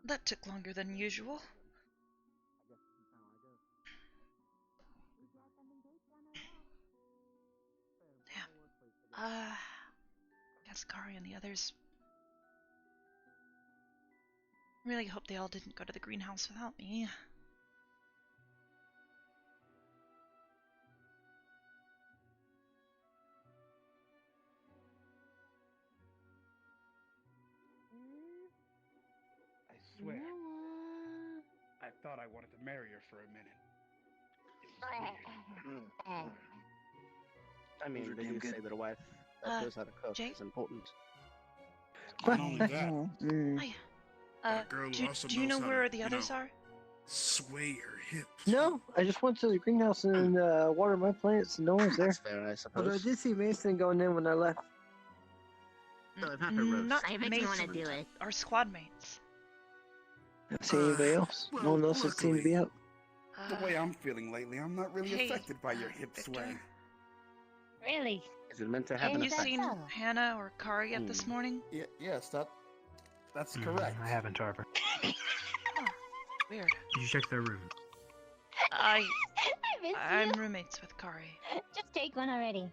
that took longer than usual. Damn. Guess Kari and the others. Really hope they all didn't go to the greenhouse without me. I swear, I thought I wanted to marry her for a minute. It was weird. I mean, they do say that a wife that knows how to cook Jay? is important. Not only that, Hi. a girl who also do you know knows how where to, the others are? sway her hips. No, I just went to the greenhouse and watered my plants, and no one's there. That's fair, I suppose. Although I did see Mason going in when I left. No, I've had her roast. Not I bet you want to Mason, do it. our squad mates. See anybody else? No one else has seemed to be out. The way I'm feeling lately, I'm not really Hey, affected by your hip Victor. sway. Really? Is it meant to have Have an You Is that effect? seen so? Hannah or Kari yet this morning? Yes, that's correct. I haven't, Arbor. Weird. Did you check their room? I miss I'm you. roommates with Kari. Just take one already.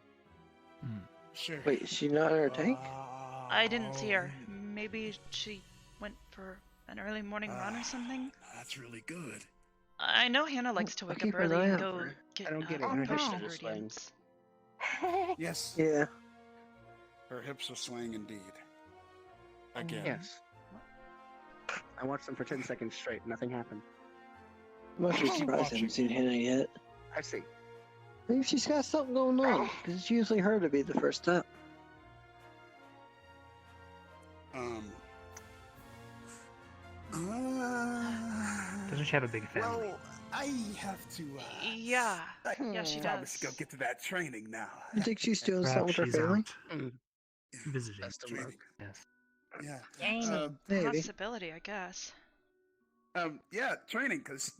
Sure. Wait, is she not in her tank? I didn't see her. Maybe she went for an early morning run or something. That's really good. I know Hannah likes to I'll wake up keep an early eye and out go for her. get I don't get it. Her hips push are ingredients. Yes, Yeah. her hips are swaying indeed. Again. Yes. I watched them for 10 seconds straight. Nothing happened. I'm actually surprised I haven't seen Hannah yet. I see. Maybe she's got something going on, because it's usually her to be the first step. Doesn't she have a big family? Well, I have to. Yeah, yeah, she Probably does. should go get to that training now. You think she's doing something with Perhaps her she's family? out visiting. Best of luck. Training. Yes. Yeah. Training. Maybe. Possibility, I guess. Yeah, training, because,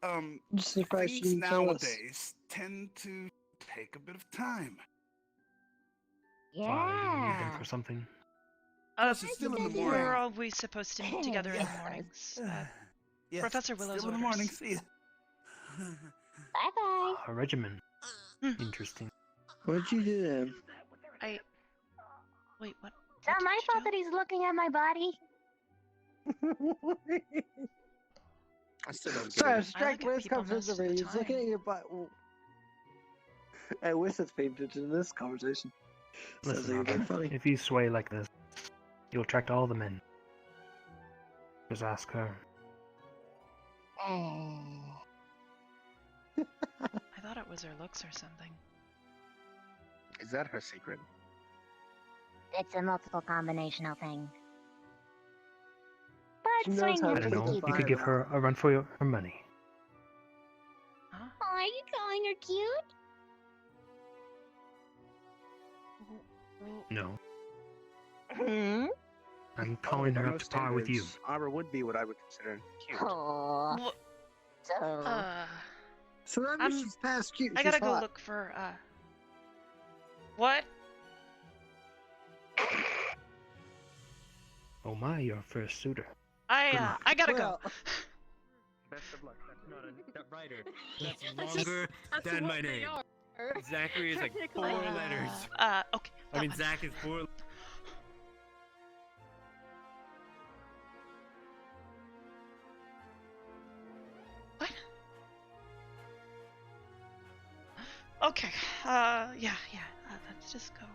I'm just surprised she things didn't tell us. nowadays tend to take a bit of time. Why? Yeah. Looking for something? Plus, it's still in the morning. We're always supposed to meet together in the Yes. mornings. Yes, Professor Willow's still in the orders. morning. See ya. Bye bye. A regimen. Hmm. Interesting. What'd you do to him? Wait, what? It's not my fault that he's looking at my body. I still don't get Sorry, it. strike look at West people conversation most of the already. He's looking time. at your butt. I wish that's paid attention in this conversation. Sounds Listen, like you're Arbor, funny. if you sway like this, you'll attract all the men. Just ask her. I thought it was her looks or something. Is that her secret? It's a multiple combinational thing. She But knows swing how I to don't him take know. the to You fire could give out. her a run for her money. Huh? Oh, are you calling her cute? No. Hmm? I'm calling her By up most to par with you. standards, Arbor would be what I would consider cute. Oh. Wha- So. So that I'm- means she's past cute. I She's gotta go hot. look for, What? Oh my, your first suitor. I gotta go. Well, Best of luck. That's not a writer. That's longer than my name. Zachary is like 4 letters. Okay. I mean, that one. Zach is 4. What? Okay. Yeah. Let's just go.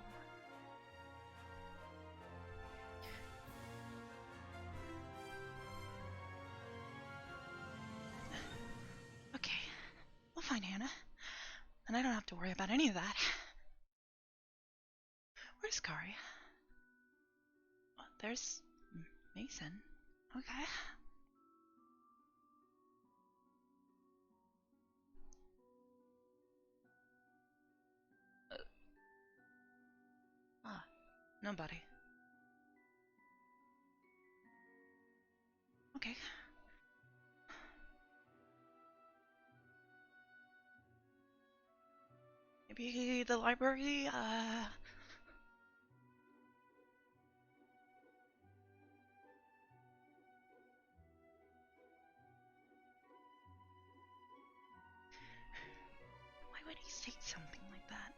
Okay. We'll find Hannah. And I don't have to worry about any of that. Where's Kari? Well, there's Mason. Okay. Nobody. Okay. Maybe the library, say something like that.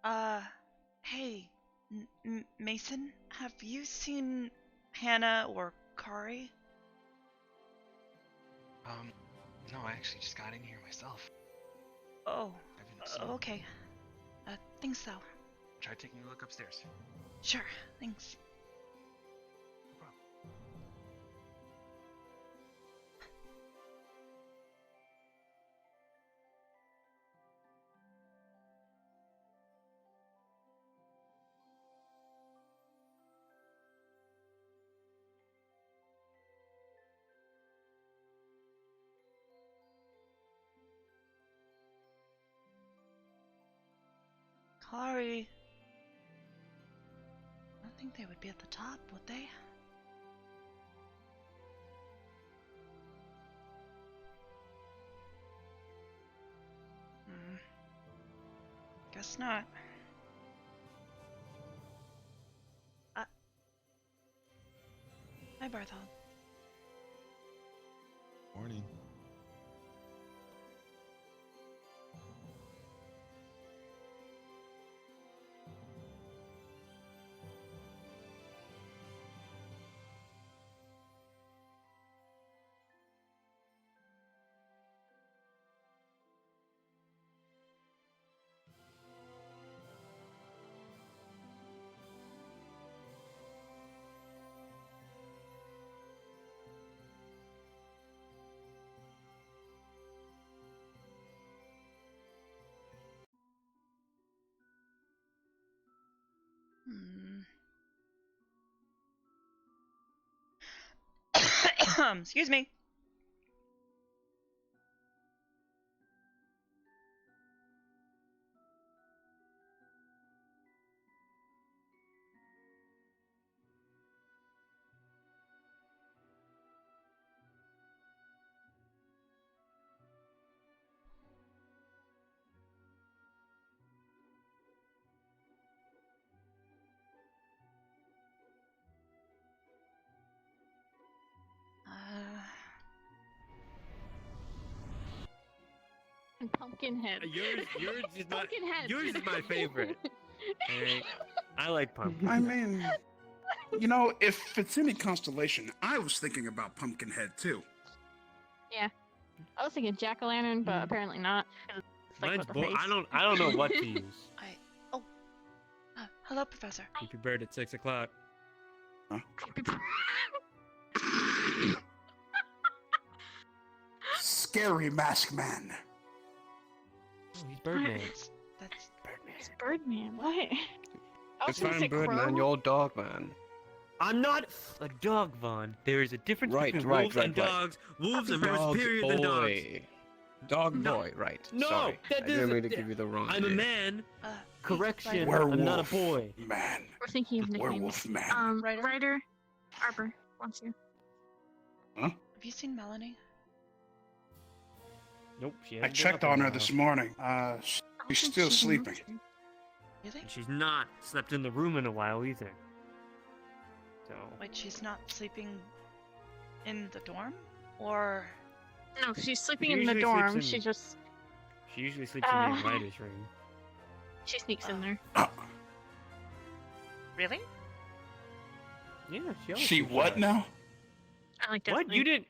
Ah. Hey, Mason, have you seen Hannah or Kari? No, I actually just got in here myself. Oh, I haven't seen them. okay. Thanks so. Try taking a look upstairs. Sure, thanks. No problem. Kari. I don't think they would be at the top, would they? Guess not. Hi, Barthol. Morning. Excuse me. And Pumpkinhead. Yours is my favorite. Alright. I like pumpkin. I mean, you know, if it's any constellation, I was thinking about Pumpkinhead too. Yeah. I was thinking jack-o'-lantern, but apparently not. It's like Mine's with the face. I don't know what to use. Hello, Professor. Keep your bird at 6 o'clock. Huh? Scary Mask Man. Oh, he's Birdman. That's It's Birdman. What? I was It's gonna fine, say Birdman. Crow. You're dog man. I'm not a dog, Vaughn. There is a difference Right, between right, wolves right, and right. dogs. Wolves are more Dog superior than dogs. boy. Dog No. boy, right. No, Sorry. that I didn't mean to doesn't- give you the wrong I'm a idea. man. Correction. Werewolf I'm not a boy. Man. We're thinking of Werewolf nicknames. Man. Ryder. Arbor wants you. Have you seen Melanie? Nope, she I hasn't been checked up in on a her while. this morning. She's still sleeping. Really? And she's not slept in the room in a while either. So. Wait, she's not sleeping in the dorm? Or... No, she's sleeping She in the usually dorm. sleeps in- She just She usually sleeps in the writer's room. she sneaks in there. Really? Yeah, she always She sleeps what in now? I like What? You didn't?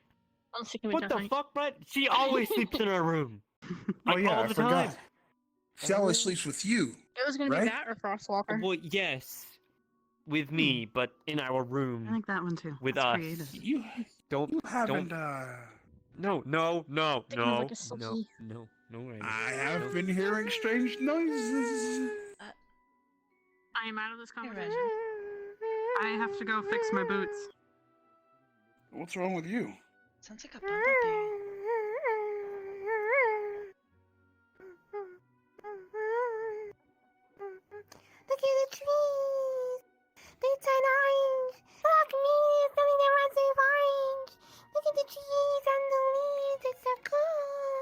I'm sticking with What the definitely. fuck, Brett? She always sleeps in her room. Oh Like, yeah, all I the forgot. time. She always sleeps with you. It was gonna right? be that or Frostwalker. Well, yes, with me, but in our room. I like that one too. With That's us. creative. You Don't. haven't. No, Thinking of like a silky- no, Ryder. I have No. been hearing strange noises. I am out of this Hey, conversation. Reggie. I have to go fix my boots. What's wrong with you? Sounds like a bumblebee. Look at the trees. They turn orange. Look me, something that runs with orange. Look at the trees and the leaves. It's so cool.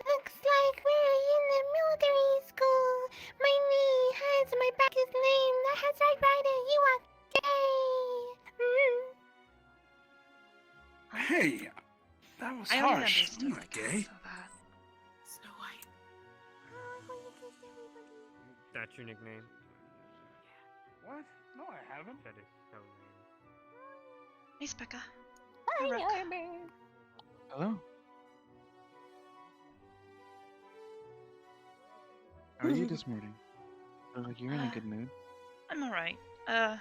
Looks like we're in the military school. My knee hurts, my back is lame. The head's right, Ryder. You are gay. Hey, that was I only harsh. I'm understood not like gay. half of that. Snow White. That's your nickname? What? No, I haven't. That is so lame. Hey, Specca. Hi, Rook. Arbor. Hello. How are you this morning? Look like you're in a good mood. I'm alright. I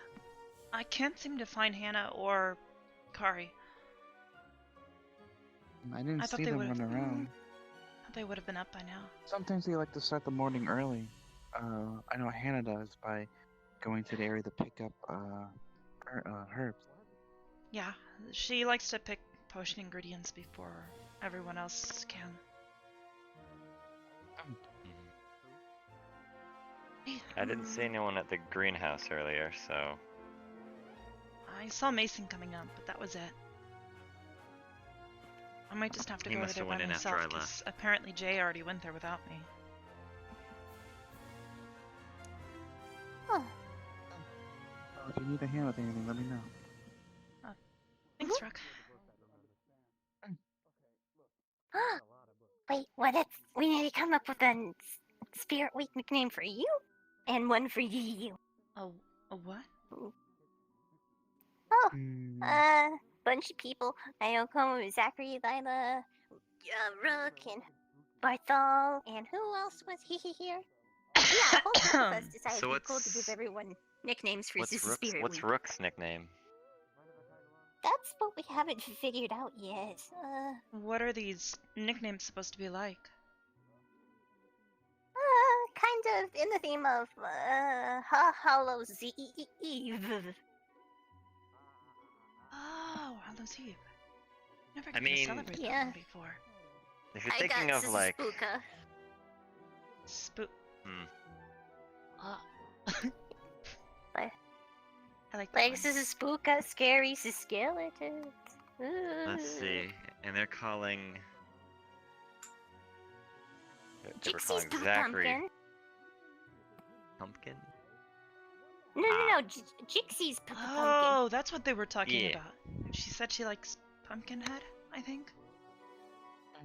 can't seem to find Hannah or Kari. I didn't I thought see they them would've- run around. They would have been up by now. Sometimes they like to start the morning early. I know Hannah does by going to the area to pick up herbs. Yeah, she likes to pick potion ingredients before everyone else can. I didn't see anyone at the greenhouse earlier, so... I saw Mason coming up, but that was it. I might just have to He go must there have by went in after myself, I 'cause left. apparently Jay already went there without me. Oh, If you need a hand with anything, let me know. Thanks, Rook. wait, what? We need to come up with a Spirit Week nickname for you, and one for you. A what? Oh, Hmm. bunch of people. Ayoko, Zachary, Lila, Rook, and Barthol, and who else was here? Yeah, a whole bunch of us decided So it'd be cool to give what's- everyone nicknames for What's this Rook's, Spirit what's Week. Rook's nickname? That's what we haven't figured out yet. What are these nicknames supposed to be like? Kind of in the theme of, Hallows Eve. Oh, Hallows Eve. Never I got to mean- celebrate that Yeah. one before. If you're I thinking got of like... Spooka. Hmm. I like that Like, one. this is Spooka, scary skeletons. Let's see. And they're calling... They were Jixie's calling Pumpkin. Zachary... Pumpkin? No, Jixie's Pumpkin. Oh, that's what they were talking Yeah. about. She said she likes Pumpkinhead, I think.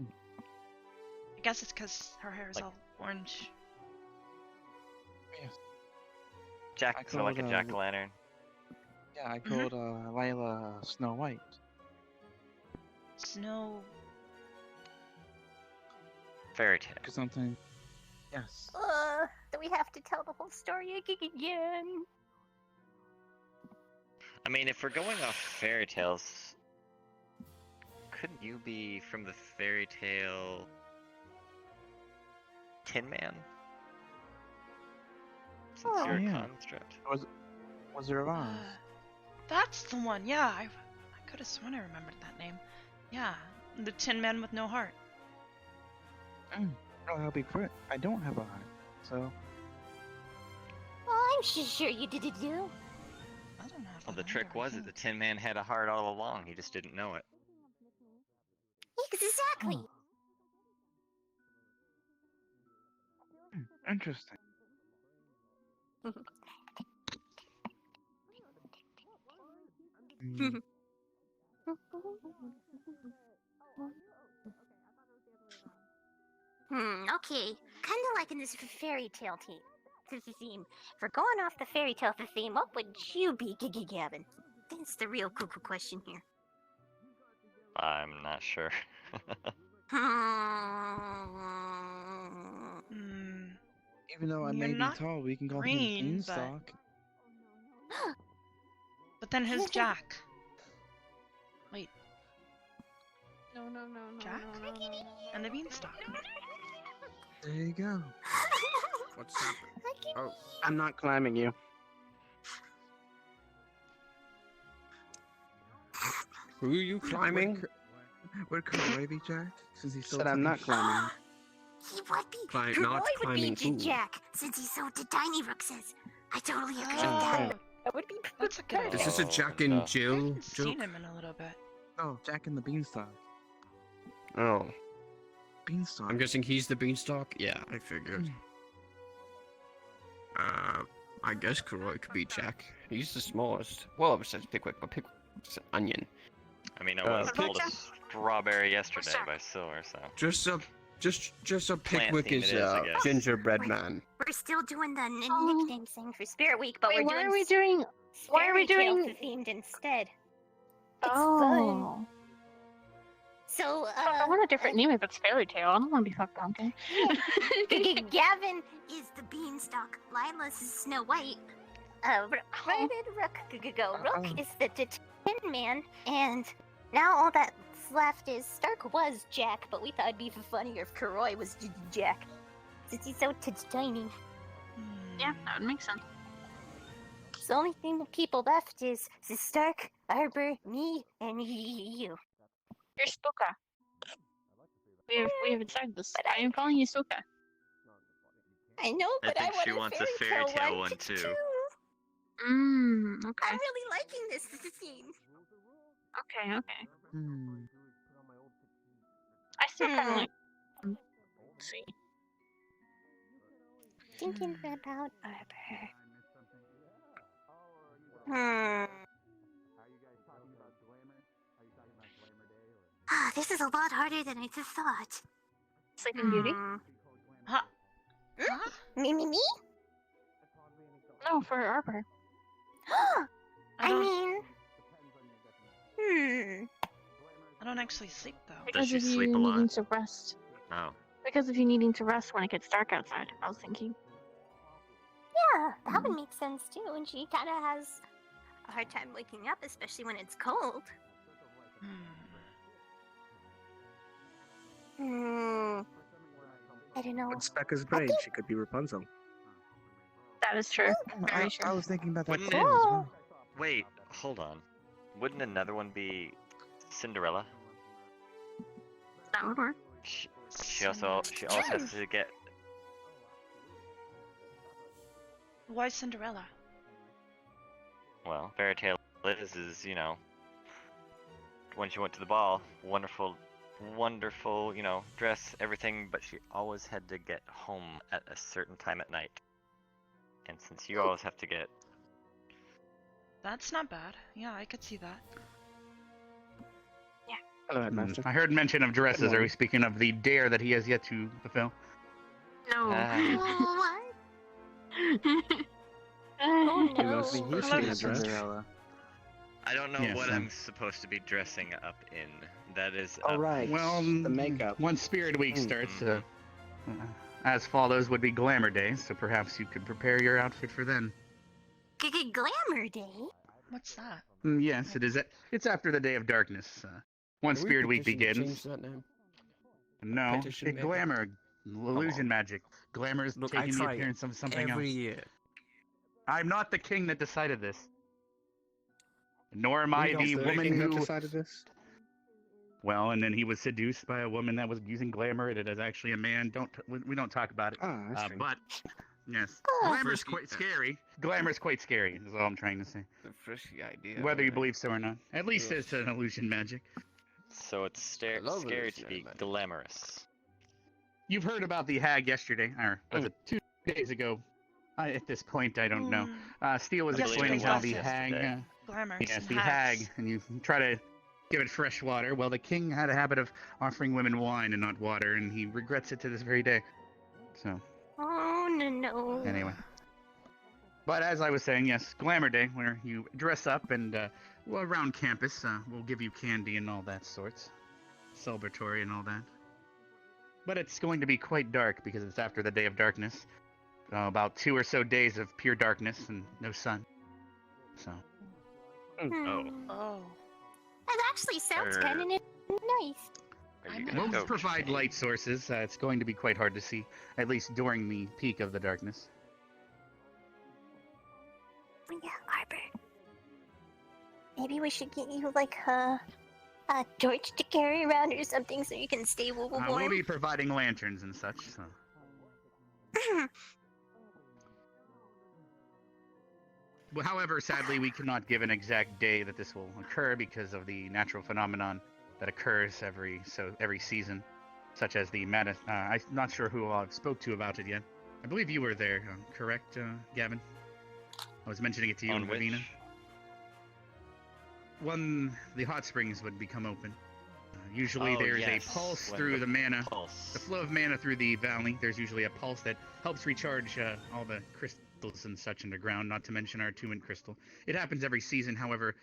Mm. I guess it's because her hair is Like- all orange. Yes. Jack, I so like a called, jack-o'-lantern? Yeah, I called Lila Snow White. Snow. Fairy tale. Because sometimes. Yes. Do we have to tell the whole story again? I mean, if we're going off fairy tales... Couldn't you be from the fairy tale... Tin Man? Since Oh, you're a yeah. construct. Wizard of Oz. That's the one. Yeah, I could have sworn I remembered that name. Yeah, the Tin Man with no heart. Oh, I'll be quick. I don't have a heart, so. Oh, I'm sure you did. I don't have Well, that the trick either, I was that the think. Tin Man had a heart all along. He just didn't know it. Exactly. Interesting. Hmm. Okay. Kind of like in this fairy tale theme. If we're going off the fairy tale theme, what would you be, Gavin? That's the real cuckoo question here. I'm not sure. Even though I You're may be not tall, we can call green, him but- Beanstalk. But then who's Jack? Wait, No. Jack? And the Beanstalk. There you go. What's happening? Oh, I'm not climbing you. Who are you climbing? Would Karoy be Jack? Since he's so Said I'm not tiny? climbing. He would be. Not Karoy would climbing be who? Jack, since he's so tiny, Rook says. I totally agree with Oh, that. That would be that's a good idea. Is this a Jack and no. I Jill haven't seen joke? him in a little bit. Oh, Jack and the Beanstalk. Oh, Beanstalk. I'm guessing he's the beanstalk? Yeah, I figured. I guess Karoy could be Jack. He's the smallest. Well, besides Pickwick, but Pickwick's an onion. I mean, I was told a Jack? strawberry yesterday Jack? by Silver, so. Just a Plant Pickwick theme is it is, I a guess. gingerbread man. We're still doing the Oh. nickname thing for Spirit Week, but Wait, we're why doing are we doing? Why are we fairy tale doing? themed instead. It's Oh. So, I want a different name if it's fairy tale. I don't want to be fucked pumpkin. Gavin is the Beanstalk. Lila's is Snow White. Rated Rook Rook is the Tin Man, and now all that's left is Stark was Jack, but we thought it'd be funnier if Karoy was Jack, since he's so tiny. Yeah, that would make sense. So the only thing that people left is Stark, Arbor, me, and you. You're Spooka. We have decided this. I am calling you Spooka. I know, I but I, think want she wants a fairy fairy tale one one too. too. Okay. I'm really liking this theme. Okay. Hmm. I still kind of like. Let's see. Thinking about Arbor. This is a lot harder than I just thought. Sleeping Beauty? Huh? Huh? Me? No, for Arbor. I don't- mean, I don't actually sleep though. Because she of you sleep a lot? needing to rest. Oh. Because of you needing to rest when it gets dark outside. I was thinking. yeah, that would make sense too. And she kind of has a hard time waking up, especially when it's cold. I don't know. With Specca's brain, she could be Rapunzel. That is true. Very I true. was thinking about that Wouldn't too it- as well. Wait, hold on. Wouldn't another one be Cinderella? That would work. She also has to get. Why Cinderella? Well, fairy tale is when she went to the ball, wonderful, dress, everything, but she always had to get home at a certain time at night. And since you always have to get. That's not bad. Yeah, I could see that. Hello, Headmaster. I heard mention of dresses. Are we speaking of the dare that he has yet to fulfill? No. What? Oh, You know, see, he's Hello, seen a dress. Cinderella. I don't know Yes, what um, I'm supposed to be dressing up in. That is. All up- right. Well, the makeup. Once Spirit Week Mm. starts, as follows would be Glamour Day, so perhaps you could prepare your outfit for then. Glamour Day? What's that? Yes, it is. It's after the Day of Darkness. Once Can we Spirit Week petition to begins. change that name? No, Petition it makeup? glamour, illusion magic. Glamour is Look, I taking the try appearance of something every else. year. I'm not the king that decided this. Nor am I We don't the think woman that who. decided this. Well, and then he was seduced by a woman that was using glamour. It is actually a man. We don't talk about it. Ah, that's strange. But yes, glamour is quite scary. Glamour is quite scary. Is all I'm trying to say. The frisky idea. Whether you right? believe so or not, at least it's an illusion magic. So it's I love scary illusion to be magic. glamorous. You've heard about the hag yesterday, or was it 2 days ago? At this point, I don't know. Steele was Yes, explaining it how was the hag. yesterday. Glamour. Yes, the hag, and you try to give it fresh water. Well, the king had a habit of offering women wine and not water, and he regrets it to this very day. So, Oh, no. anyway. But as I was saying, yes, Glamour Day, where you dress up and, around campus, we'll give you candy and all that sorts. Celebratory and all that. But it's going to be quite dark because it's after the Day of Darkness. About 2 or so days of pure darkness and no sun. So. Oh. That actually sounds kind of nice. Are you We'll gonna go provide change? light sources. It's going to be quite hard to see, at least during the peak of the darkness. Yeah, Arbor. Maybe we should get you like a a torch to carry around or something so you can stay warm? We'll be providing lanterns and such. So. Well, however, sadly, we cannot give an exact day that this will occur because of the natural phenomenon that occurs every season, such as the Madness. I'm not sure who I've spoke to about it yet. I believe you were there, correct, Gavin? I was mentioning it to you and Ravina. When the hot springs would become open, usually there's a pulse through the mana, the flow of mana through the valley. There's usually a pulse that helps recharge all the crystals and such underground, not to mention our attunement crystal. It happens every season, however,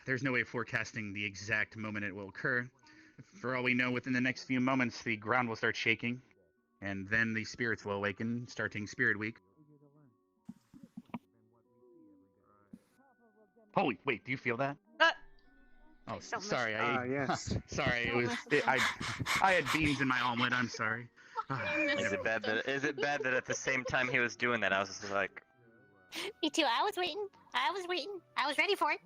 there's no way of forecasting the exact moment it will occur. For all we know, within the next few moments, the ground will start shaking, and then the spirits will awaken, starting Spirit Week. Holy, wait, do you feel that? Oh, sorry. Yes. Sorry, I had beans in my omelet. I'm sorry. Is it bad that at the same time he was doing that, I was just like, Me too. I was waiting. I was ready for it.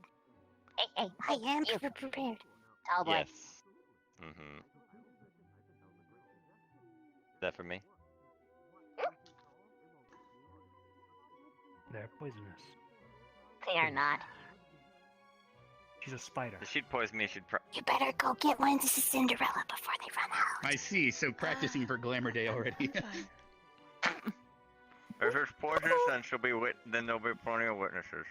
Hey, I am prepared. Tall boy. yes. Mm-hmm. Is that for me? They're poisonous. They are not. She's a spider. If she'd poison me, she'd You better go get one. This is Cinderella before they run out. I see. So practicing for Glamour Day already. If it's poisonous, then there'll be plenty of witnesses.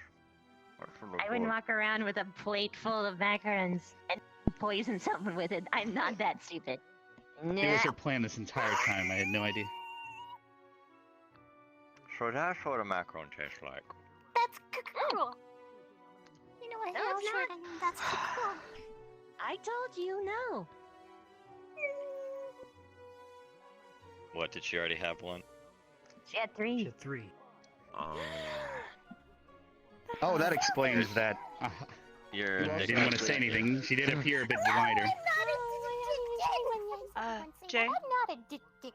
I wouldn't walk around with a plate full of macarons and poison someone with it. I'm not that stupid. No. It was her plan this entire time. I had no idea. So that's what a macaron tastes like. That's cool. You know what? No, Hell, it's sure, not. that's cool. I told you no. What, did she already have one? She had 3. She had 3. Oh, that explains that. She didn't want to say anything. She did appear a bit wider. Jay? I'm not addicted.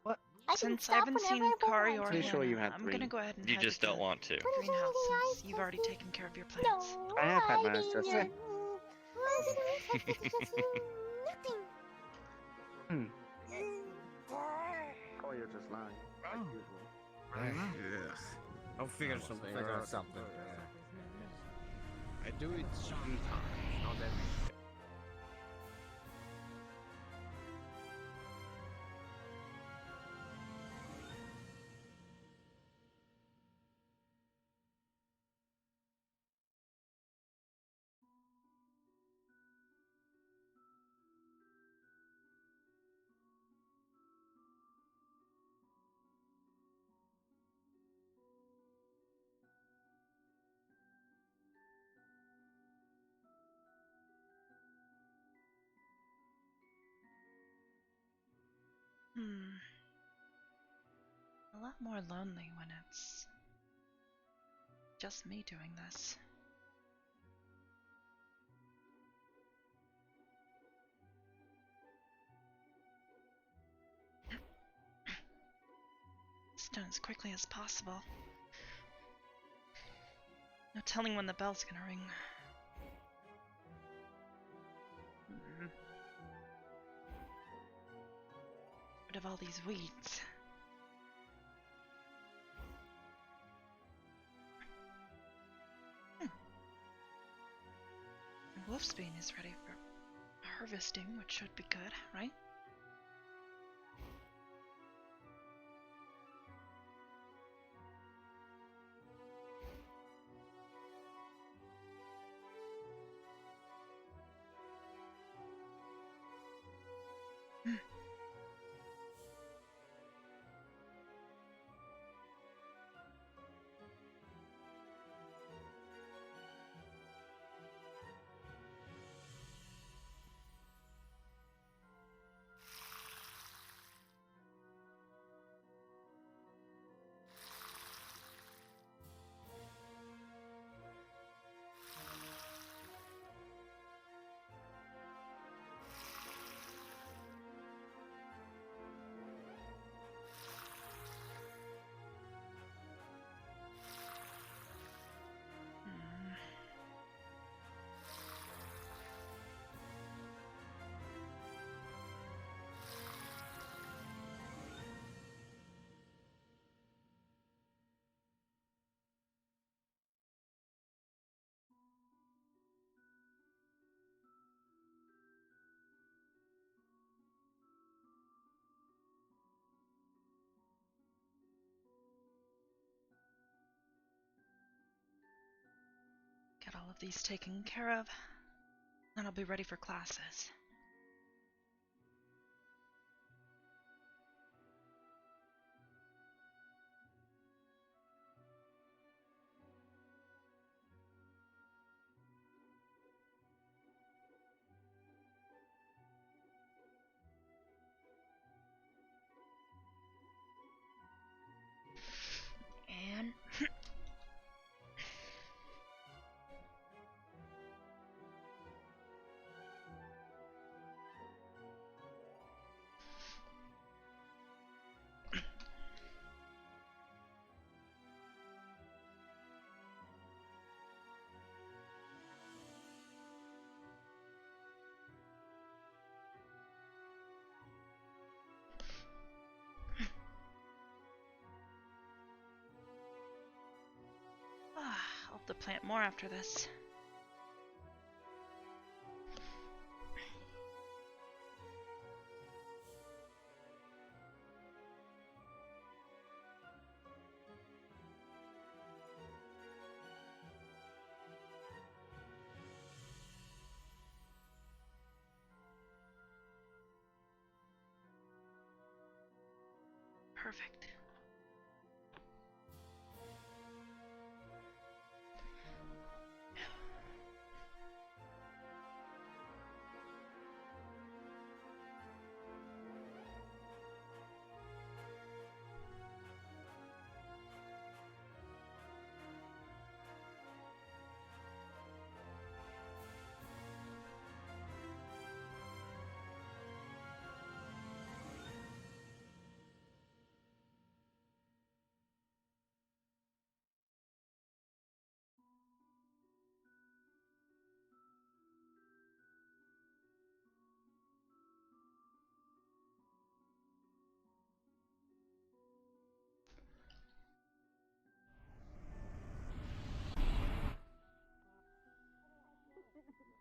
What? Since I haven't seen Kari or Pretty sure you Hannah, had I'm 3. gonna go ahead and You head just to don't want to. greenhouse since you've already taken care of your plants. No, I have had mine didn't. assessed. Nothing. Oh, you're just lying. Like usual. I'll figure something out. I do it sometimes, not every day. A lot more lonely when it's just me doing this. It's done as quickly as possible. No telling when the bell's gonna ring. Rid of all these weeds. Wolfsbane is ready for harvesting, which should be good, right? all of these taken care of, then I'll be ready for classes. And I'll have to plant more after this. Perfect.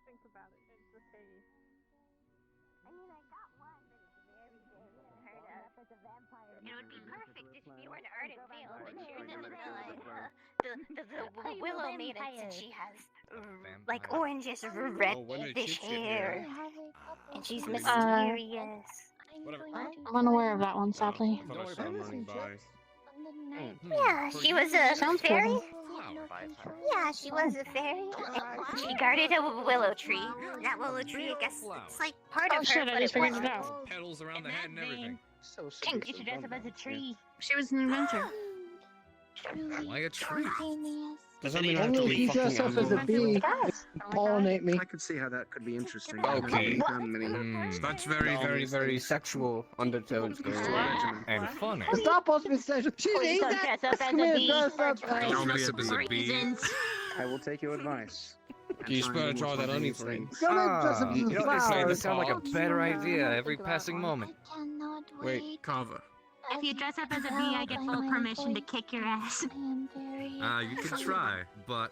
Think about it. It's the face. I mean, I got one, but it's very, very hard up as a vampire. It would be perfect if you were an ardent male, but you're the willow maiden, and she has like orangish reddish hair, and she's mysterious. I'm unaware of that one, sadly. Yeah, she was a Sounds fairy. pleasant. Yeah, she was a fairy. She guarded a willow tree. That willow tree, I guess, it's like part Oh of shit, her, I but just it figured wasn't. it out. Petals around the head and everything. You should dress up as a tree. She was an inventor. Why a tree? Does that mean I have to Only if be you fucking dress up as a animal? bee, pollinate me. I could see how that could be interesting. Okay. That's very, Very, very sexual undertones going on. and funny. It's not supposed to be sexual. She's Please don't that. dress up as Come a here, bee dress for up. Don't dress up as a bee. reasons. I will take your advice. Can you spell draw that honey for me? Come and dress up as You a know what they say? flower. This sounds like a better idea every passing moment. Cannot Wait, Kava. If you dress up as a bee, I get full permission to kick your ass. You can try, but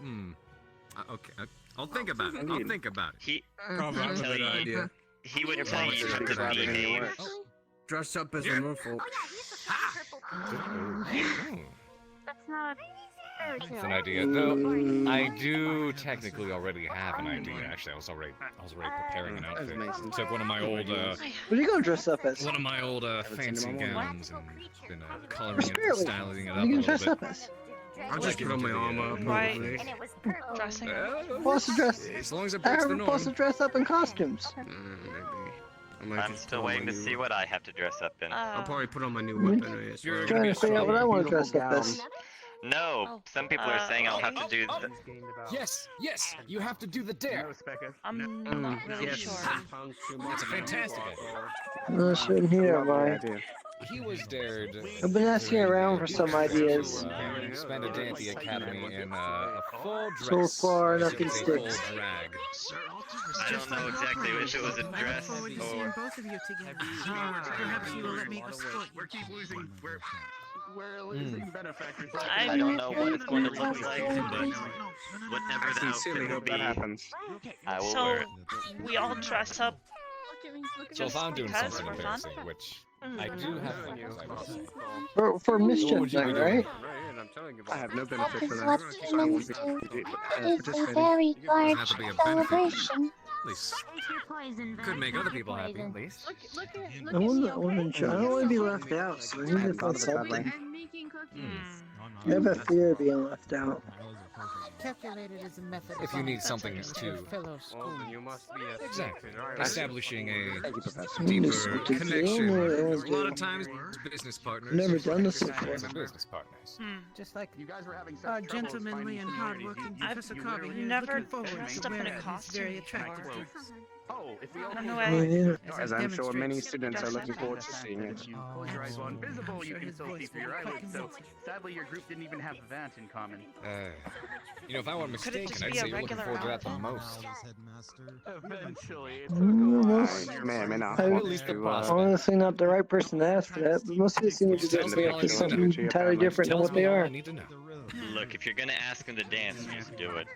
okay, I'll think about it. I'll think about it. He Kava, I have a tell better you- idea. he would You're tell probably you just not to describing it behave. works. Dress up as a merfolk. That's not a fairy It's an tale. idea. Though I do technically already have an idea. Actually, I was already preparing an outfit. Mason. Took one of my old What are you gonna dress up as? one of my old fancy gowns and been coloring it, Really? styling it What up are you a gonna dress little up bit. as? I'll just put on my armor, Right. probably. And it was purple. Dressing. Supposed to dress. As long as it breaks the I'm supposed to norm. dress up in costumes. Maybe. I might I'm just still put on waiting my to new see what I have to dress up in. I'll probably put on my new Mhm. weapon as You're well. gonna Trying to figure out what I want to dress up as. No, Oh, some people are saying I'll have to do. Yes, you have to do the dare. I'm not really yes. sure. It's a fantastic idea. No, sitting here, am I? idea. He was dared. I've been asking around for some ideas. Spend a day at the academy in a full So dress. far, as nothing if it's a full sticks. drag. I don't know exactly if it was a dress forward to seeing or. both of you together. Perhaps you will let me escort you. We're losing benefactors. I don't know what it's going to look like, but whatever I the sincerely outfit will hope be, that happens. I will So wear it. we all dress up So if I'm doing because something we're fun? embarrassing, which I do have fun, as I was saying. For mischief, though, right? I have no benefit That for is that. what So I won't demons be do. It is a participating. very large have to be a benefit. celebration. At least Take your poison. could make Take other your people happy, poison. at least. I wasn't sure. I don't want to be left out, so I need to hadn't thought find of it that way. something. I'm making cookies. I have a fear of being left out. Calculated as a method. If you need something to to fellow school. exactly establishing a Thank you, Professor. deeper Something to connection. do, A lot of times, business partners. Never done this before. As business partners. Just like You guys were having such our troubles gentlemanly finding and similarities. hardworking You- Professor you Carvey literally- is never looking forward dressed to up in a wearing these costume very before. attractive dress. Oh, if we all I don't know close why. our eyes- Yeah. As I'm sure many students are Dress looking up. forward to seeing it. If you close your eyes while invisible, you sure can his still see voice through your will be eyelids. So fucking sadly, your group didn't even have that in common. If I weren't Could it mistaken, just I'd be a say you're looking regular forward to that the outfit? most. Eventually, it I may or may not I- want At least the to. prospect. Honestly, not the right person to ask for that, but most of it seems to be Tells me all I up need to to something know. entirely different than Tells what me they all I are. need to know. Look, if you're gonna ask him to dance, just do it.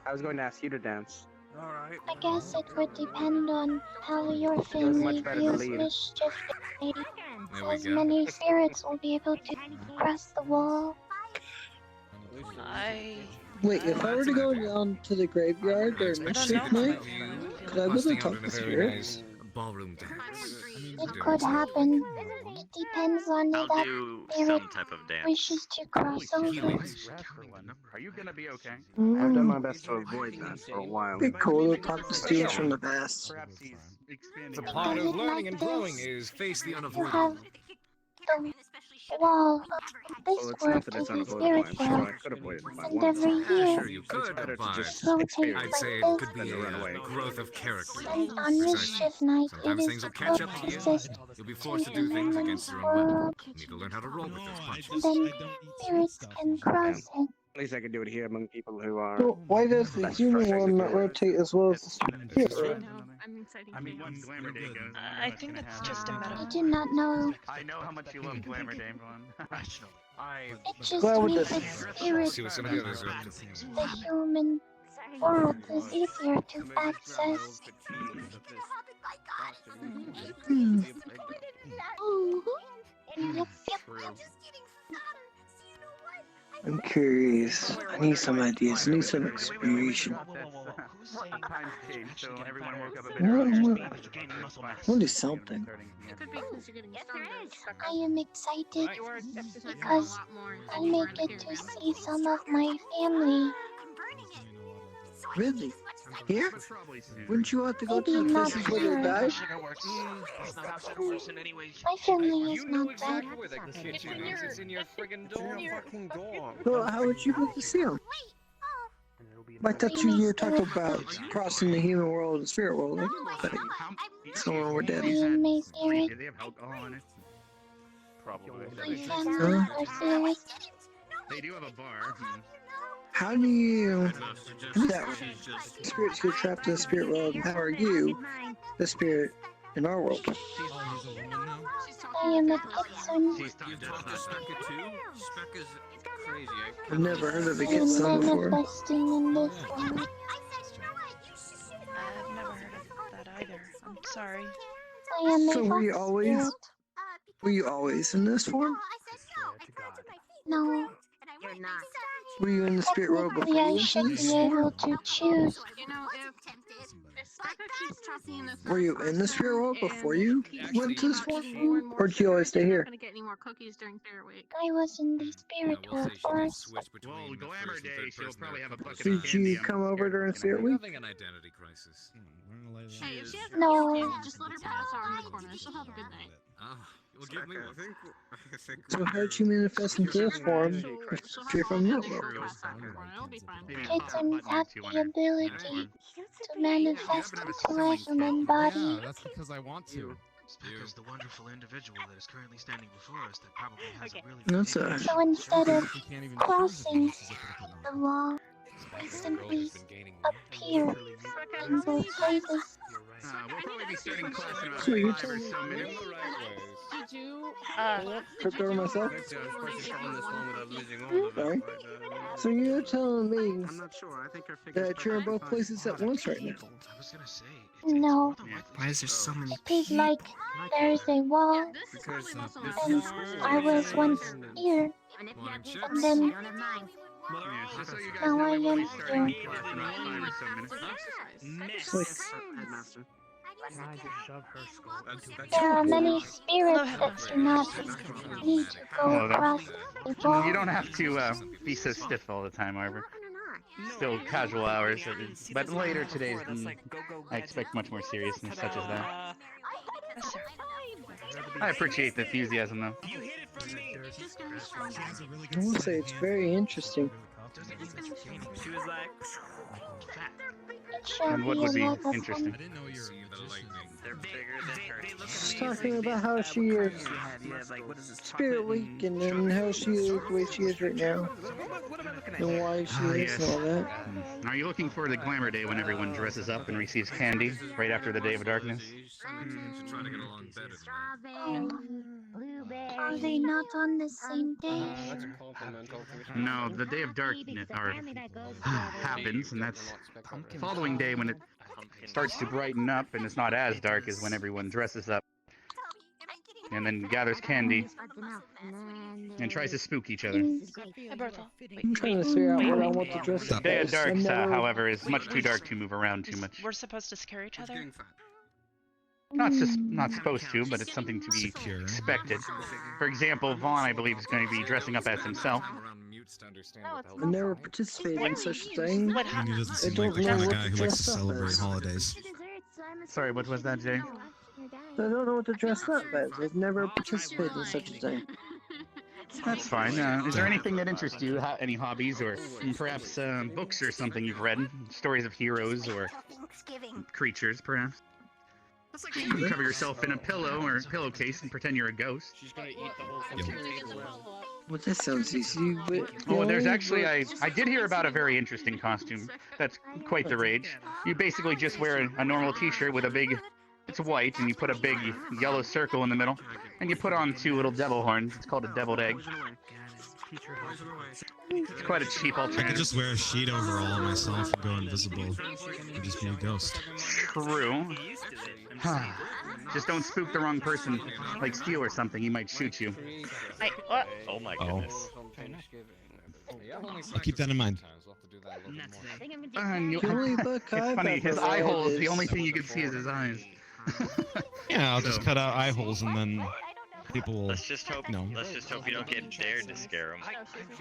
I was going to ask you to dance. I guess it would depend on how your much family better to views lead. mischief. Maybe There we as go. many spirits will be able to cross the wall. Wait, if I were to go down to the graveyard during mischief night, could I really talk to spirits? Ballroom dance. It could happen. It depends on I'll if that do spirit some type of dance. wishes to cross over. Are you gonna be okay? I've done my best to avoid that for a while. Be cool to talk to spirits from the past. Perhaps he's expanding. The his part of mind. learning and growing is face the You have unavoidable. the wall of Well, this it's world not that to it's the unavoidable. spirit I'm sure I world. could avoid it by And once. every year, Sure, you could, better to but just rotates experience I'd like say it this. could be a growth of character. And on mischief night, it Sometimes is things will catch up to you. closest You'll be to forced to do things against your own will. world. You need to learn how to roll with those And punches. then spirits can cross it. At least I can do it here among people who are. So why does the less human frustrated world with not it. rotate as well as the spirit I world? know. I'm excited. I mean, once Glamour Day goes, I think that's just a I metaphor. do not know. I know how much you love Glamour Day, Vaughn. It just Glad with makes this. its spirit See what some of the others are up to. the human world is easier to access. Yep, yep. I'm curious. I need some ideas. I need some inspiration. Times change, so everyone woke up a bit What- earlier. what- I want to do something. It could be because you're getting stronger. I am excited You're exercising a because lot more. I may get to see some of my family. Really? Here? Probably soon. Wouldn't you have to go to Maybe the not places where they here. died? That's not how sugar works in any way. My family is You know not dead. exactly where that kitchen is. It's in your friggin' door. Well, how would you get to see them? I thought you were talking about crossing the human world and the spirit world. Like, someone were dead. I am my spirit. Do they have alcohol in it? Probably. My family are spirits. They do have a bar. How do you do that? Spirits get trapped in the spirit world. How are you, the spirit, in our world? I am a kitsune. I've never heard of a I am kitsune before. manifesting in this world. I've never heard of that either. I'm sorry. I am a So were you fox always? spirit. Were you always in this form? No, You're not. Were you in the spirit world technically before I you should went to be this? able to choose. You know, if Becca keeps talking in the Were you in the spirit world before you went to this form? Or did you always stay here? Gonna get any more cookies during Spirit Week. I was in the spirit world first. Well, Glamour Day, she'll probably have a bucket of Did candy. you I'm come over scared during it's spirit gonna week? Having an identity crisis. Hey, if she has No. cookies, just let her pass out in the corner. She'll have a good night. Well, give me one. So how did you manifest into this form She'll if have you're from all that day to go world? pass out in the corner. It'll be fine. Kitsunes have the ability to manifest into a human body. that's because I want to. Because the wonderful individual that is currently standing before us that probably has a really That's good a- intention. So instead of We can't even crossing choose the wall, I simply appear in both places. We'll probably be starting class in about So you're 5 or telling so me- minutes. Did you? Tripped over myself? Of course, you're calling this one without losing all of it. Sorry. So you're telling me I'm not sure. I think our figure's that you're in both places at once right now? I was gonna say. No, Why is there so many it's like there's a wall, Because and I was once here, and then Yeah, just so you guys now know, I we will be am starting here. class in about 5 or so minutes. It's like, headmaster. Can I just shove her skull into There are many spirits that do not need to go Oh, across a wall. You don't have to be so stiff all the time, Arbor. Still casual hours, but later today, I expect much more seriousness such as that. I appreciate the enthusiasm, though. I will say it's very interesting. She was like, It shall And what be would a be lot of interesting? fun. They're bigger than her. She's talking about how she is spirit weak and then how she is the way she is right now. And why she is and all that. Are you looking for the glamour day when everyone dresses up and receives candy right after the day of darkness? Are they not on the same day? No, the day of darkness happens, and that's the following day when it starts to brighten up and it's not as dark is when everyone dresses up and then gathers candy and tries to spook each other. I'm trying to figure out what I want to dress up Day of as. Darks, however, is much too dark to move around too much. We're supposed to scare each other? Not supposed to, but it's something to be expected. For example, Vaughn, I believe, is going to be dressing up as himself. I never participated in such a thing. What He doesn't I seem don't like the know kind of what guy to who likes to dress up celebrate as. holidays. Sorry, what was that, Jay? I don't know what to dress up as. I've never participated in such a thing. That's fine. Is there anything that interests you? Any hobbies or perhaps books or something you've read? Stories of heroes or creatures, perhaps? You can cover yourself in a pillow or pillowcase and pretend you're a ghost. she's gonna eat the whole thing. Well, that sounds easy, but... Oh, there's actually, I did hear about a very interesting costume. That's quite the rage. You basically just wear a normal t-shirt with a big, it's white, and you put a big yellow circle in the middle, and you put on 2 little devil horns. It's called a deviled egg. It's quite a cheap I could alternative. just wear a sheet over all of myself and go invisible and just be a ghost. True. Just don't spook the wrong person, like Steel or something. He might shoot you. What? Oh my goodness. I'll keep that in mind. It's funny, his eye hole is the only thing you can see is his eyes. Yeah, I'll just cut out eye holes and then people will. Let's just hope. No. Let's just hope you don't get dared to scare them. If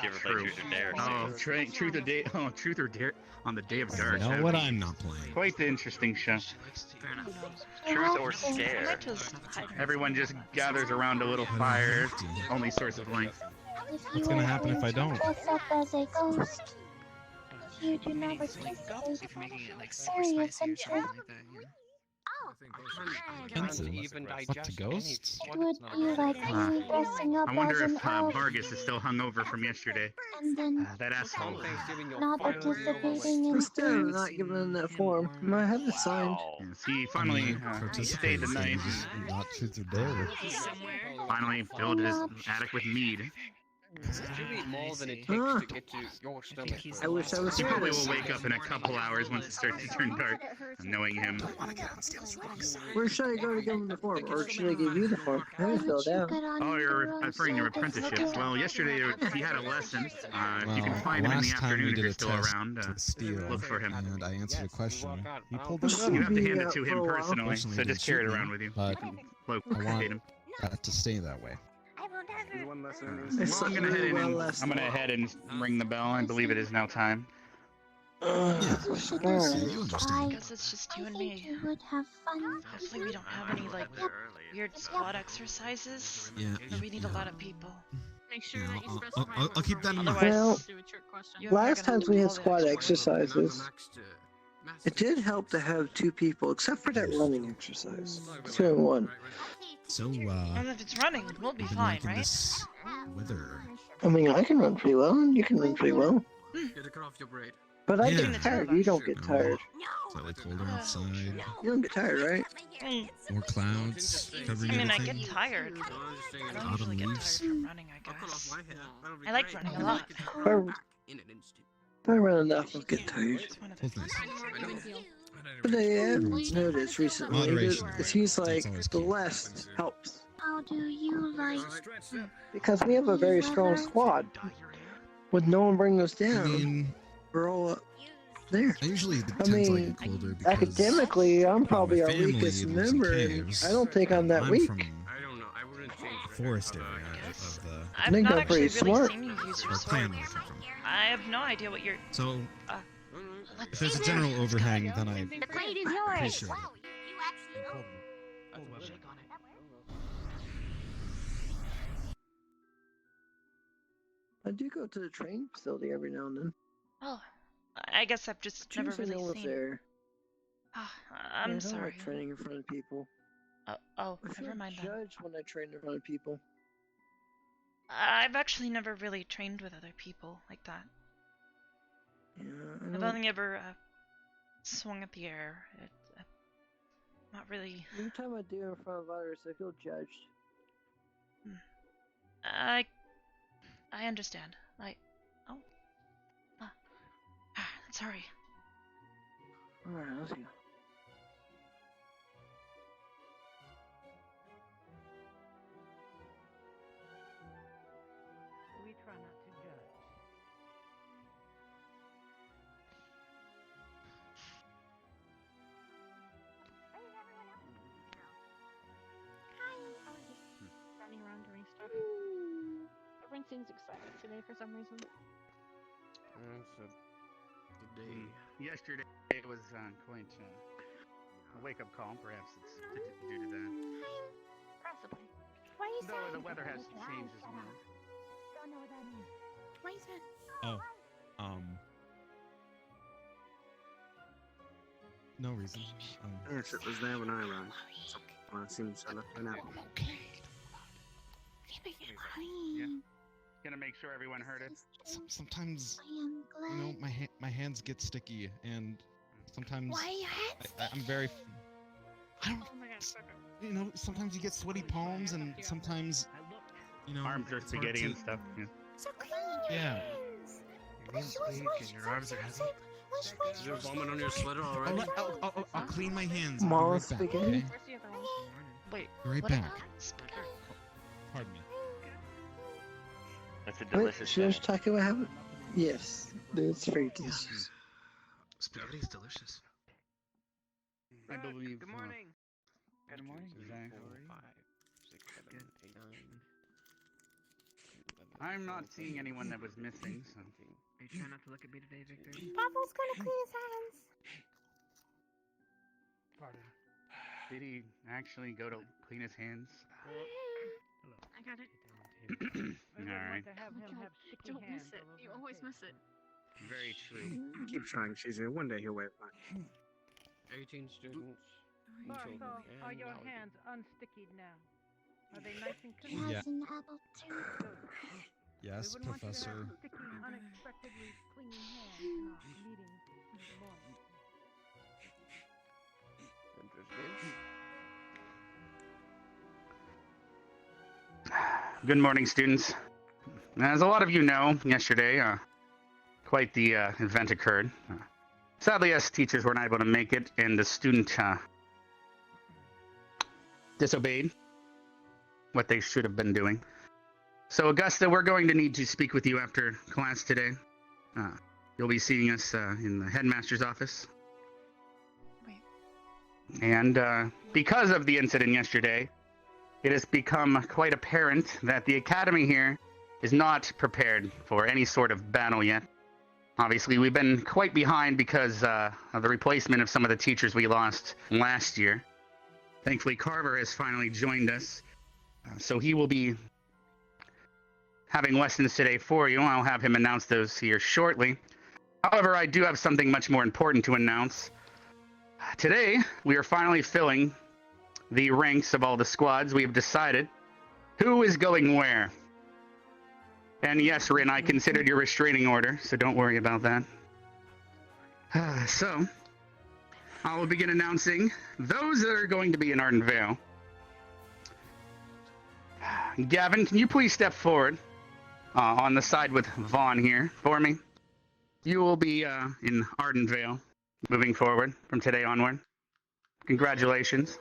you ever play True. Truth or Dare. Oh, Truth or Dare. Oh, Truth or Dare on the Day of Dark. You know That'd what? be I'm not playing. Quite the interesting show. Truth or Scare. Everyone just gathers around a little fire. Only source of light. What's gonna happen if I don't? Dress up as a ghost. If you do not participate, very adventure. Offensive. Fuck to ghosts? It would be like me dressing up I as wonder an if elf Vargas is still hungover from yesterday. and then That asshole. not participating in Still not given in that form. I have it signed. Yes, he finally stayed the night. Not Truth or Dare. Finally filled his attic with mead. More than it takes to get to your stomach. I wish I was He probably serious. will wake up in a couple hours once it starts to turn dark. Knowing him. Where should I go to give him the form? Or should I give you the form? I haven't filled out. Oh, you're referring to apprenticeships. Well, yesterday he had a lesson. If you can Well, find him in the last time we afternoon if did you're a still test around, with Steel, look for him. and I answered a question. He pulled the Well, suit. You have to hand it Be, to for him a while. personally, so Personally, just he carry it didn't around shoot with you. me, but You can I locate want him. that to stay that way. One lesson. I Well, slept I'm gonna really head well in. last I'm gonna night. head and ring the bell. I believe it is now time. Alright. I Guess it's just you and think me. you would have fun. Hopefully we don't have any like weird squad exercises. Yeah, Or we need a lot of people. Make sure Yeah, that you I'll specify. keep that in mind. Well, Do a trick question. You and I are last gonna times we had do all the squad extra work. exercises. It did help to have 2 people, except for that running exercise. 2 and 1. So, And if it's running, we'll be I've been fine, liking right? this weather. I mean, I can run pretty well, and you can run pretty well. You had to cut off your braid. But I Yeah. get tired. You don't get tired. Slightly colder outside. You don't get tired, right? More clouds covering I mean, I everything. get tired. But I don't usually get tired from running, I guess. I like running a lot. If I run enough, I'll get tired. Both nice. But I have noticed recently Moderation, it seems right? like That's the always key. less helps. How do you like? Because we have a very strong squad. With no one bringing us I down, mean, we're all up there. I usually I tend to like mean, it colder because academically, I'm probably my our family weakest lives in member, and caves, I don't think I'm that I'm weak. from I don't know. I wouldn't change forest area of the. I I've think not I'm actually pretty really smart. seen you use your Or clan sword. life I'm from. I have no idea what you're. So Uh, if there's a general overhang, then I The plate is yours. appreciate it. I do go to the training facility every now and then. Oh, I guess I've just never Tuesday really was seen. there. Ah, Yeah, I I'm don't sorry. like training in front of people. Oh, I feel never mind then. judged when I train in front of people. I've actually never really trained with other people like that. Yeah, I've I don't. only ever swung at the air. Not really. Every time I do in front of others, I feel judged. I understand. Oh. Sorry. Alright, let's go. We try not to judge. Running around doing stuff. Everyone seems excited today for some reason. Yesterday it was quite a wake-up call. Perhaps it's due to that. Possibly. Why is Though that? the weather has changed as well. Don't know what that means. Why is that? Oh, no reason. Yes, it was there when I ran. So, well, it seems I left it out. Yeah. Gonna make sure everyone heard it. Sometimes, I am glad. you know, my hands get sticky, and sometimes Why are your hands I'm very. I don't. Oh my gosh. You know, sometimes you get sweaty palms, and sometimes, you know, Arms are it's hard spaghetti to- and stuff. Yeah. So clean your Yeah. hands. Your name's weak and your arms are heavy. Wish, Is there vomit on your sweater I'll, already? I'll clean my hands. Mom, I'll be right back. spaghetti? Okay? Where's the other one? Wait. Be right what back. Pardon me. That's a Wait, delicious should I dinner. just talk about how? Yes, dude, it's very delicious. Spaghetti's delicious. I believe. Good morning. Good morning, Zach. 5, 6, 7, 8, 9. I'm not seeing anyone that was missing, so. Are you trying not to look at me today, Victor? Bubble's gonna clean his hands. Pardon. Did he actually go to clean his hands? Hello. I got it. Alright. To have him have sticky Don't hands miss it. all over You his always face. miss it. Very true. Keep trying, Shizzy. One day he'll wear it back. 18 students. Martha, children, are and your knowledge. hands unstickied now? Are they nice and He clean? Yeah. has an apple too. Good. Yes, We wouldn't want you to Professor. have sticky, unexpectedly clean hands in our meetings in the morning. Interesting. Good morning, students. As a lot of you know, yesterday, quite the event occurred. Sadly, us teachers were not able to make it, and the student disobeyed what they should have been doing. So, Augusta, we're going to need to speak with you after class today. You'll be seeing us in the headmaster's office. Wait. And because of the incident yesterday, it has become quite apparent that the academy here is not prepared for any sort of battle yet. Obviously, we've been quite behind because of the replacement of some of the teachers we lost last year. Thankfully, Carver has finally joined us, so he will be having lessons today for you. I'll have him announce those here shortly. However, I do have something much more important to announce. Today, we are finally filling the ranks of all the squads. We have decided who is going where. And yes, Rin, I considered your restraining order, so don't worry about that. So, I will begin announcing those that are going to be in Arden Vale. Gavin, can you please step forward on the side with Vaughn here for me? You will be in Arden Vale moving forward from today onward. Congratulations.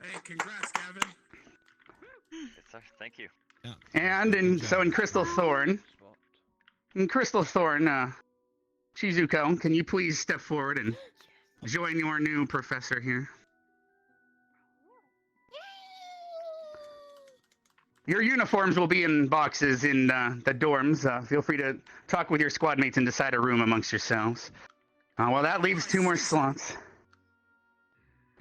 Hey, congrats, Gavin. Yes, sir. Thank you. Yeah. And in Crystal Thorn, Shizuko, can you please step forward and join your new professor here? Your uniforms will be in boxes in the dorms. Feel free to talk with your squad mates and decide a room amongst yourselves. Well, that leaves 2 more slots.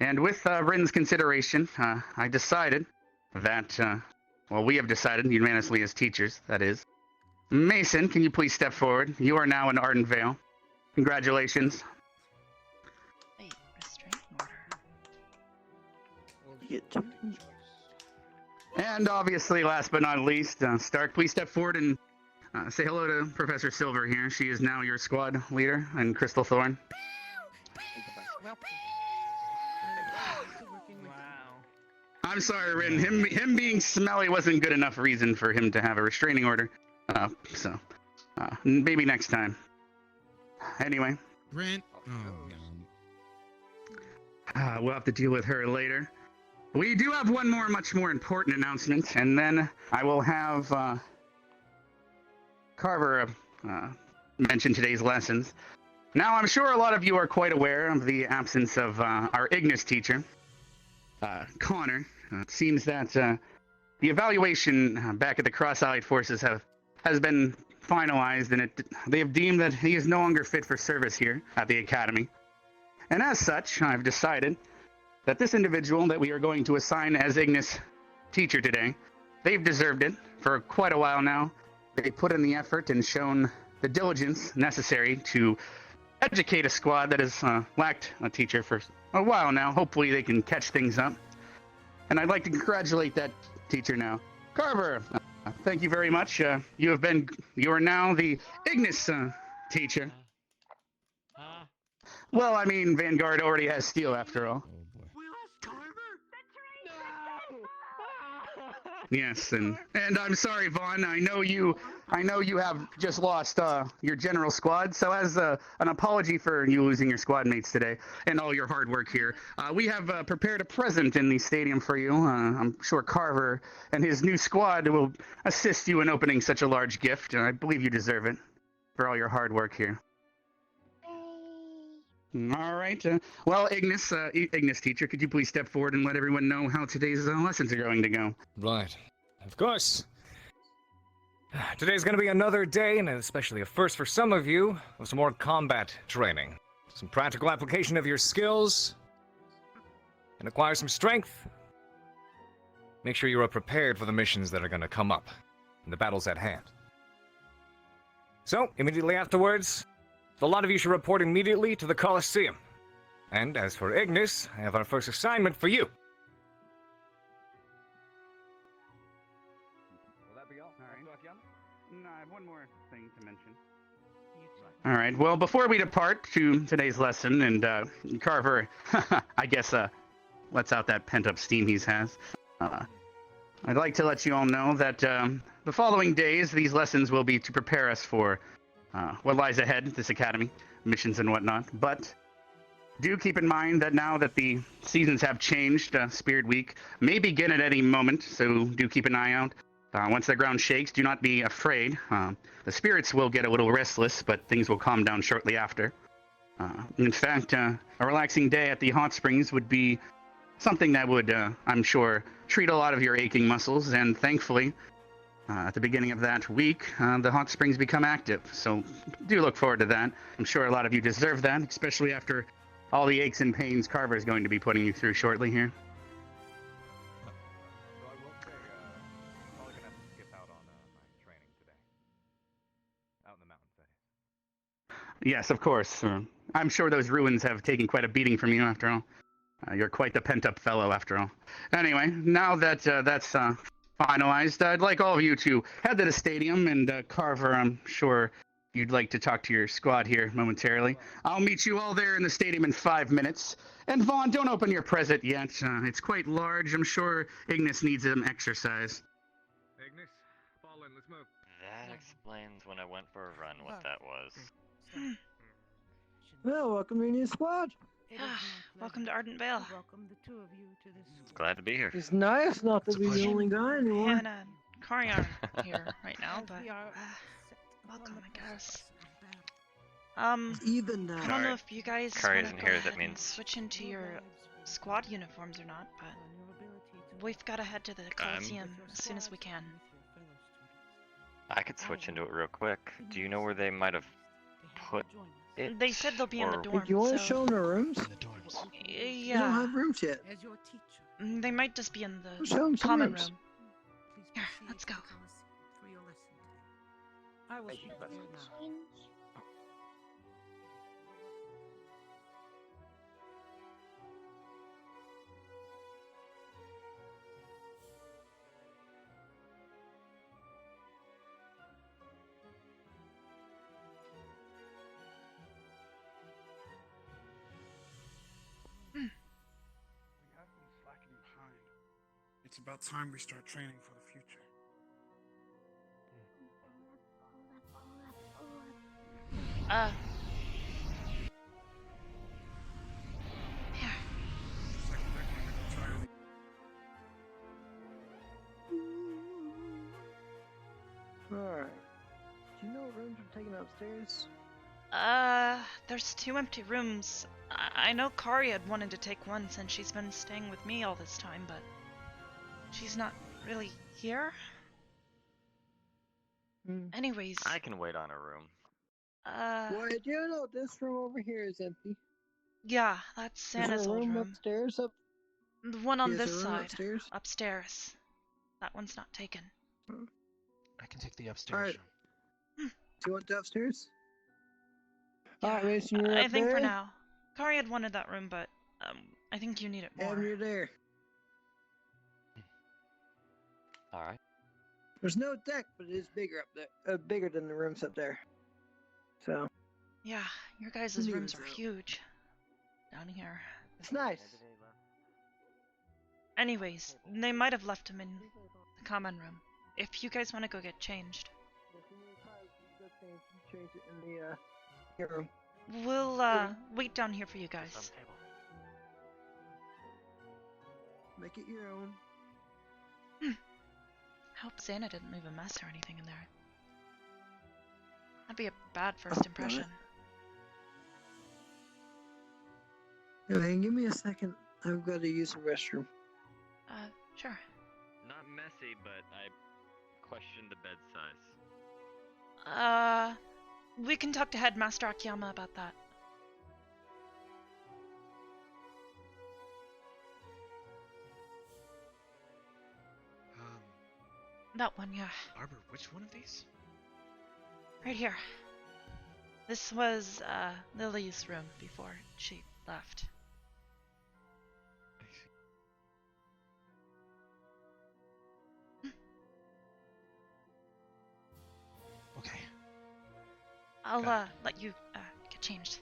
And with Rin's consideration, I decided that, we have decided unanimously as teachers, that is. Mason, can you please step forward? You are now in Arden Vale. Congratulations. Wait, restraining order. You get 2. And obviously, last but not least, Stark, please step forward and say hello to Professor Silver here. She is now your squad leader, and Crystal Thorn. I'm sorry, Rin. Him being smelly wasn't good enough reason for him to have a restraining order. So maybe next time. Anyway. Rin. We'll have to deal with her later. We do have one more, much more important announcement, and then I will have Carver mention today's lessons. Now, I'm sure a lot of you are quite aware of the absence of our Ignis teacher, Connor. It seems that the evaluation back at the Cross-Allied Forces has been finalized, and they have deemed that he is no longer fit for service here at the Academy. And as such, I've decided that this individual that we are going to assign as Ignis teacher today, they've deserved it for quite a while now. They put in the effort and shown the diligence necessary to educate a squad that has lacked a teacher for a while now. Hopefully they can catch things up. And I'd like to congratulate that teacher now. Carver, thank you very much. You are now the Ignis teacher. Well, I mean, Vanguard already has steel after all. Yes, and I'm sorry, Vaughn. I know you have just lost your general squad. So as an apology for you losing your squad mates today and all your hard work here, we have prepared a present in the stadium for you. I'm sure Carver and his new squad will assist you in opening such a large gift, and I believe you deserve it for all your hard work here. All right. Well, Ignis teacher, could you please step forward and let everyone know how today's lessons are going to go? Right. Of course. Today's going to be another day, and especially a first for some of you, of some more combat training. Some practical application of your skills, and acquire some strength. Make sure you are prepared for the missions that are going to come up, and the battles at hand. So, immediately afterwards, a lot of you should report immediately to the Colosseum. And as for Ignis, I have our first assignment for you. Will that be all? No, I have one more thing to mention. All right. Well, before we depart to today's lesson, and Carver, I guess, lets out that pent-up steam he has. I'd like to let you all know that the following days, these lessons will be to prepare us for what lies ahead at this academy, missions and whatnot. But do keep in mind that now that the seasons have changed, Spirit Week may begin at any moment, so do keep an eye out. Once the ground shakes, do not be afraid. The spirits will get a little restless, but things will calm down shortly after. In fact, a relaxing day at the hot springs would be something that would, I'm sure, treat a lot of your aching muscles, and thankfully, at the beginning of that week, the hot springs become active, so do look forward to that. I'm sure a lot of you deserve that, especially after all the aches and pains Carver is going to be putting you through shortly here. So I will say, I'm probably going to have to skip out on my training today. Out in the mountains, that is. Yes, of course. I'm sure those ruins have taken quite a beating from you after all. You're quite the pent-up fellow after all. Anyway, now that that's finalized, I'd like all of you to head to the stadium, and Carver, I'm sure you'd like to talk to your squad here momentarily. I'll meet you all there in the stadium in 5 minutes. And Vaughn, don't open your present yet. It's quite large. I'm sure Ignis needs some exercise. Ignis, fall in. Let's move. That explains when I went for a run what that was. Well, welcome to your new squad. Welcome to Ardent Vale. Welcome the two of you to this. Glad to be here. It's nice not to be the only guy anymore. Hannah and Kari aren't here right now, but welcome, I guess. Even now. I don't know if you guys Kari want isn't to here, go that ahead and means- switch into your squad uniforms or not, but we've got to head to the Coliseum as soon as we can. I could switch into it real quick. Do you know where they might have put it? They said they'll be in the or- dorms. Do you want to so... show them the rooms? Yeah. You don't have rooms yet. As your teacher. They might just be in the Show 'em some common rooms. room. Here, let's go. For your lesson today. I will speak to you now. We have been slacking behind. It's about time we start training for the future. Alright. Do you know what rooms are taken upstairs? There's 2 empty rooms. I know Kari had wanted to take one since she's been staying with me all this time, but she's not really here. Anyways, I can wait on a room. Well, do you know this room over here is empty? Yeah, that's Santa's is there a old room room. upstairs? The one on Is this there a room side. upstairs? Upstairs. That one's not taken. I can take the upstairs Alright. room. Do you want the upstairs? Alright, Mason, you're I up think there. for now. Kari had wanted that room, but I think you need it more. And you're there. Alright. There's no deck, but it is bigger up there. Bigger than the rooms up there. So. Yeah, your guys' Neat rooms as are hell. huge. Down here. It's nice. Anyways, they might have left him in the common room. If you guys want to go get changed. Change it in the your room. We'll wait down here for you guys. Make it your own. I hope Santa didn't leave a mess or anything in there. That'd be a bad first impression. Hey, give me a second. I've got to use the restroom. Sure. Not messy, but I questioned the bed size. We can talk to Headmaster Akiyama about that. That one, yeah. Arbor, which one of these? Right here. This was, Lily's room before she left. Okay. I'll, let you, get changed.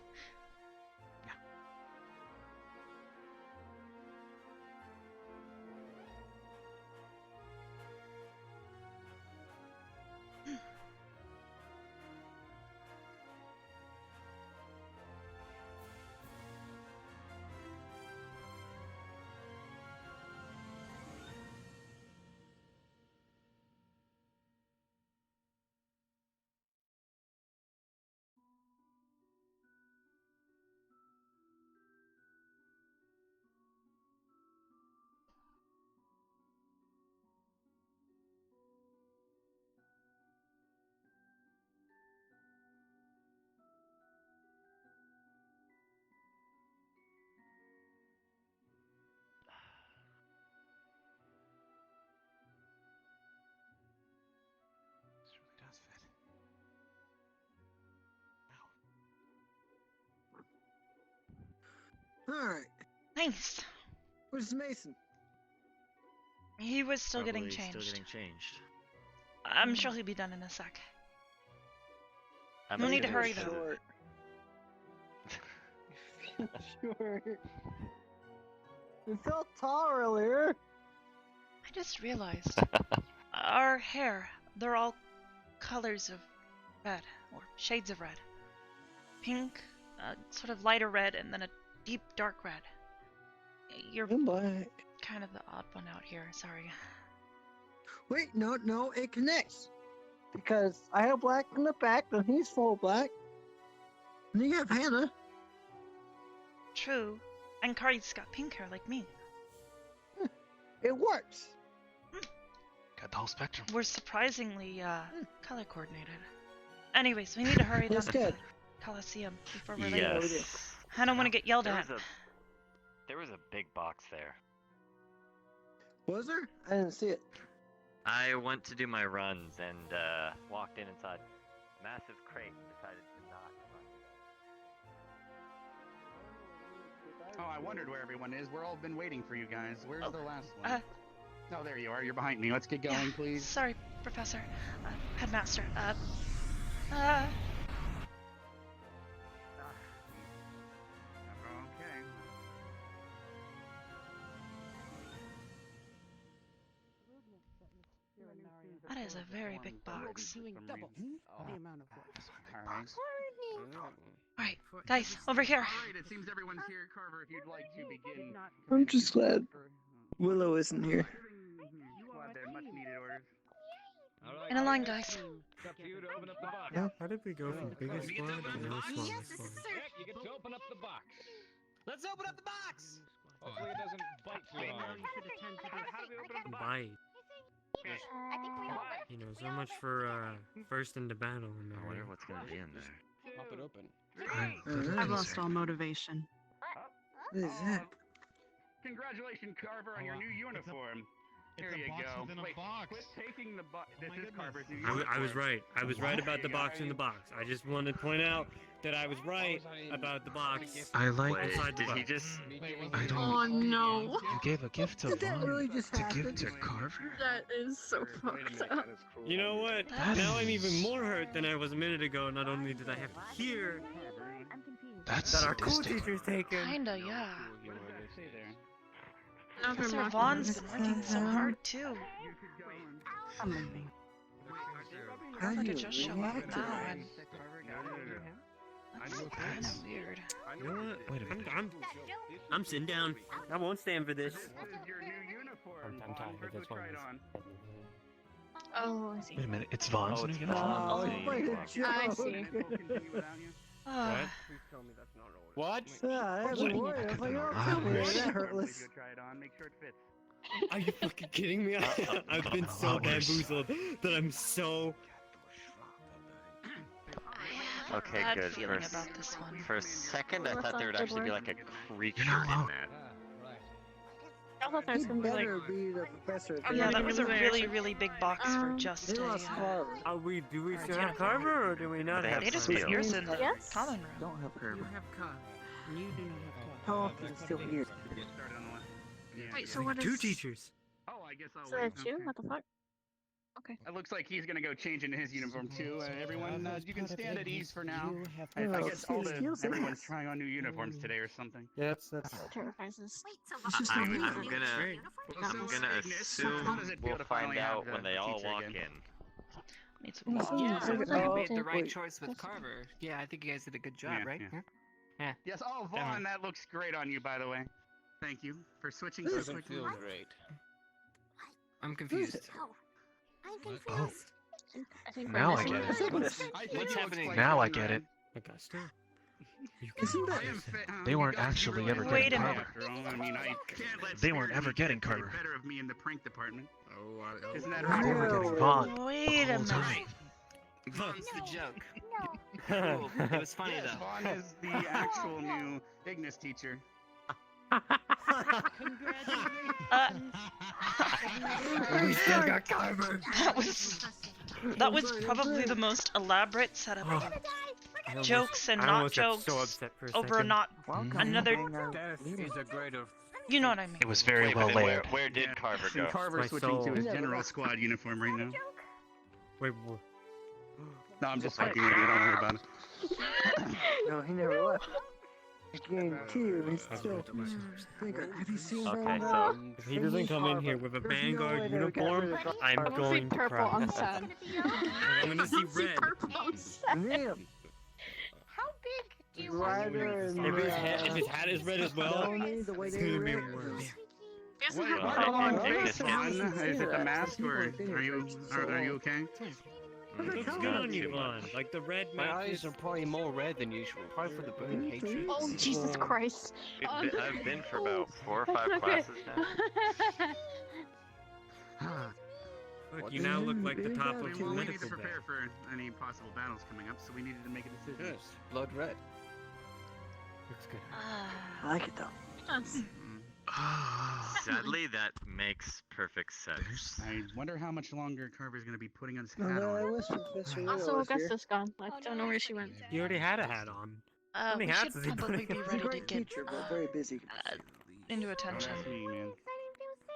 This really does fit. Alright. Nice. Where's Mason? He was still Probably getting changed. Still getting changed. I'm sure he'll be done in a sec. We need to hurry though. Sure. You felt tall earlier. I just realized our hair, they're all colors of red, or shades of red. Pink, sort of lighter red, and then a deep dark red. You're black. Kind of the odd one out here, sorry. Wait, no, it connects. Because I have black in the back, and he's full black. And you have Hannah. True, and Kari's got pink hair like me. It works. Got the whole spectrum. We're surprisingly color coordinated. Anyways, we need to hurry down That's to good. the Coliseum before we're late. Yes. I don't want to get yelled at. There was a big box there. Was there? I didn't see it. I went to do my runs and walked in and saw a massive crate and decided to not. Oh, I wondered where everyone is. We're all been waiting for you guys. Where's the last one? Oh, there you are. You're behind me. Let's get going, please. Sorry, Professor. Headmaster. Okay. That is a very big box. Alright, guys, over here. Alright, it seems everyone's here. Carver, if you'd like to begin. I'm just glad Willow isn't here. Glad they're much needed orders. In a line, guys. How did we go from biggest squad to smallest squad? You get to open up the box. Let's open up the box! Hopefully it doesn't bite too hard. How do we open up the box? Bite. You know, so much for first into battle. I wonder what's gonna be in there. Pop it open. I've lost all motivation. What is that? Congratulations, Carver, on your new uniform. Here you go. Wait, quit taking the box. This is Carver's new uniform. I was right. I was right about the box in the box. I just wanted to point out that I was right about the box. I like. inside the Did he box. just? I don't. Oh no. You gave a gift to Did that Vaughn really just to happen? give to Carver. That is so fucked up. You know what? Now I'm even more hurt than I was a minute ago. Not only did I have to hear That's that our cool sadistic. teacher's taken. Kinda, yeah. Now they're Professor mocking Vaughn's us. been working so hard, too. I'm leaving. Carver to just show up now, and That's kind of weird. You know what? Wait a minute. I'm sitting down. I won't stand for this. This is your new uniform. I'm tired. Carver, That's go why try it I'm- on. Oh, I see. Wait a minute. It's Vaughn's Oh, new it's uniform. Vaughn's Oh, new what a uniform. joke. I see. We'll continue without you. Ah, Please tell me that's not always. What? Yeah, I had to worry. I was like, oh, Ah, tell me, where's- that Carver, hurtless. go try it on. Make sure it fits. Are you fucking kidding me? I've been so bamboozled that I'm so. Okay, bad good. feeling about this one. For a second, I That's thought there would not actually be good like a creature You're not in alone. that. I thought there was He gonna be like. better be the professor. I'm Yeah, not that even was a aware. really, really big box for Um, just They a... lost Carver. Do we still have Carver or do we not They have have They just Seal. put yours in the Yes. common room. Don't have Carver. You have car. You do not have car. How often is still here? Get started on the left. Yeah. Wait, so what is? Two teachers. Oh, I guess I'll So wait. that's you? Okay. What the fuck? Okay. It looks like he's gonna go change into his uniform too. Everyone, you can stand at ease for now. You have I Oh, guess excuse everyone's us. trying on new uniforms today or something. Yeah, that's. Terrifies us. Wait, so It's just what- a I'm weird- gonna So, gonna Ignis, assume how does it feel we'll to find finally out have when the they all teacher walk again? in. Need some Yeah. glasses. Yeah, Oh, sounds like you made the right wait. choice with Carver. Yeah, I think you guys did a good job, Yeah, right? yeah. Yes. Oh, Vaughn, that looks great on you, by the way. Thank you for switching so Doesn't quickly. feel great. I'm confused. Oh, I'm confused. I think Now we're I missing get it. something. I think What's it looks happening? like Now I Vaughn, get it. Augusta. Isn't that? I am They you weren't guys actually really ever like Wait getting a Carver minute. after all. I mean, I can't let They weren't Spirit ever Week getting get the Carver. better of me in the prank department. Oh, Isn't that They right? were getting Really? Vaughn Wait the a whole minute. time. Vaughn's the joke. No. Cool. It was funny Yes, though. Vaughn is the actual new Ignis teacher. We still got Carver. That was probably the most elaborate setup of jokes and I not almost got jokes so upset for a over second. not another. Death is a great of. You know what I mean. It was very Wait a well minute, layered. where did Carver And go? Carver's My switching to soul. his general squad uniform right now. Wait, No, I'm just fucking with you. Don't worry about it. No, he never left. I guarantee you, he's still. Have you seen Okay, Vanguard? so If he doesn't come in here with a Vanguard uniform, I'm going to purple cry. on set. I'm gonna see red. Damn. How big do you Rider and If his hat is red as well, Melanie, the way it's they gonna be react. worse. What, Well, what's I going on, think face? this Vaughn? is- Is it the mask, or are you okay? Looks good on you, Vaughn. Like the red My matches. eyes are probably more red than usual, probably for the burning hatred. Oh, Jesus Christ. I've been for about 4 or 5 Okay. classes now. Look, you now look like the top of We need to medical bay. prepare for any possible battles coming up, so we needed to make a decision. Yes, blood red. Looks good. I like it though. Sadly, that makes perfect sense. I wonder how much longer Carver's going to be putting on his No, hat no, I on. wish Professor Leo Also, was here. Augusta's gone. I don't know where she went. He already had a hat on. How many We hats should is he probably putting be on? He's a ready to great get teacher, but very busy. into Don't attention. ask me, man.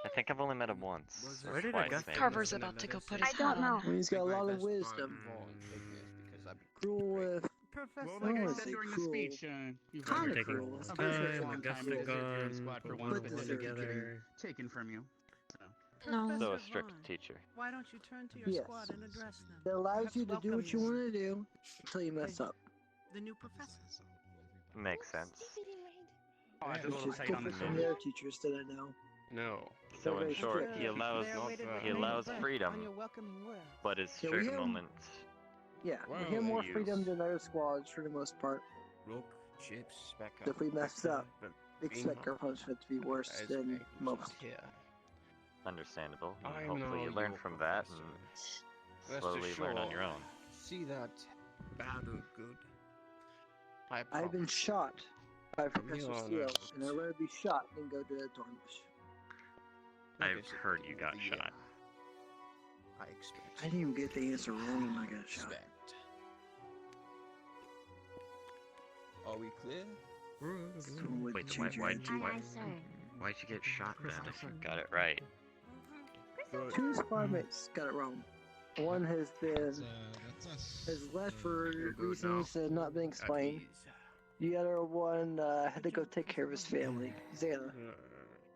I think I've only met him once. Or Where did twice, Augusta maybe. Carver's about to go put his I don't hat know. on. He's got a lot of wisdom. Cruel with. Well, I like I wanna said say during the cruel. speech, you've Kinda heard Taking cruel. his I'm pretty sure it's a time, long time Augusta because you're in gone, squad for put one one thing and one that getting together. taken from you. So. No. So a strict teacher. Why don't you turn to your Yes. squad and address them? It allows you to Perhaps do what you welcome want to do until you mess up. the new professor. Makes sense. Oh, it's a Which little is tight on the different from nose. their teachers that I know. No. So in very short, strict. he allows On freedom, your welcoming word. but his Yeah, we strict have- moments. Yeah, Well, we have more use. freedom than other squads for the most part. Rook, chips, back So if we mess up, expect our punishment to be worse As than angles most. here. Understandable. And I hopefully you know learn your from that professor. and Rest slowly learn on your assured, own. See that battle good. I've been shot by From Professor here on Steele, out. and I'd rather be shot than go to the Dornish. I've heard you got shot. I expect. I didn't even get the answer wrong when I got shot. Respect. Are we clear? Someone would Wait, change your why, attitude. why'd you get shot then? Got it right. Two squad mates got it wrong. One has been has left for reasons that have not been explained. The other one had to go take care of his family, Xana.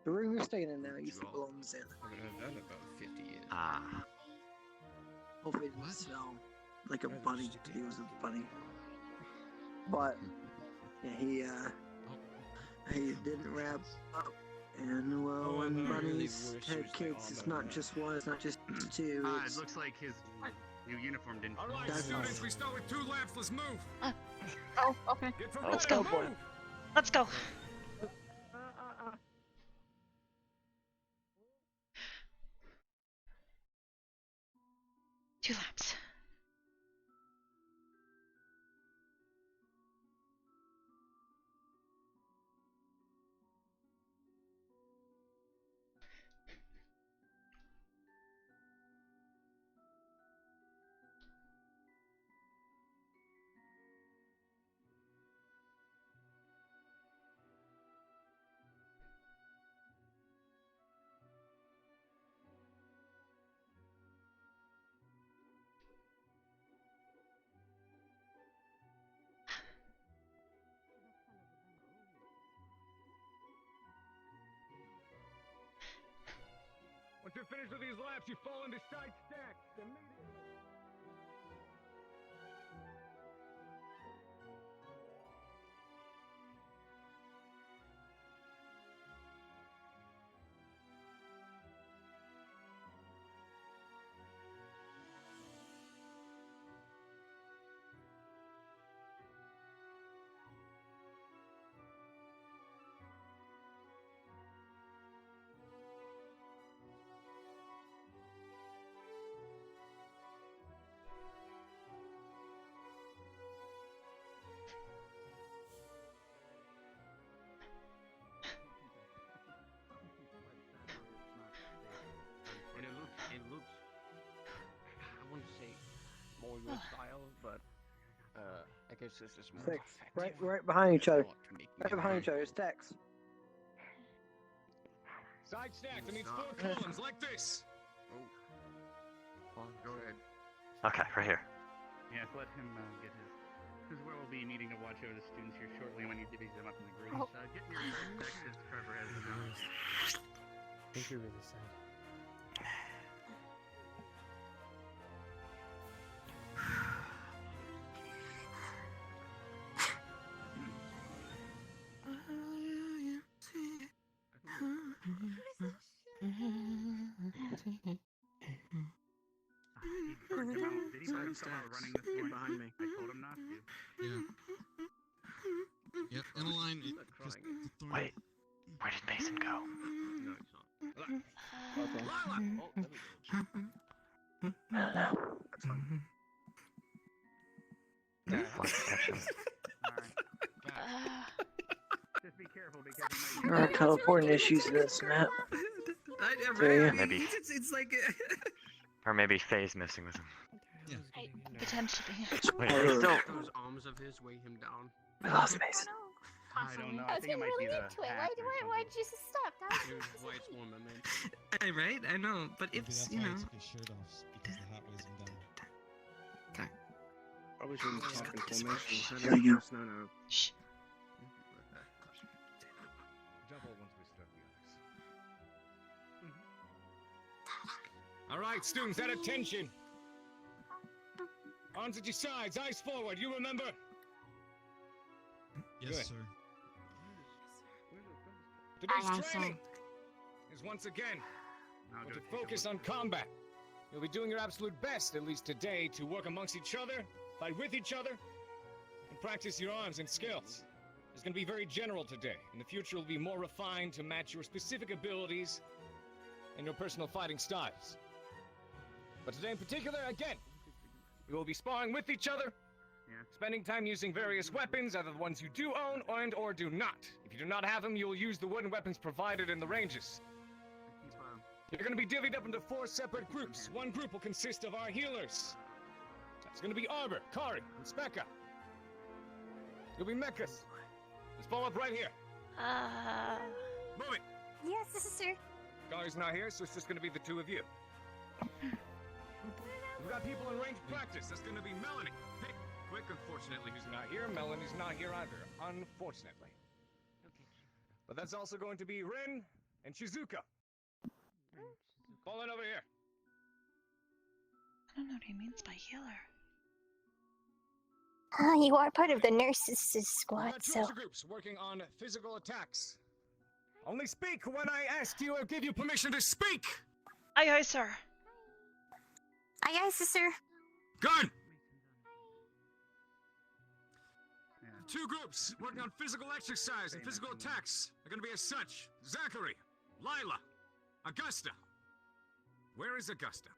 The room you're staying in now used to belong to Xana. I haven't heard that in about 50 years. Ah. Hopefully it didn't smell like a bunny. He was a bunny. But yeah, he didn't wrap up. And well, when bunnies had kids, it's not just one, it's not just two. It It's looks like his new uniform didn't. Alright, That's students, nice. we start with 2 laps. Let's move. Oh, okay. Get Oh. Let's go. boy. Let's go. 2 laps. Once you're finished with these laps, you fall into side stacks immediately. And it looks, I wouldn't say more your style, but I guess this is more Six. effective. Right behind each other. Not to make me Right behind angry. each other. It's Tex. Side stacks, that means 4 columns like this. Go ahead. Okay, right here. Yes, let him get his. Because we'll be needing to watch over the students here shortly when he divvies them up in the groups. Oh. Get your perspectives, Trevor has the notes. I think you're really sad. Did he burn himself out running this morning? Behind me. I told him not to. Yeah. Yep, in a line. Wait, where did Mason go? No, it's not. Okay. Oh, there we go. That's fine. Just be careful because There are teleporting issues in this map. Maybe. It's like. Or maybe Faye's messing with him. Potentially. Wait, he's still. Those arms of his weigh him down. We lost Mason. I don't know. I I was think it getting might be really the into it. hat Why'd you just stop? That was Dude, why it's warm, man. Right? I know, but Maybe it's, that's you why know. he took his shirt off, because the hat weighs him down. Probably shouldn't talk in formation. Here we go. No. Shh. Double once we start the others. All right, students, at attention. Arms at your sides, eyes forward. You remember? Yes, Good. sir. Today's training is once again to focus on combat. You'll be doing your absolute best, at least today, to work amongst each other, fight with each other, and practice your arms and skills. It's going to be very general today. In the future, it will be more refined to match your specific abilities and your personal fighting styles. But today in particular, again, we will be sparring with each other, spending time using various weapons, either the ones you do own or do not. If you do not have them, you will use the wooden weapons provided in the ranges. You're going to be divvied up into 4 separate groups. One group will consist of our healers. That's going to be Arbor, Kari, and Specca. You'll be Mechas. Just follow up right here. Move it. Yes, this is sir. Kari's not here, so it's just going to be the 2 of you. We've got people in range practice. That's going to be Melanie. Pick Quick, unfortunately, who's not here. Melanie's not here either, unfortunately. But that's also going to be Rin and Shizuka. Fall in over here. I don't know what he means by healer. You are part of the nurses' We've squad, got 2 so. extra groups working on physical attacks. Only speak when I ask you or give you permission to speak! Aye, aye, sir. Aye, aye, sister. Gun! 2 groups working on physical exercise and physical attacks are going to be as such. Zachary, Lila, Augusta. Where is Augusta?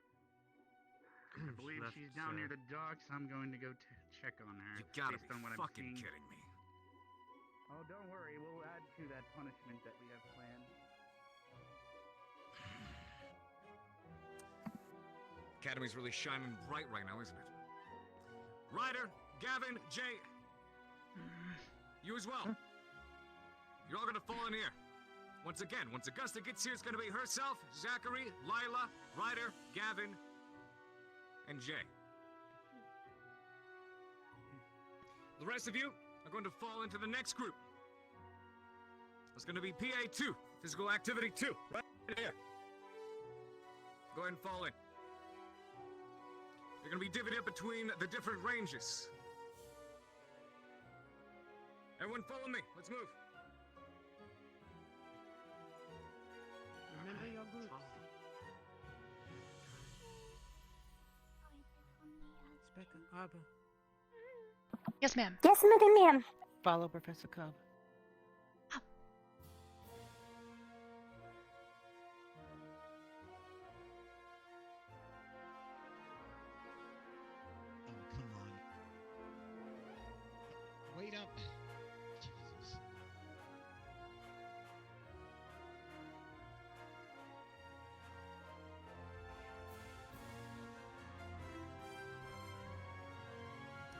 I believe she's down near the docks. I'm going to go check on her. You gotta based be on what I'm fucking seeing. kidding me. Oh, don't worry. We'll add to that punishment that we have planned. Academy's really shining bright right now, isn't it? Ryder, Gavin, Jay, you as well. You're all gonna fall in here. Once again, once Augusta gets here, it's gonna be herself, Zachary, Lila, Ryder, Gavin, and Jay. The rest of you are going to fall into the next group. It's gonna be PA2, Physical Activity 2, right here. Go ahead and fall in. You're gonna be divvied up between the different ranges. Everyone follow me, let's move. Remember your groups. Specca, Arbor. Yes, ma'am. Yes, ma'am. Follow Professor Cobb. Oh, come on. Wait up. Jesus.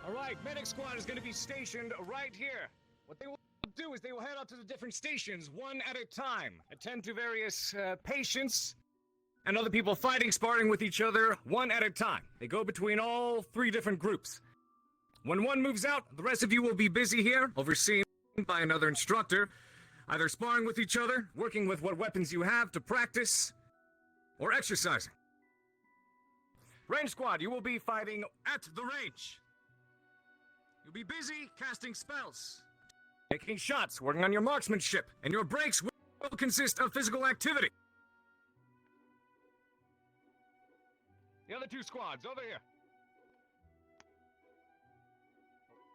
All right, medic squad is going to be stationed right here. What they will do is they will head out to the different stations one at a time, attend to various patients, and other people fighting, sparring with each other, one at a time. They go between all 3 different groups. When one moves out, the rest of you will be busy here, overseen by another instructor, either sparring with each other, working with what weapons you have to practice, or exercising. Range squad, you will be fighting at the range. You'll be busy casting spells, taking shots, working on your marksmanship, and your breaks will consist of physical activity. The other 2 squads, over here.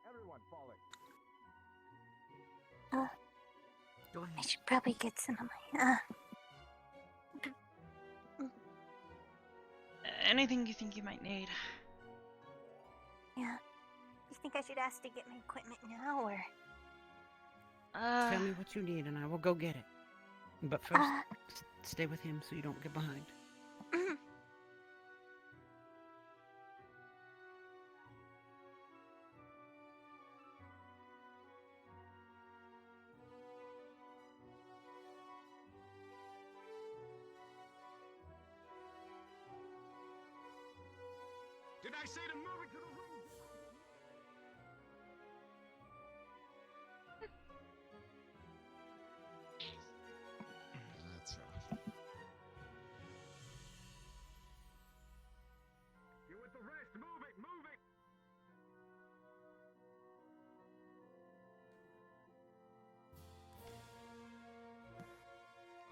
Everyone falling. Go ahead. I should probably get some of my, Anything you think you might need. Yeah. You think I should ask to get my equipment now, or? Tell me what you need and I will go get it. But first, stay with him so you don't get behind. Did I say to move it to the room? That's rough. You with the rest, move it, move it!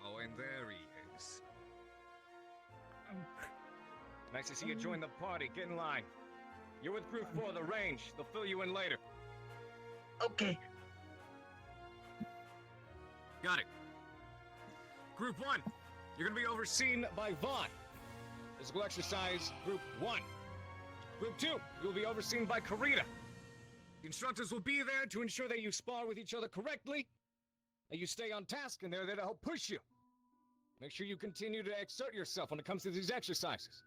Oh, and there he is. Nice to see you join the party. Get in line. You're with Group 4, the range. They'll fill you in later. Okay. Got it. Group 1, you're gonna be overseen by Vaughn. Physical exercise, Group 1. Group 2, you'll be overseen by Karita. The instructors will be there to ensure that you spar with each other correctly, that you stay on task, and they're there to help push you. Make sure you continue to exert yourself when it comes to these exercises.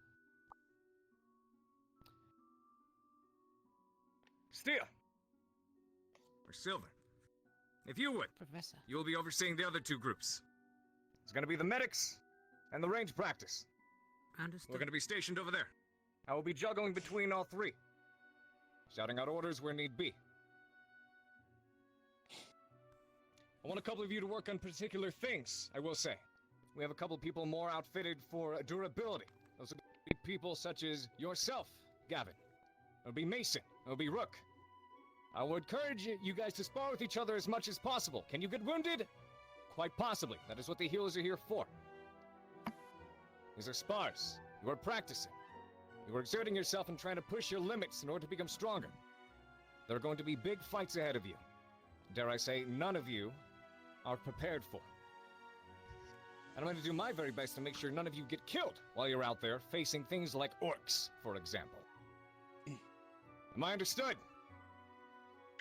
Steel. Or Silver. If you would, Professor, you will be overseeing the other 2 groups. It's going to be the medics and the range practice. Understood. We're going to be stationed over there. I will be juggling between all 3, shouting out orders where need be. I want a couple of you to work on particular things, I will say. We have a couple of people more outfitted for durability. Those will be people such as yourself, Gavin. It'll be Mason. It'll be Rook. I would encourage you guys to spar with each other as much as possible. Can you get wounded? Quite possibly. That is what the healers are here for. These are spars. You are practicing. You are exerting yourself and trying to push your limits in order to become stronger. There are going to be big fights ahead of you. Dare I say, none of you are prepared for. And I'm going to do my very best to make sure none of you get killed while you're out there facing things like orcs, for example. Am I understood?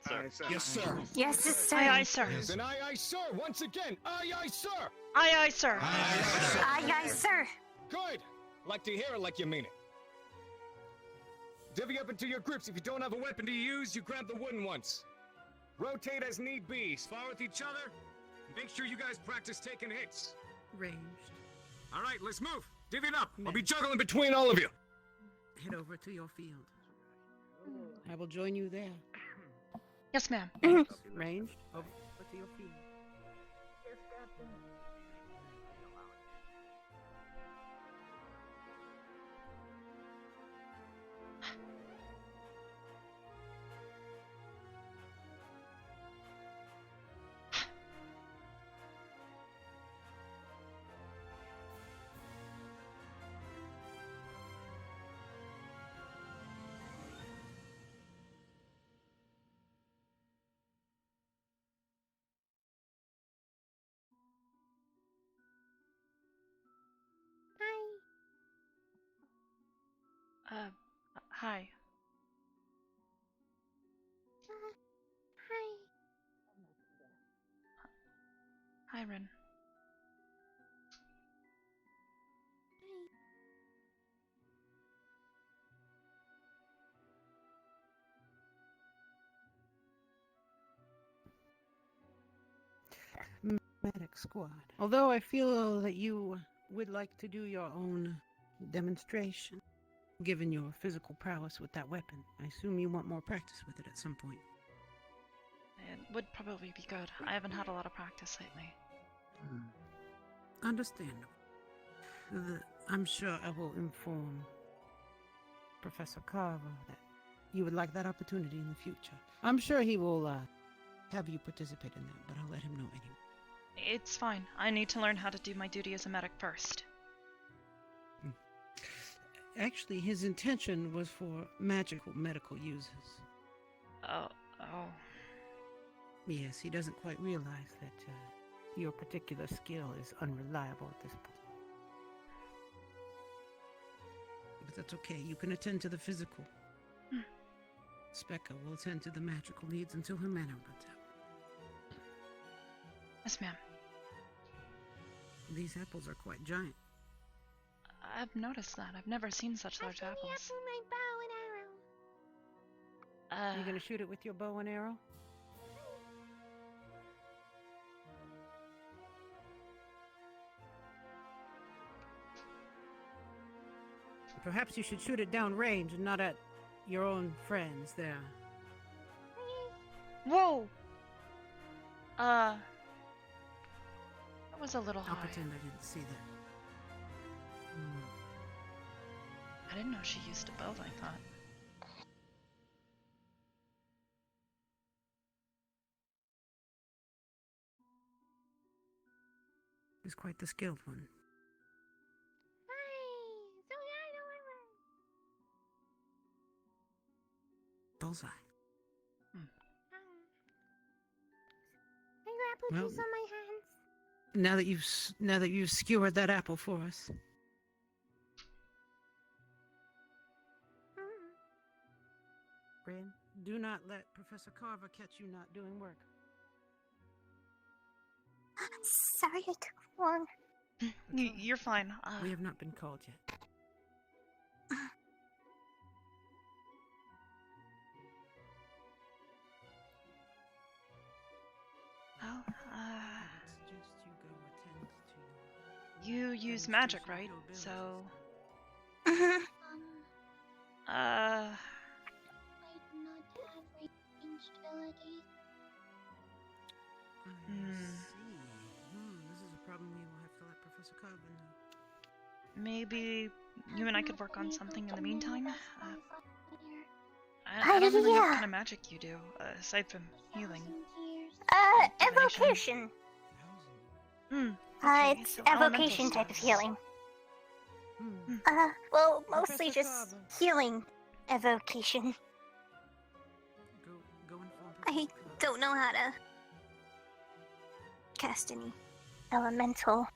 Sir. Yes, sir. Yes, sir. Aye, sir. Then aye, sir. Once again, aye, sir. Aye, sir. Aye, sir. Good. Like to hear it like you mean it. Divvy up into your groups. If you don't have a weapon to use, you grab the wooden ones. Rotate as need be. Spar with each other. Make sure you guys practice taking hits. Ranged. All right, let's move. Divvy it up. I'll be juggling between all of you. Head over to your field. I will join you there. Yes, ma'am. Ranged, over to your field. Hi. Hi. Hi, Ren. Medic squad. Although I feel that you would like to do your own demonstration, given your physical prowess with that weapon. I assume you want more practice with it at some point. It would probably be good. I haven't had a lot of practice lately. Understandable. I'm sure I will inform Professor Carver that you would like that opportunity in the future. I'm sure he will have you participate in that, but I'll let him know anyway. It's fine. I need to learn how to do my duty as a medic first. Actually, his intention was for magical medical uses. Oh. Yes, he doesn't quite realize that your particular skill is unreliable at this point. But that's okay. You can attend to the physical. Specca will attend to the magical needs until her mana runs out. Yes, ma'am. These apples are quite giant. I've noticed that. I've never seen such large apples. My bow and arrow. You gonna shoot it with your bow and arrow? Perhaps you should shoot it down range and not at your own friends there. Whoa! That was a little high. I'll pretend I didn't see that. I didn't know she used a bow like that. He's quite the skilled one. Bullseye. I got apple juice on my hands. Now that you've skewered that apple for us. Bryn, do not let Professor Carver catch you not doing work. Sorry I took long. You're fine. We have not been called yet. Well, you use magic, right? So... I do not have ranged abilities. This is a problem we will have to let Professor Carver know. Maybe you and I could work on something in the meantime? I don't know what kind of magic you do, aside from healing. Evocation. It's evocation type of healing. Well, mostly just healing evocation. I don't know how to cast any elemental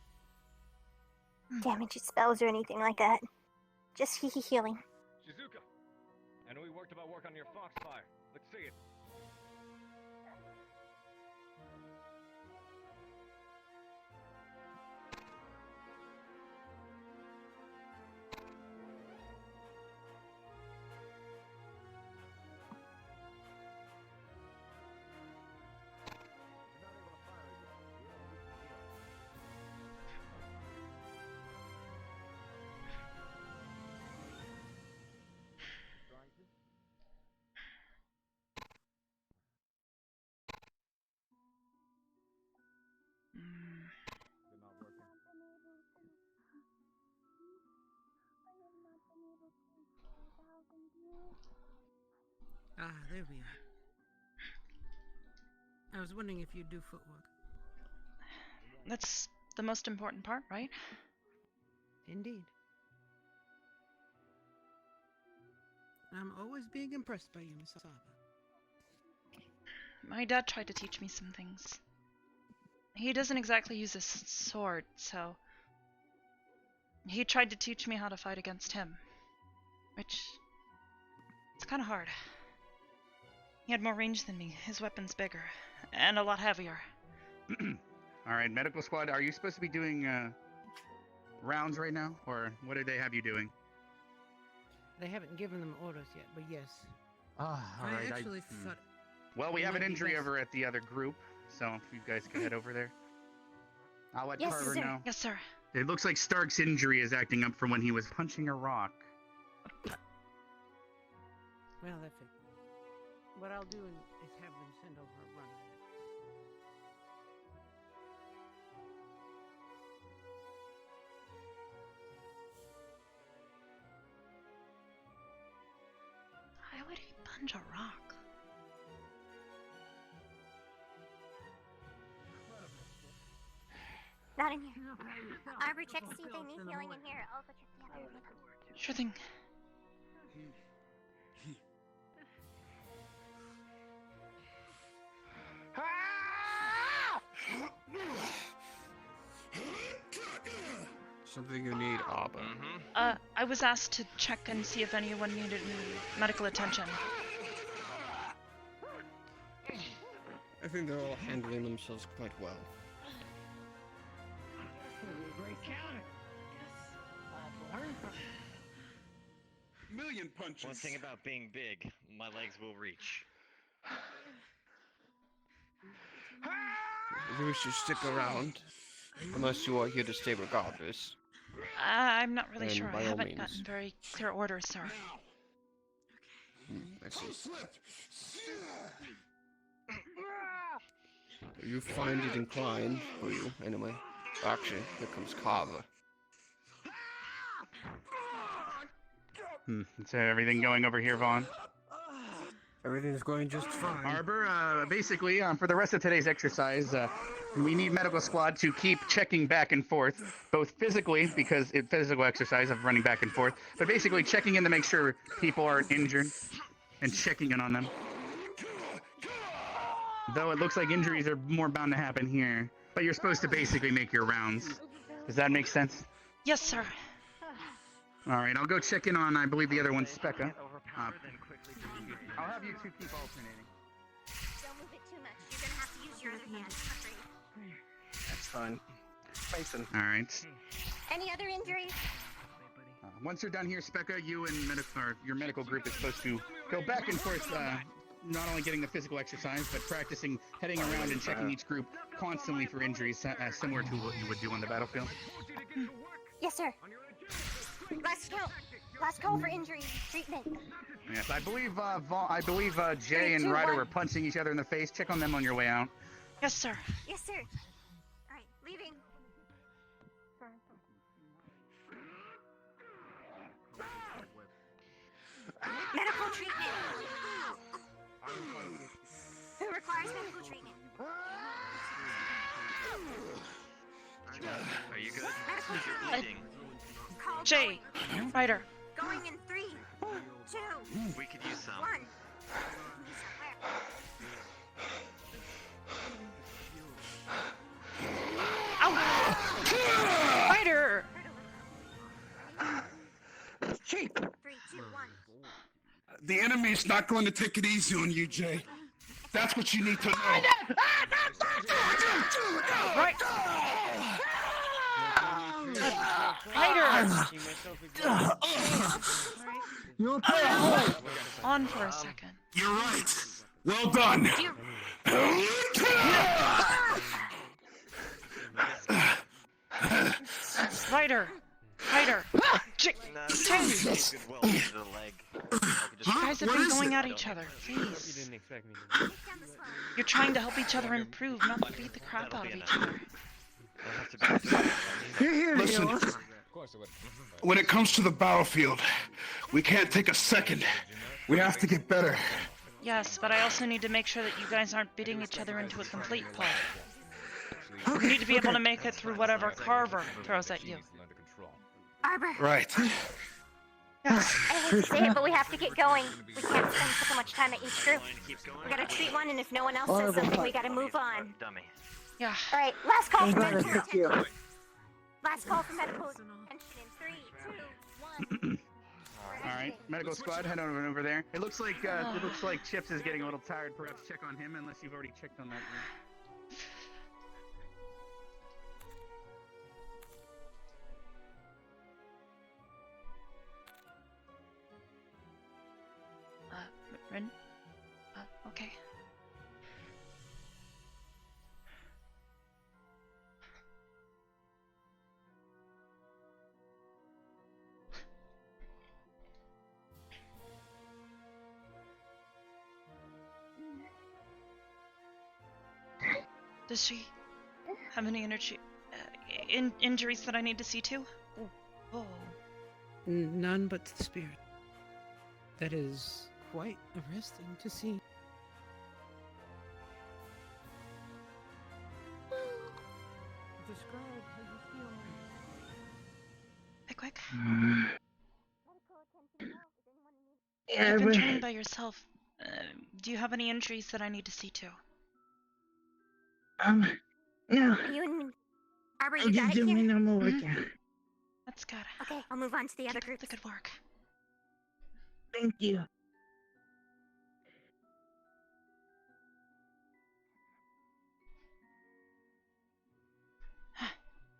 damage spells or anything like that. Just healing. Shizuka, I know we worked about work on your foxfire. Let's see it. Ah, there we are. I was wondering if you'd do footwork. That's the most important part, right? Indeed. I'm always being impressed by you, Miss Saba. My dad tried to teach me some things. He doesn't exactly use a sword, so... He tried to teach me how to fight against him. Which... It's kinda hard. He had more range than me, his weapon's bigger, and a lot heavier. Alright, medical squad, are you supposed to be doing rounds right now? Or what did they have you doing? They haven't given them orders yet, but yes. Alright. I actually thought... Well, we it have an might be injury best- over at the other group, so if you guys could head over there. I'll let Yes, Carver sir. know. Yes, sir. It looks like Stark's injury is acting up from when he was punching a rock. Well, that's it. What I'll do is have them send over a runner. Why would he punch a rock? Not in here. Arbor, check to see if they need healing in here. I'll go check the other room. Sure thing. Something you need, Arbor. I was asked to check and see if anyone needed medical attention. I think they're all handling themselves quite well. Million punches. One thing about being big, my legs will reach. If you wish to stick around, unless you are here to stay regardless. I'm not really then sure. I by all haven't means. gotten very clear orders, sir. I see. You find it inclined for you, anyway. Actually, here comes Carver. Is everything going over here, Vaughn? Everything's going just fine. Arbor, basically, for the rest of today's exercise, we need medical squad to keep checking back and forth, both physically, because it's physical exercise of running back and forth, but basically checking in to make sure people aren't injured and checking in on them. Though it looks like injuries are more bound to happen here, but you're supposed to basically make your rounds. Does that make sense? Yes, sir. All right, I'll go check in on, I believe the other one's Specca. I'll have you two keep alternating. Don't move it too much. You're gonna have to use your other hand. That's fine. Mason. All right. Any other injuries? Once you're done here, Specca, you and your medical group is supposed to go back and forth, not only getting the physical exercise, but practicing heading around and checking each group constantly for injuries, similar to what you would do on the battlefield. Yes, sir. Last call for injury treatment. Yes, I believe Jay and 3, 2, Ryder 1. were punching each other in the face. Check on them on your way out. Yes, sir. Yes, sir. All right, leaving. Medical treatment. Who requires medical treatment? Are you good? Medical You're treatment. bleeding. Call Jay, Ryder. Going in 3, 2, We could use some. 1. Ow! Ryder! Cheap. 3, 2, 1. The enemy's not going to take it easy on you, Jay. That's what you need to know. Right. Ryder! You're okay. On for a second. You're right. Well done. Ryder! Jay! You guys have been going at each other. Please. You're trying to help each other improve, not beat the crap out of each other. Listen, when it comes to the battlefield, we can't take a second. We have to get better. Yes, but I also need to make sure that you guys aren't beating each other into a complete pulp. You need to be able to make it through whatever Carver throws at you. Arbor. Right. I hate to say it, but we have to get going. We can't spend so much time at each group. We gotta treat one, and if no one else says something, we gotta move on. Dummy. Yeah. All right, last call for medical Thank you. attention. Last call for medical attention in 3, 2, 1. All right, medical squad, head on over there. It looks like Chips is getting a little tired. Perhaps check on him, unless you've already checked on that. Ren? Okay. Does she have any injuries that I need to see to? Oh. Oh. None but the spirit. That is quite arresting to see. Describe how you feel. Quick. Yeah, You've been but- training by yourself. Do you have any injuries that I need to see to? No. Arbor, I'm you just got it doing here? normal workout. That's good. Okay, I'll move on to the other Keep up groups. the good work. Thank you.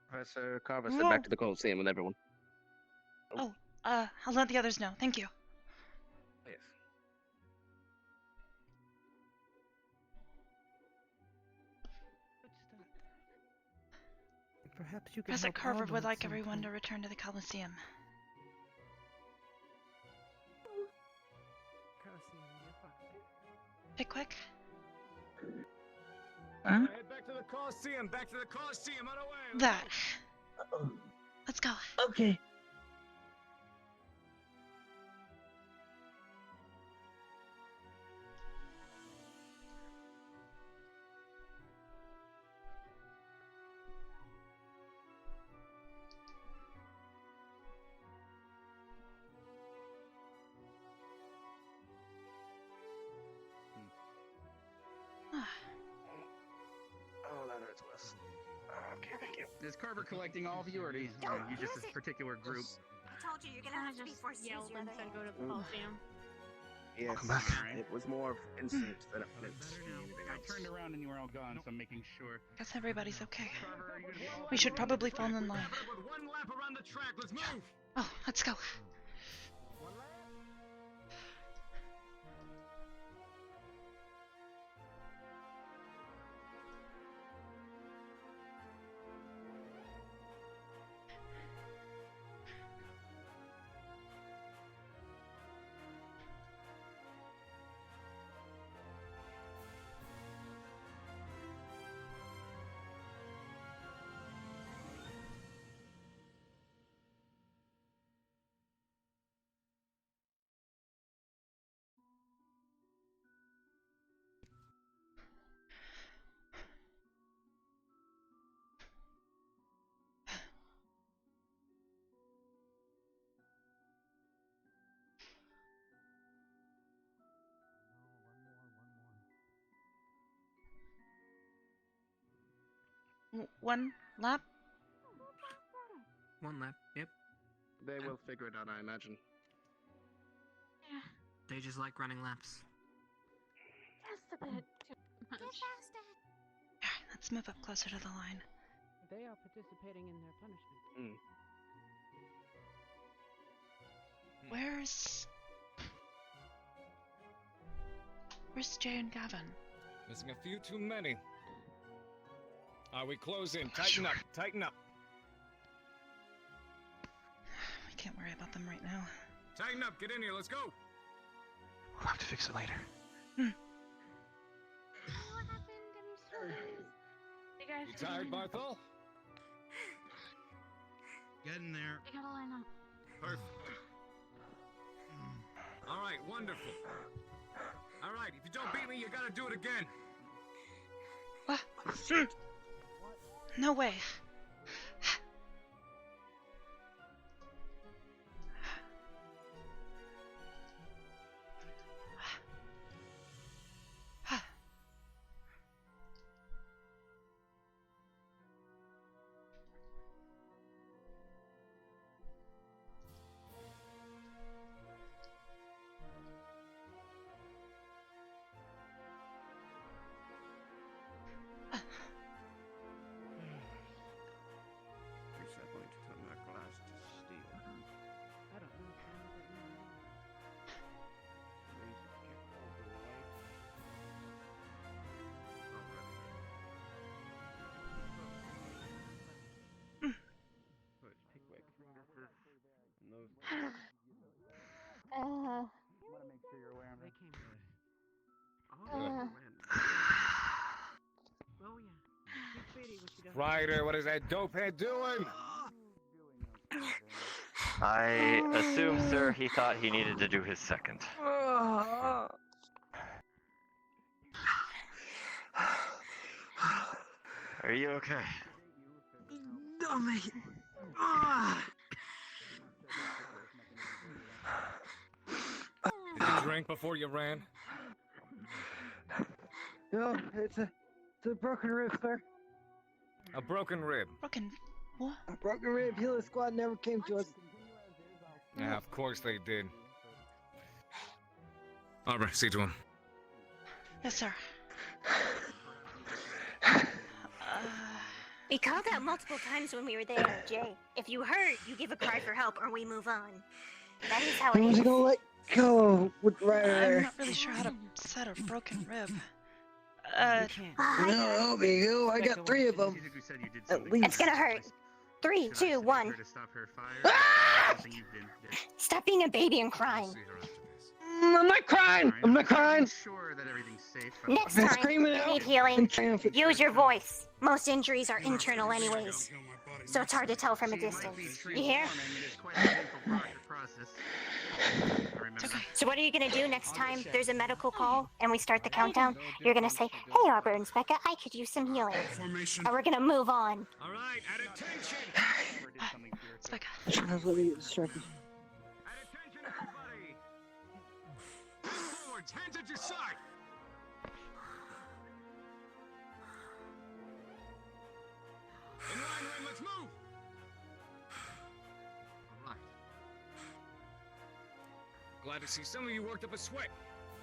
Professor Carver, send back to the Coliseum with everyone. Oh, I'll let the others know. Thank you. Yes. Perhaps you could Professor help Carver Arbor would at like some everyone point. to return to the Coliseum. Pickwick? Huh? Head back to the Coliseum. Back to the Coliseum. On our way. That. Let's go. Okay. Oh, that hurts, Wes. Okay, thank you. Is Carver collecting all of you, or do you just this particular group? I told you, you're gonna have to be forced to use your other hand. Go to the Coliseum. Yes, Welcome back. it was more of instinct than anything I else. turned around and you were all gone, so I'm making sure. Guess everybody's okay. We should probably fall in line. One lap around the track. Let's move. Oh, let's go. One lap? One lap, yep. They will figure it out, I imagine. They just like running laps. Just a bit too much. Let's move up closer to the line. They are participating in their punishment. Where's Jay and Gavin? Missing a few too many. We close in. Tighten up. Tighten up. We can't worry about them right now. Tighten up. Get in here. Let's go. We'll have to fix it later. What happened? I'm sorry. You guys. You tired, Barthol? Get in there. You gotta line up. Perfect. All right. Wonderful. All right. If you don't beat me, you gotta do it again. What? No way. Proprietor, what is that dopehead doing? I assume, sir, he thought he needed to do his second. Are you okay? Dummy. Did you drink before you ran? No, it's a broken rib, sir. A broken rib. Broken. What? A broken rib. Healer squad never came to us. Yeah, of course they did. Arbor, see to him. Yes, sir. We called out multiple times when we were there, Jay. If you hurt, you give a cry for help or we move on. That is how it Who's is. gonna let go with right I'm there? not really sure how to set a broken rib. No, Bigo, I got 3 of them. At least. It's gonna hurt. 3, 2, 1. Stop being a baby and crying. I'm not crying. I'm not crying. Sure that everything's safe. Next time you need healing, use your voice. Most injuries are internal anyways, so it's hard to tell from a distance. You hear? So what are you gonna do next time there's a medical call and we start the countdown? You're gonna say, "Hey, Arbor and Specca, I could use some healing," and we're gonna move on. All right, at attention. Specca. Let me get distracted. Forwards, hands at your side. In line, Ren, let's move. All right. Glad to see some of you worked up a sweat.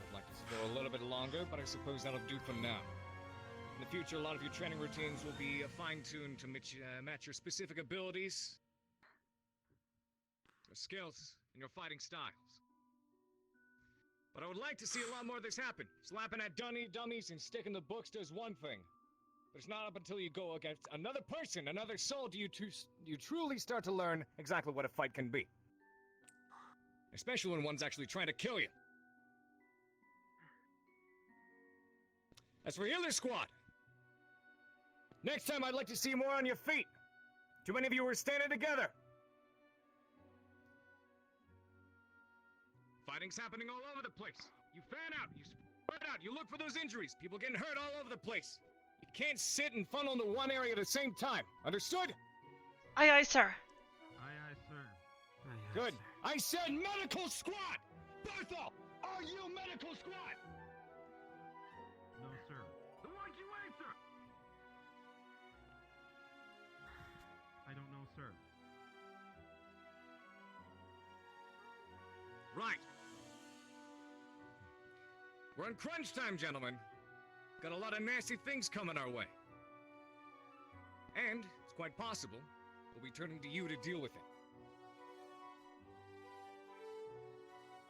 I'd like to go a little bit longer, but I suppose that'll do for now. In the future, a lot of your training routines will be fine-tuned to match your specific abilities, your skills, and your fighting styles. But I would like to see a lot more of this happen. Slapping at dummies and sticking the books does one thing. But it's not up until you go against another person, another soul, do you truly start to learn exactly what a fight can be. Especially when one's actually trying to kill you. As for Healer Squad, next time I'd like to see more on your feet. Too many of you were standing together. Fighting's happening all over the place. You fan out, you spread out, you look for those injuries. People getting hurt all over the place. You can't sit and funnel into one area at the same time. Understood? Aye, aye, sir. Aye, sir. Good. I said medical squad! Berthel, are you medical squad? No, sir. Then why'd you answer? I don't know, sir. Right. We're in crunch time, gentlemen. Got a lot of nasty things coming our way. And, it's quite possible, we'll be turning to you to deal with it.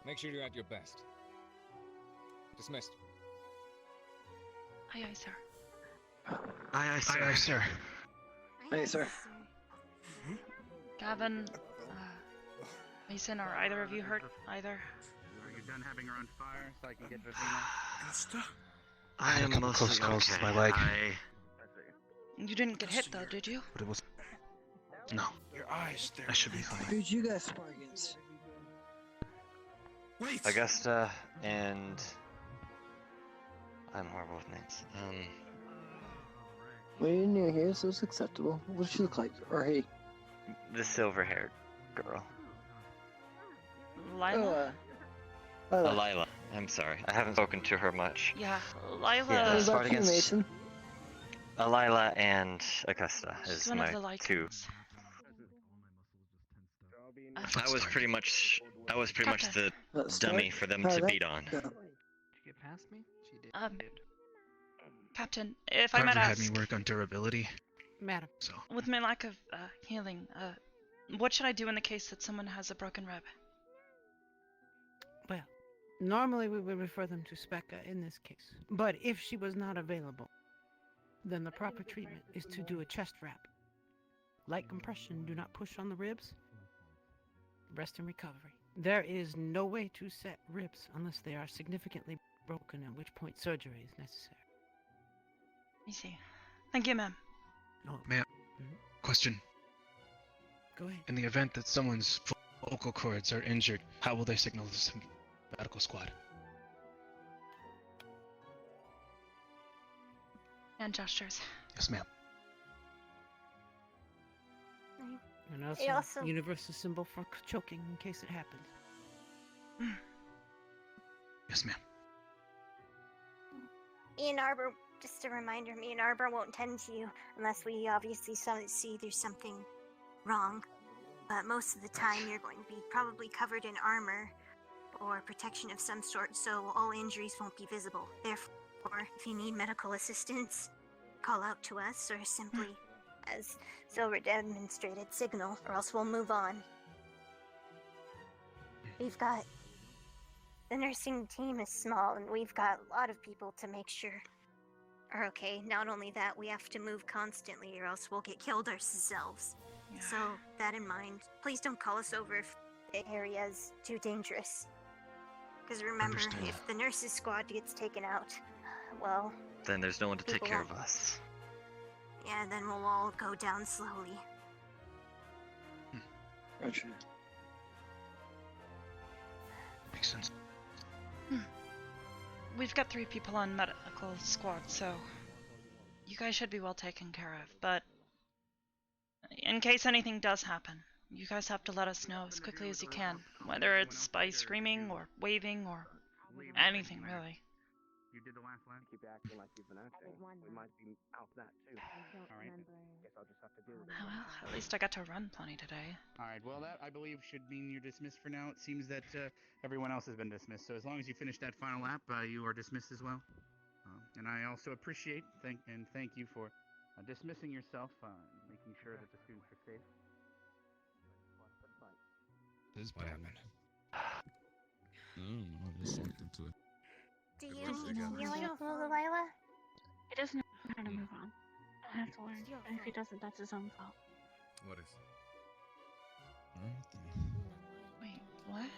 Make sure you're at your best. Dismissed. Aye, aye, sir. Aye, aye, sir. Aye, aye, sir. Hey, sir. Gavin, Mason, are either of you hurt? Either? Are you done having her on fire so I can get Vivina? I am mostly close calls okay. to my leg. You didn't get hit though, did you? But it was. No. Your eyes, I should be fine. Who'd you guys spar against? Wait. Augusta and I'm horrible with names. We didn't hear here, so it's acceptable. What does she look like? Or hey? The silver-haired girl. Lila? Lila. I'm sorry. I haven't spoken to her much. Yeah, Lila. Yeah, What fought about you, against Mason? Lila and Augusta She's is one my of the two. Lycans. I was pretty much the dummy for them to beat on. Did you get past me? She did. Captain, if I Carver might had ask, me work on durability. Madam. So. with my lack of healing, what should I do in the case that someone has a broken rib? Well, normally we would refer them to Specca in this case. But if she was not available, then the proper treatment is to do a chest wrap. Light compression, do not push on the ribs. Rest and recovery. There is no way to set ribs unless they are significantly broken, at which point surgery is necessary. I see. Thank you, ma'am. No. Ma'am, question. Go ahead. In the event that someone's vocal cords are injured, how will they signal the medical squad? And gestures. Yes, ma'am. And It also, also- universal symbol for choking in case it happens. Yes, ma'am. Me and Arbor, just a reminder, me and Arbor won't tend to you unless we obviously see there's something wrong. But most of the time, you're going to be probably covered in armor or protection of some sort, so all injuries won't be visible. Therefore, if you need medical assistance, call out to us or simply, as Silver demonstrated, signal, or else we'll move on. We've got... The nursing team is small, and we've got a lot of people to make sure are okay. Not only that, we have to move constantly, or else we'll get killed ourselves. Yeah. So, that in mind, please don't call us over if the area is too dangerous. Because remember, Understood. if the nurses' squad gets taken out, well, Then there's no one to take People care of won't- us. yeah, then we'll all go down slowly. Gotcha. Makes sense. We've got 3 people on medical squad, so you guys should be well taken care of. But in case anything does happen, you guys have to let us know as quickly as you can, whether it's by screaming or waving or anything really. You did the last lap? Keep acting like you've been acting. We might be out that too. Alright. Guess I'll just have to deal with it. Oh well, at least I got to run plenty today. Alright, well that I believe should mean you're dismissed for now. It seems that everyone else has been dismissed, so as long as you finish that final lap, you are dismissed as well. And I also appreciate thank you for dismissing yourself, making sure that the students are safe. This is what happened. I just looked into it. Do you Good need luck, healing, guys. Lila? He doesn't know how to move on. I have to learn. And if he doesn't, that's his own fault. What is? Alright then. Wait, what?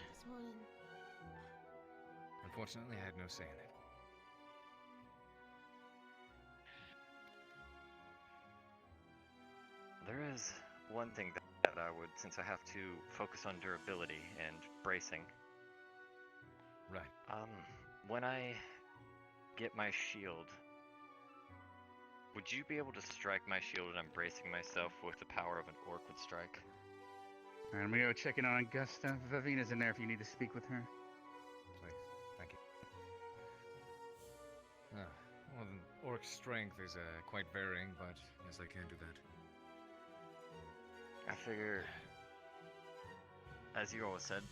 Unfortunately, I had no say in it. There is one thing that I would, since I have to focus on durability and bracing. Right. When I get my shield, would you be able to strike my shield and I'm bracing myself with the power of an orc would strike? Alright, I'm gonna go check in on Augusta. Vivina's in there if you need to speak with her. Please. Thank you. Well, the orc strength is quite varying, but yes, I can do that. I figure, as you always said,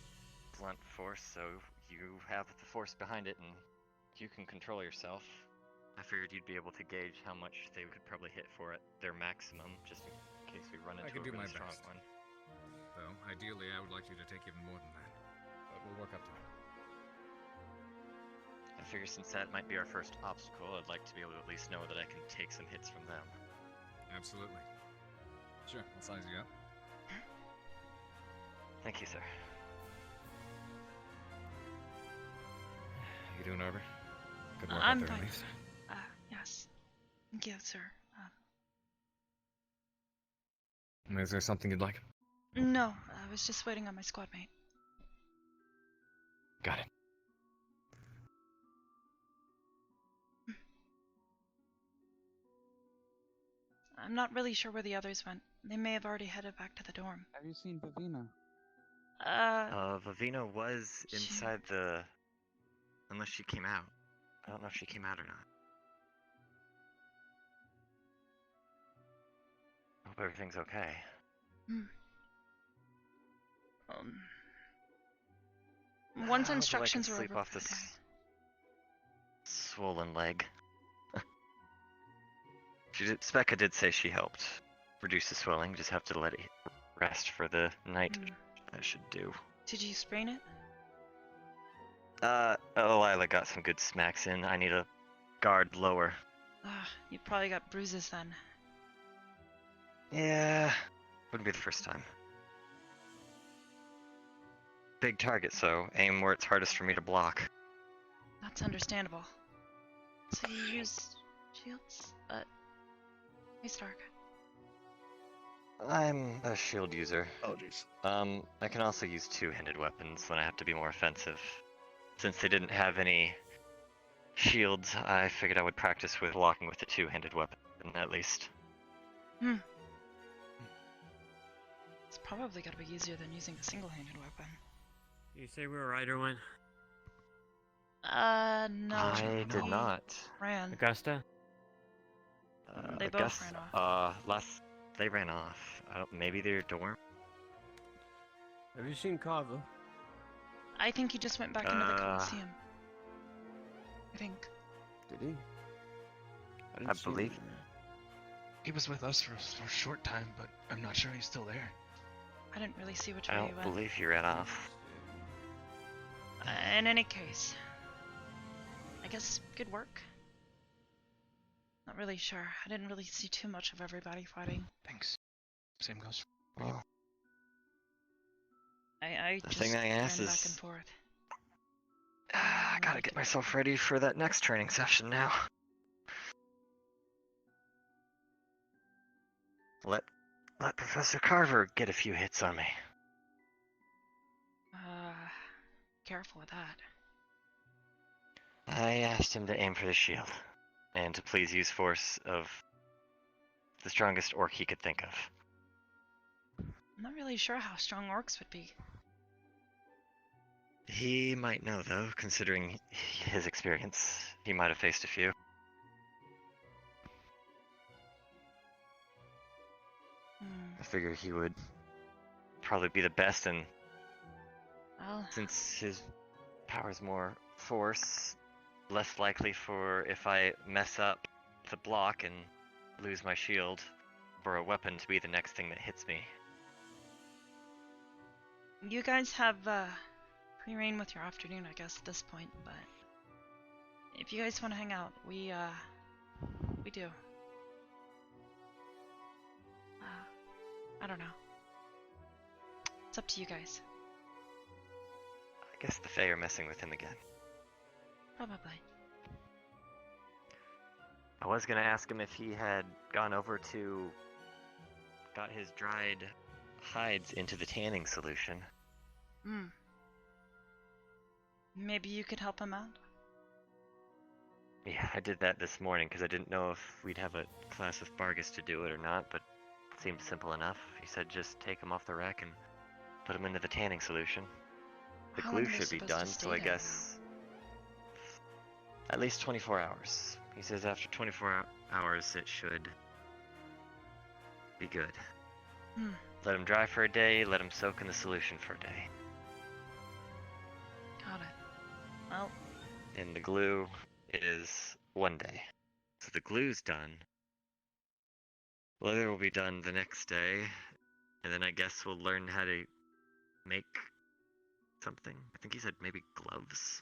blunt force, so you have the force behind it and you can control yourself. I figured you'd be able to gauge how much they could probably hit for at their maximum, just in case we run into I can a do really my strong best. one. Though, ideally, I would like you to take even more than that. But we'll work up to it. I figure since that might be our first obstacle, I'd like to be able to at least know that I can take some hits from them. Absolutely. Sure, I'll size you up. Thank you, sir. You doing, Arbor? Good luck I'm out there, fine. at least. Yes. Thank you, sir. Is there something you'd like? No, I was just waiting on my squad mate. Got it. I'm not really sure where the others went. They may have already headed back to the dorm. Have you seen Pavina? Vivina was inside the... Unless she came out. I don't know if she came out or not. I hope everything's okay. Once I instructions can are sleep over off for the this day. swollen leg. Specca did say she helped reduce the swelling. Just have to let it rest for the night. That should do. Did you sprain it? Lila got some good smacks in. I need a guard lower. You probably got bruises then. Yeah, wouldn't be the first time. Big target, so aim where it's hardest for me to block. That's understandable. So you use shields? Hey Stark. I'm a shield user. Oh, jeez. I can also use two-handed weapons when I have to be more offensive. Since they didn't have any shields, I figured I would practice with walking with a two-handed weapon, at least. It's probably gotta be easier than using a single-handed weapon. You say we were right or when? No. I did not. Ran. Augusta? They both ran off. They ran off. Maybe they're dorm? Have you seen Carver? I think he just went back into the Coliseum. I think. Did he? I believe. He was with us for a short time, but I'm not sure he's still there. I didn't really see which way I he don't went. believe he ran off. In any case, I guess good work. Not really sure. I didn't really see too much of everybody fighting. Thanks. Same goes. Well, I the just thing I ask ran is, back and forth. I gotta get myself ready for that next training session now. Let Professor Carver get a few hits on me. Careful with that. I asked him to aim for the shield, and to please use force of the strongest orc he could think of. I'm not really sure how strong orcs would be. He might know, though, considering his experience. He might have faced a few. I figure he would probably be the best, and since his power's more force, less likely for if I mess up the block and lose my shield for a weapon to be the next thing that hits me. You guys have free reign with your afternoon, I guess, at this point, but if you guys want to hang out, we do. I don't know. It's up to you guys. I guess the Fae are messing with him again. Probably. I was gonna ask him if he had got his dried hides into the tanning solution. Maybe you could help him out? Yeah, I did that this morning because I didn't know if we'd have a class with Bargus to do it or not, but it seemed simple enough. He said just take them off the rack and put them into the tanning solution. The glue should be done, so I guess at least 24 hours. He says after 24 hours it should be good. Let them dry for a day, let them soak in the solution for a day. Got it. Well. And the glue is 1 day. So the glue's done. Leather will be done the next day, and then I guess we'll learn how to make something. I think he said maybe gloves.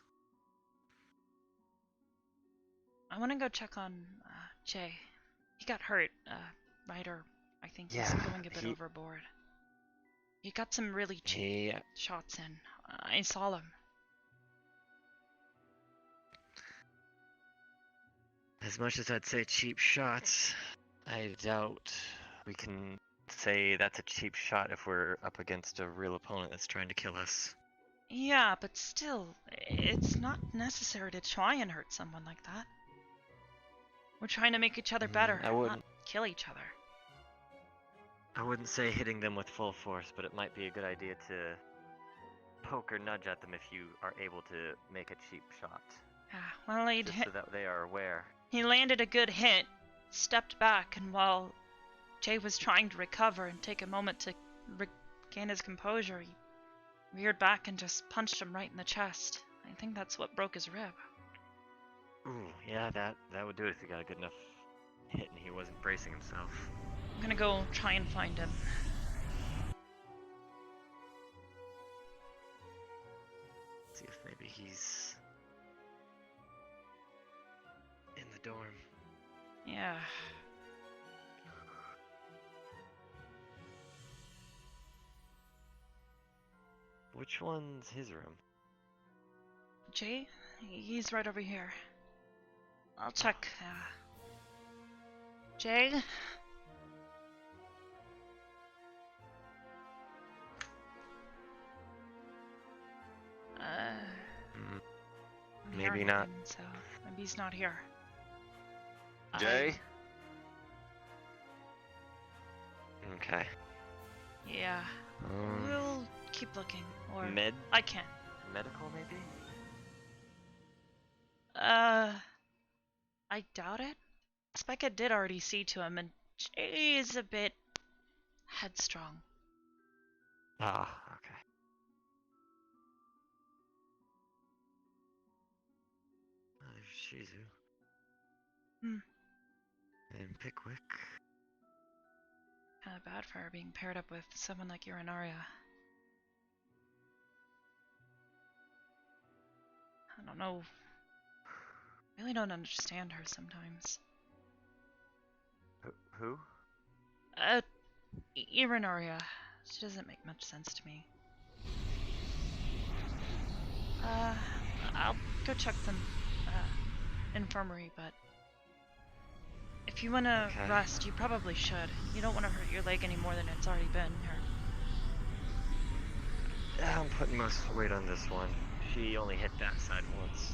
I want to go check on Jay. He got hurt, Ryder. I think he's going a bit overboard. He got some really cheap shots in. I saw him. As much as I'd say cheap shots, I doubt we can say that's a cheap shot if we're up against a real opponent that's trying to kill us. Yeah, but still, it's not necessary to try and hurt someone like that. We're trying to make each other better, not kill each other. I wouldn't say hitting them with full force, but it might be a good idea to poke or nudge at them if you are able to make a cheap shot. Well, just so that they are aware. He landed a good hit, stepped back, and while Jay was trying to recover and take a moment to regain his composure, he reared back and just punched him right in the chest. I think that's what broke his rib. Ooh, yeah, that would do it if he got a good enough hit and he wasn't bracing himself. I'm gonna go try and find him. See if maybe he's in the dorm. Yeah. Which one's his room? Jay? He's right over here. I'll check. Jay? Maybe not. anything, so maybe he's not here. Jay? Okay. Yeah. We'll keep looking. Or Med? I can. Medical, maybe? I doubt it. Specca did already see to him, and Jay is a bit headstrong. Ah, okay. There's Shizu. Hmm. And Pickwick. Kinda bad for her being paired up with someone like Urinaria. I don't know. Really don't understand her sometimes. Who? Urinaria. She doesn't make much sense to me. I'll go check the infirmary, but if you wanna rest, you probably should. You don't want to hurt your leg any more than it's already been hurt. Yeah, I'm putting most weight on this one. She only hit that side once.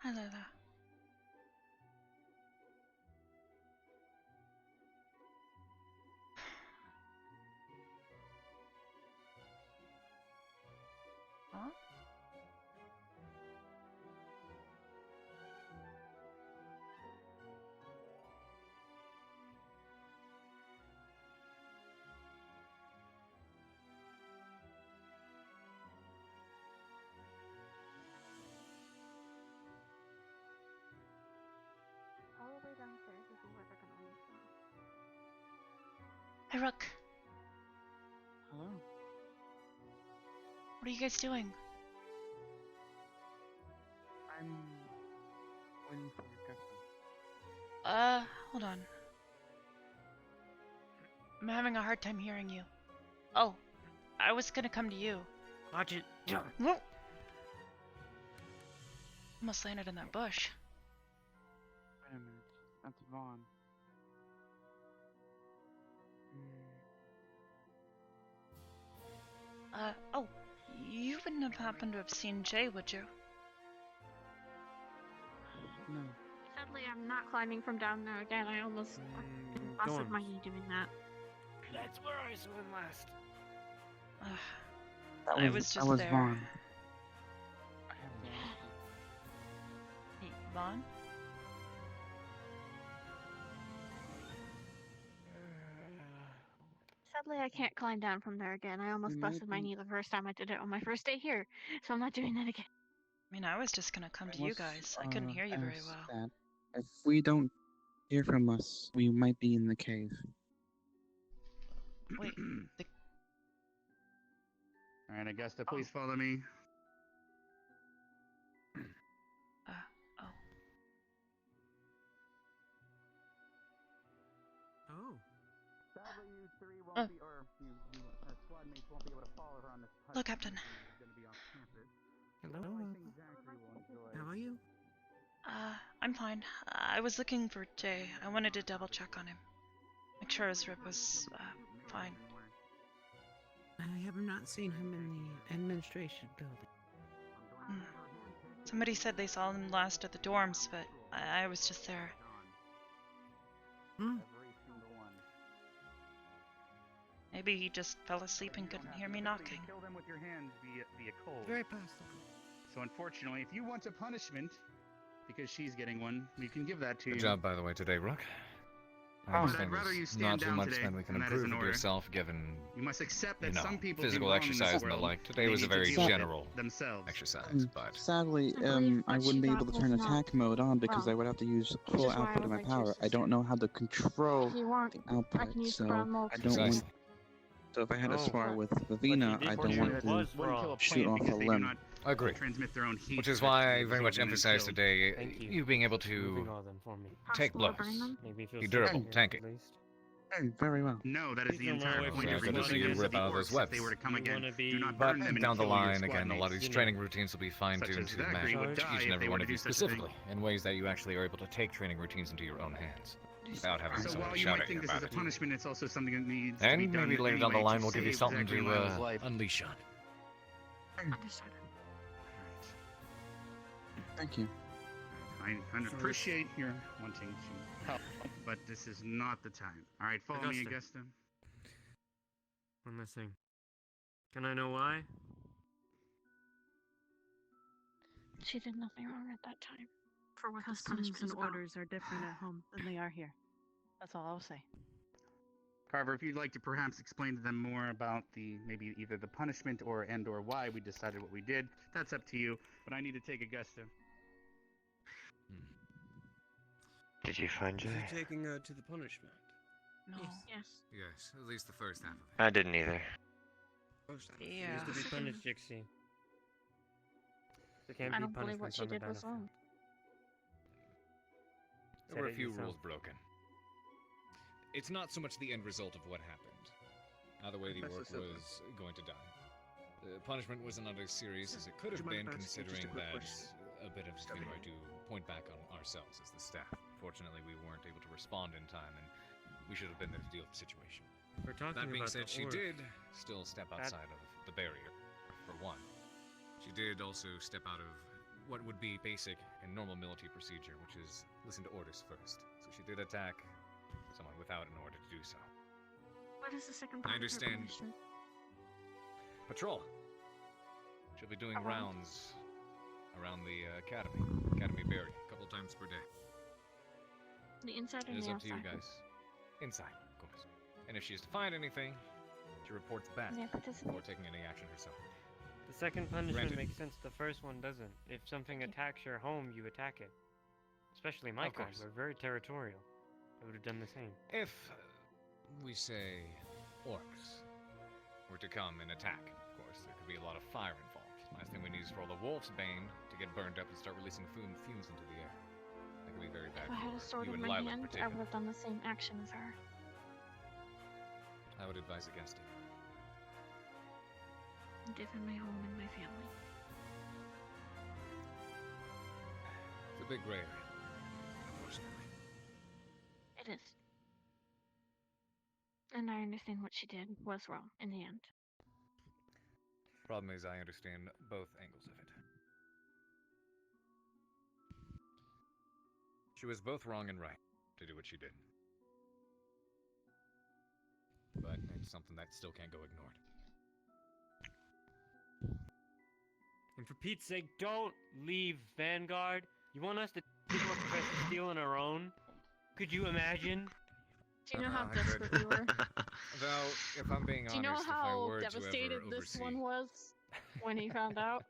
Hello there. Huh? All the way downstairs to see where they're gonna leave from. Hey, Rook. Hello. What are you guys doing? I'm waiting for Gustin. Hold on. I'm having a hard time hearing you. Oh, I was gonna come to you. Watch it. Whoa! Almost landed in that bush. Wait a minute. That's Vaughn. Oh, you wouldn't have happened to have seen Jay, would you? No. Sadly, I'm not climbing from down there again. I almost busted my knee doing that. That's where I saw him last. I was just was there. Vaughn. Hey, Vaughn? Sadly, I can't climb down from there again. I almost You might busted my be- knee the first time I did it on my first day here, so I'm not doing that again. I mean, I was just gonna come to you guys. I couldn't hear you very well. That if we don't hear from us, we might be in the cave. Wait, All right, Augusta, please follow me. Oh. Oh. Sadly, you three won't be, or you squad mates won't be able to follow her on this. Hello, Captain. She's going to be off campus. Hello. So I think Zachary will enjoy. How are you? I'm fine. I was looking for Jay. I wanted to double check on him. Make sure his rib was, fine. I have not seen him in the administration building. Somebody said they saw him last at the dorms, but I was just there. Hmm. Maybe he just fell asleep and couldn't hear me knocking. Kill them with your hands via cold. Very possible. So unfortunately, if you want a punishment, because she's getting one, we can give that to you. Good job, by the way, today, Rook. But I'd rather you stand not too down much today, that we can and that is improve in with order. yourself, given You must accept that you know, some people physical do wrong in exercise this and the world. like. Today They was a need to very deal with it general themselves. exercise, but Sadly, I believe I what wouldn't she be able to got turn was not attack mode on because I wrong. would have to use Which full is why I output of would my like your power. I don't know how to control If you want, the I output, can use so ground mold I to don't fix want. it. So if I had to Oh. spar with What Vivina, you did I for don't you want was to wrong. shoot off a because they do limb. not agree. transmit their own heat. Which is to why I absorb very much and then emphasize kill. today Thank you. you being able to Moving all them for me. take Possible to blows, burn them? Make me feel be safe durable, here, tanky. at least. Very well. No, that is Please the don't run entire away point from of me. Good to see rebellion. you Is rip the out of those orcs, if they webs. were to come You again, wanna be- do not But burn them and down the kill your line, squad again, a lot of mates. these You training know. routines will be Such fine-tuned as to Zachary match would die each if and every they one were of to you do such a thing. specifically, in ways that you actually are able to take training routines into your own hands, without having So someone while you might shouting think this about is a it. punishment, it's also something that needs to be And done maybe later down the anyway line to we'll give you save something Zachary to Lyle's life. unleash on. Understood. Thank you. I appreciate your wanting to help, but this is not the time. All right, follow me, Augusta. Augusta. One last thing. Can I know why? She did nothing wrong at that time. For what this Customs punishment and is about. orders are different at home than they are here. That's all I'll say. Carver, if you'd like to perhaps explain to them more about the maybe either the punishment or why we decided what we did, that's up to you. But I need to take Augusta. Did you find Jay? Is he taking her to the punishment? No. Yes. Yes, at least the first half of it. I didn't either. Yeah. Needs to be punished, Jixie. There can't I be don't believe what punishments she on the did was battlefield. wrong. There were a Said it few yourself. rules broken. It's not so much the end result of what happened. Either way, the orc was going to die. The punishment wasn't not as serious as it could have been, considering that a bit of I do point back on ourselves as the staff. Fortunately, we weren't able to respond in time, and we should have been there to deal with the situation. We're talking That being about said, the she orc. did still step outside of the barrier, for one. She did also step out of what would be basic and normal military procedure, which is listen to orders first. So she did attack someone without an order to do so. What is the second I part of her understand. punishment? Patrol. She'll be doing Around? rounds around the academy barrier, a couple times per day. The inside It or is the up to you outside? guys. Inside, of course. And if she is to find anything, she reports back May I participate? before taking any action herself. The second punishment Granted. makes sense. The first one doesn't. If something attacks your home, you attack it. Especially my Of kind. course. We're very territorial. I would have done the same. If we say orcs were to come and attack, of course, there could be a lot of fire involved. Last thing we need is for all the wolf's bane to get burned up and start releasing fumes into the air. That could be very bad If I had a for sword you in and my Lila in hand, I particular. would have done the same action as her. I would advise against it. Defend my home and my family. It's a big gray area, unfortunately. It is. And I understand what she did was wrong in the end. Problem is, I understand both angles of it. She was both wrong and right to do what she did. But it's something that still can't go ignored. And for Pete's sake, don't leave Vanguard. You want us to take over Professor Steele on our own? Could you imagine? Do you know how I desperate could. we were? Though, if I'm being Do you know honest, if I how were devastated to ever this oversee... one was when he found out?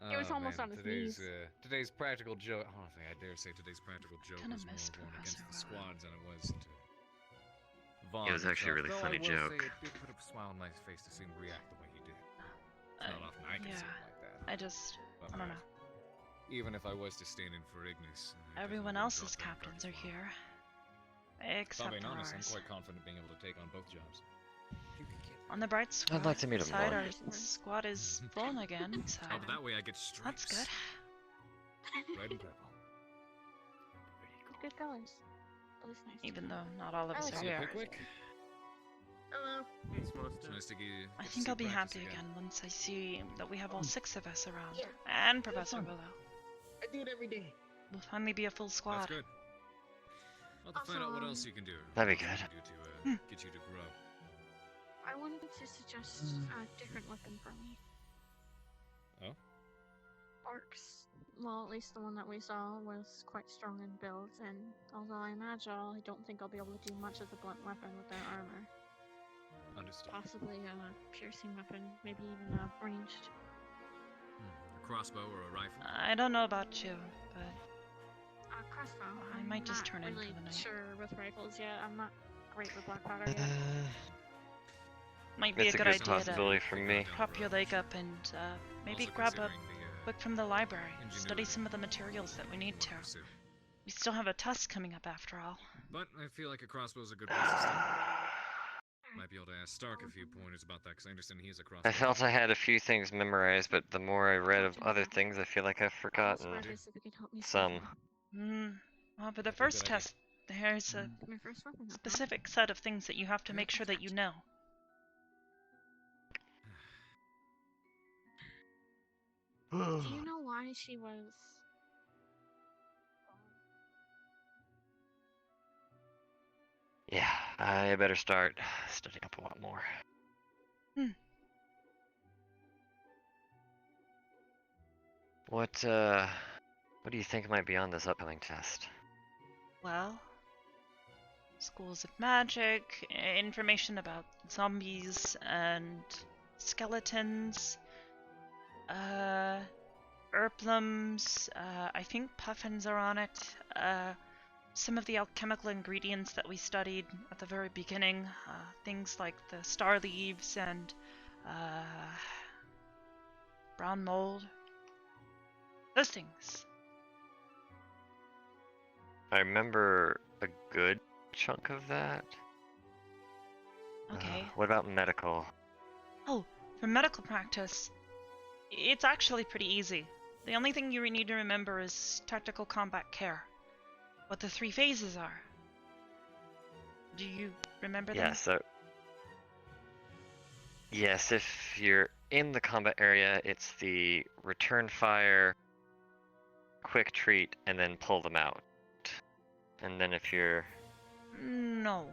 He was Oh, almost man, on his today's, knees. Today's practical joke. I don't think I dare say today's practical joke Kinda was more miss going Professor against the Rowan. squads than it was to Vaughn It was actually a himself, really though funny I will joke. say it did put a smile on my face to see him react the way he did. It's not often I can see him like that. I don't know. Even if I was to stand in for Ignis, I Everyone definitely else's wouldn't drop captains that are guard here. as Except well. If I'm being for honest, I'm ours. quite confident being able to take on both jobs. On the bright I'd like to meet 'em side, more. our squad is full again, so Oh, but that way I get stripes. that's good. Red and purple. Good colors. Always nice. Even though not all of us are See you, here. Pickwick. Hello. It's nice to I get to think see I'll be you practice happy again once I see that we have all 6 of us around. Yeah. And Professor Willow. I do it every day. We'll finally be a full squad. That's good. I'll have to find out what else you can do. That'd be What else good. you can do to get you to grow. I wanted to suggest a different weapon for me. Oh? Orcs. Well, at least the one that we saw was quite strong in build, and although I'm agile, I don't think I'll be able to do much as a blunt weapon with their armor. Understood. Possibly a piercing weapon, maybe even a ranged. A crossbow or a rifle? I don't know about you, but A crossbow. I I'm might just not turn in for really the night. sure with rifles yet. I'm not great with black powder yet. might be It's a a good good idea possibility to for me. prop your leg up and maybe Also grab a considering book from the library. Study ingenuity some of the materials that we need to. pursue. We still have a tusk coming up after all. But I feel like a crossbow's a good place to start. Might be able to ask Stark a few pointers about that, because I understand he's a crossbow. I felt I had a few things memorized, but the more I read of other things, I feel like I've forgotten some. Well, for the That'd be a first good idea. test, there's a My first weapon. huh? specific set of things that you have to make sure that you know. Do you know why she was? Yeah, I better start studying up a lot more. What do you think might be on this upcoming test? Well, schools of magic, information about zombies and skeletons, herblums, I think puffins are on it, some of the alchemical ingredients that we studied at the very beginning, things like the star leaves and brown mold. Those things. I remember a good chunk of that. Okay. What about medical? Oh, for medical practice, it's actually pretty easy. The only thing you need to remember is tactical combat care. What the 3 phases are. Do you remember them? Yeah, so... Yes, if you're in the combat area, it's the return fire, quick treat, and then pull them out. And then if you're... No.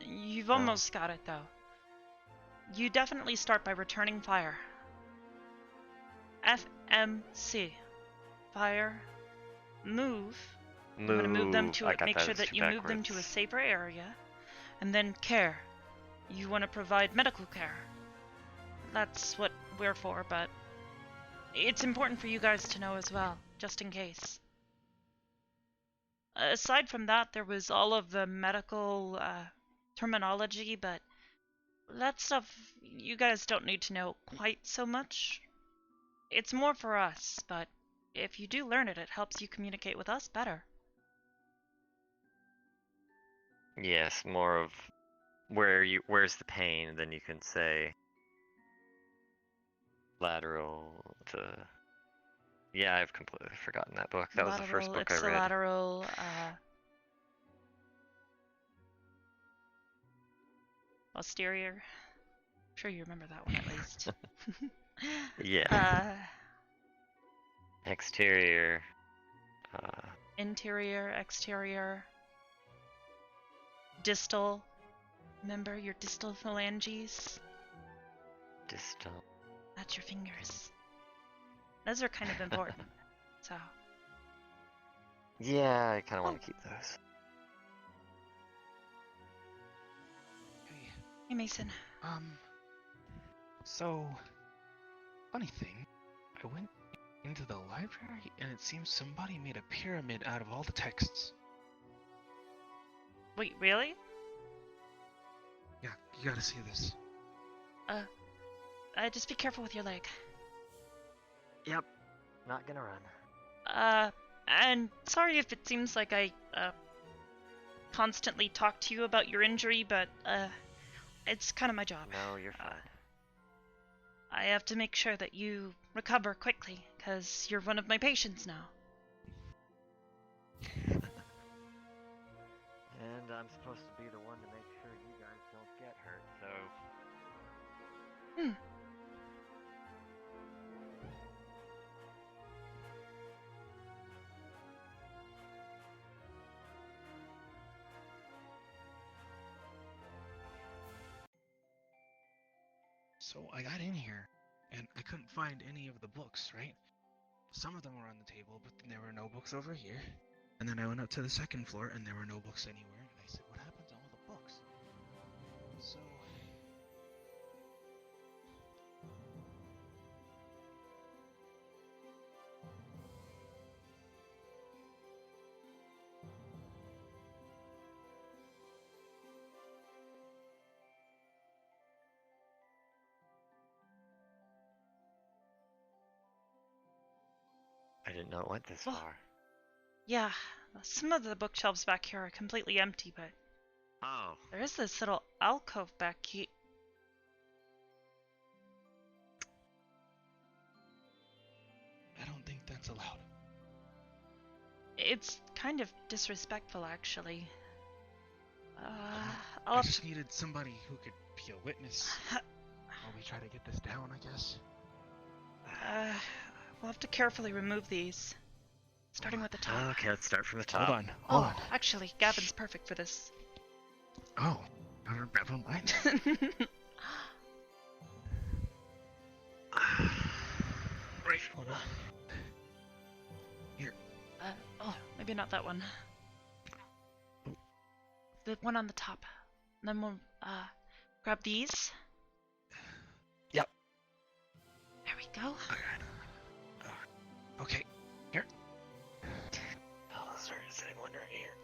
You've almost got it, though. You definitely start by returning fire. FMC. Fire. Move. You want to move them to I got make that, sure it's that you move them to a backwards. safer area. And then care. You want to provide medical care. That's what we're for, but it's important for you guys to know as well, just in case. Aside from that, there was all of the medical terminology, but that stuff you guys don't need to know quite so much. It's more for us, but if you do learn it, it helps you communicate with us better. Yes, more of where's the pain, then you can say lateral to... Yeah, I've completely forgotten that book. That was the first book I read. Ipsilateral, posterior. I'm sure you remember that one at least. Yeah. Exterior. Interior, exterior. Distal. Remember your distal phalanges? Distal. That's your fingers. Those are kind of important. So. Yeah, I kind of want to keep those. Hey, Mason. So, funny thing, I went into the library and it seems somebody made a pyramid out of all the texts. Wait, really? You gotta see this. Just be careful with your leg. Yep. Not gonna run. And sorry if it seems like I, constantly talk to you about your injury, but, it's kind of my job. No, you're fine. I have to make sure that you recover quickly, because you're one of my patients now. And I'm supposed to be the one to make sure you guys don't get hurt, so... So I got in here, and I couldn't find any of the books, right? Some of them were on the table, but then there were no books over here. And then I went up to the second floor, and there were no books anywhere. And I said, what happened to all the books? So... I didn't know it went this far. Yeah, some of the bookshelves back here are completely empty, but Oh. there is this little alcove back here. I don't think that's allowed. It's kind of disrespectful, actually. I just needed somebody who could be a witness while we try to get this down, I guess. We'll have to carefully remove these. Starting with the top. Okay, let's start from the top. Hold on. Actually, Gavin's perfect for this. Oh, never mind. Right, hold on. Here. Maybe not that one. The one on the top. Then we'll, grab these. Yep. There we go. Okay, here. Oh, sorry, is anyone right here?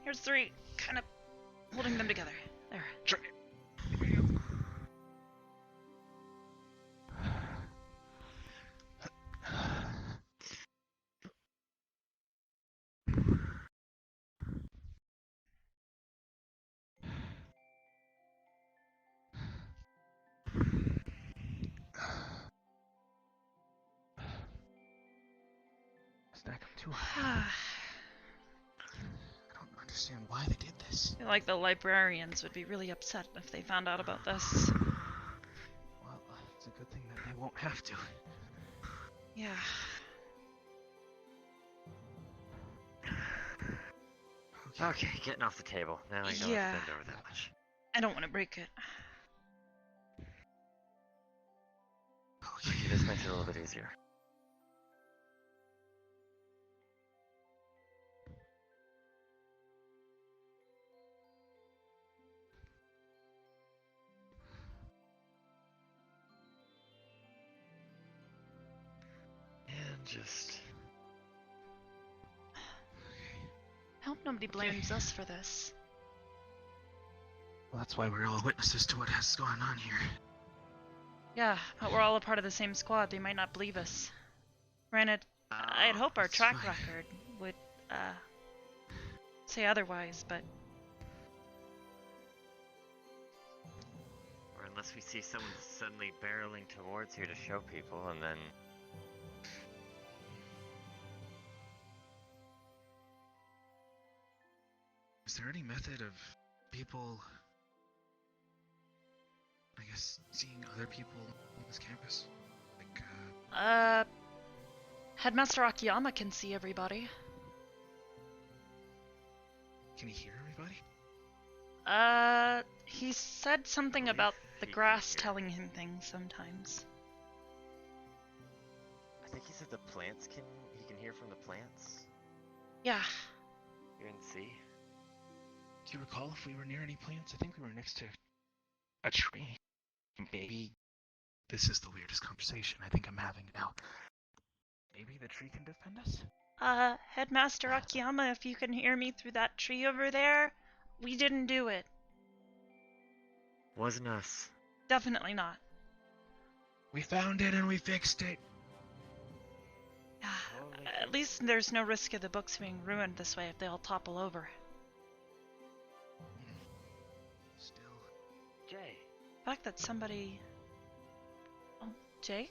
Here's three, kind of holding them together. There. Try. Stack them too high. I don't understand why they did this. I feel like the librarians would be really upset if they found out about this. Well, it's a good thing that they won't have to. Yeah. Okay, getting off the table. Now I don't have to bend over that much. I don't want to break it. Okay, this makes it a little bit easier. And just... I hope nobody blames us for this. Well, that's why we're all witnesses to what has gone on here. Yeah, but we're all a part of the same squad. They might not believe us. Granted, I'd hope our track record would, say otherwise, but... Or unless we see someone suddenly barreling towards here to show people, and then... Is there any method of people, I guess, seeing other people on this campus? Like, Headmaster Akiyama can see everybody. can he hear everybody? He said something about the grass telling him things sometimes. I think he said the plants he can hear from the plants. Yeah. Hear and see. Do you recall if we were near any plants? I think we were next to a tree. Maybe this is the weirdest conversation I think I'm having now. Maybe the tree can defend us? Headmaster Akiyama, if you can hear me through that tree over there, we didn't do it. Wasn't us. Definitely not. We found it and we fixed it. At least there's no risk of the books being ruined this way if they all topple over. Still. Jay. The fact that somebody... Oh, Jay?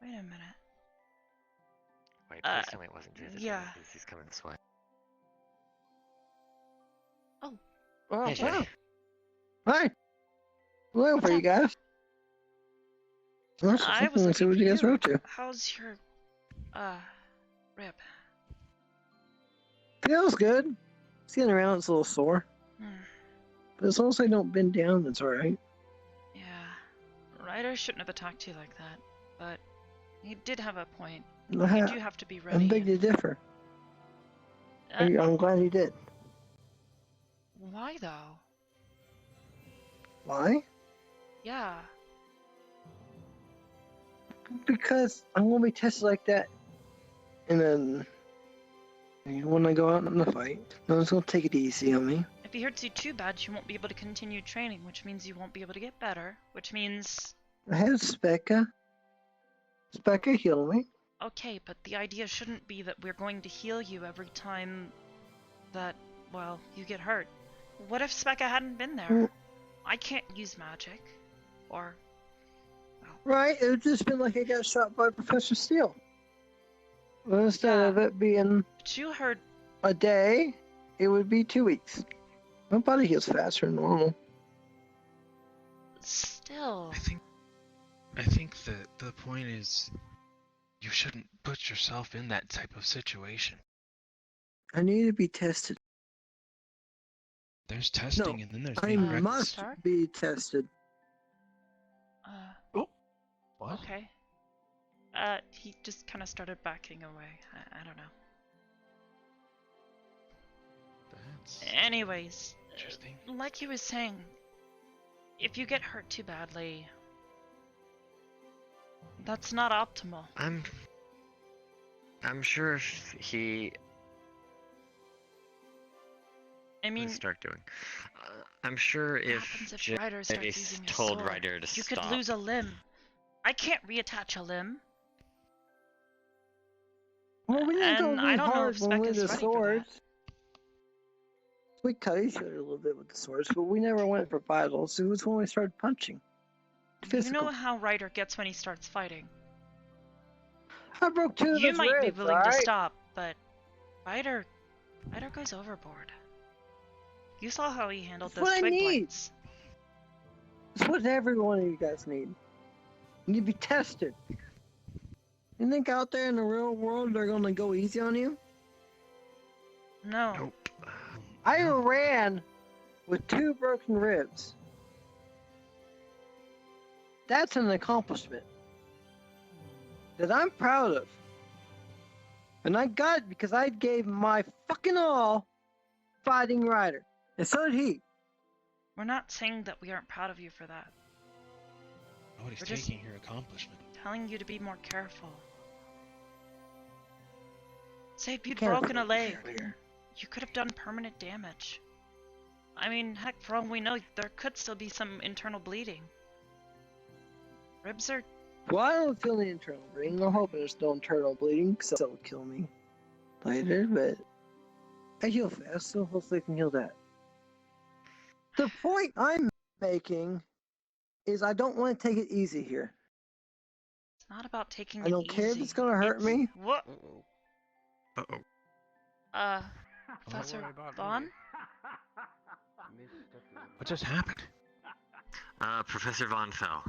Wait a minute. Wait, please tell me it wasn't Jay. Yeah. He's coming this way. Oh. Oh, Hey, Jay. wow. Hi. Hello for you guys. Let's I was see what you guys are up to. How's your, rib? Feels good. It's getting around, it's a little sore. But as long as I don't bend down, it's alright. Yeah. Ryder shouldn't have attacked you like that, but he did have a point. You do have to be I ready. beg to differ. I'm glad he did. Why though? Why? Yeah. Because I won't be tested like that. And then, when I go out in the fight, no one's gonna take it easy on me. If he hurts you too bad, you won't be able to continue training, which means you won't be able to get better, which means... I had Specca. Specca healed me. Okay, but the idea shouldn't be that we're going to heal you every time that, well, you get hurt. What if Specca hadn't been there? I can't use magic. Or... Right, it would just been like I got shot by Professor Steele. Well, instead of it being But you heard... a day, it would be 2 weeks. My body heals faster than normal. Still... I think that the point is, you shouldn't put yourself in that type of situation. I need to be tested. There's testing and then there's I being reckless. must be tested. What? Okay. He just kind of started backing away. I don't know. Anyways, like he was saying, if you get hurt too badly, that's not optimal. I'm sure if he... I mean... What start doing? I'm sure if If Ryder starts using his told sword, Ryder to you stop... could lose a limb. I can't reattach a limb. Well, we didn't go And I really don't know hard if when we Specca's did the ready for that. swords. We cut each other a little bit with the swords, but we never went for vitals. It was when we started punching. Physical. You know how Ryder gets when he starts fighting. I broke 2 of You his might be ribs, willing to alright? stop, but Ryder goes overboard. You saw how he handled That's those what I twig need. blades. It's what every one of you guys need. You need to be tested. You think out there in the real world they're gonna go easy on you? No. Nope. I ran with 2 broken ribs. That's an accomplishment that I'm proud of. And I got it because I gave my fucking all fighting Ryder. And so did he. We're not saying that we aren't proud of you for that. Nobody's We're just taking your accomplishment. telling you to be more careful. Say if you'd Can't broken a leg, here. you could have done permanent damage. I mean, heck, for all we know, there could still be some internal bleeding. Ribs are... Well, I don't feel any internal bleeding. I'm hoping there's no internal bleeding because that'll kill me later, but I heal fast, so hopefully I can heal that. The point I'm making is I don't want to take it easy here. It's not about taking I don't care if it's gonna hurt me. What? Uh-oh. Professor Vaughn? What just happened? Professor Von fell.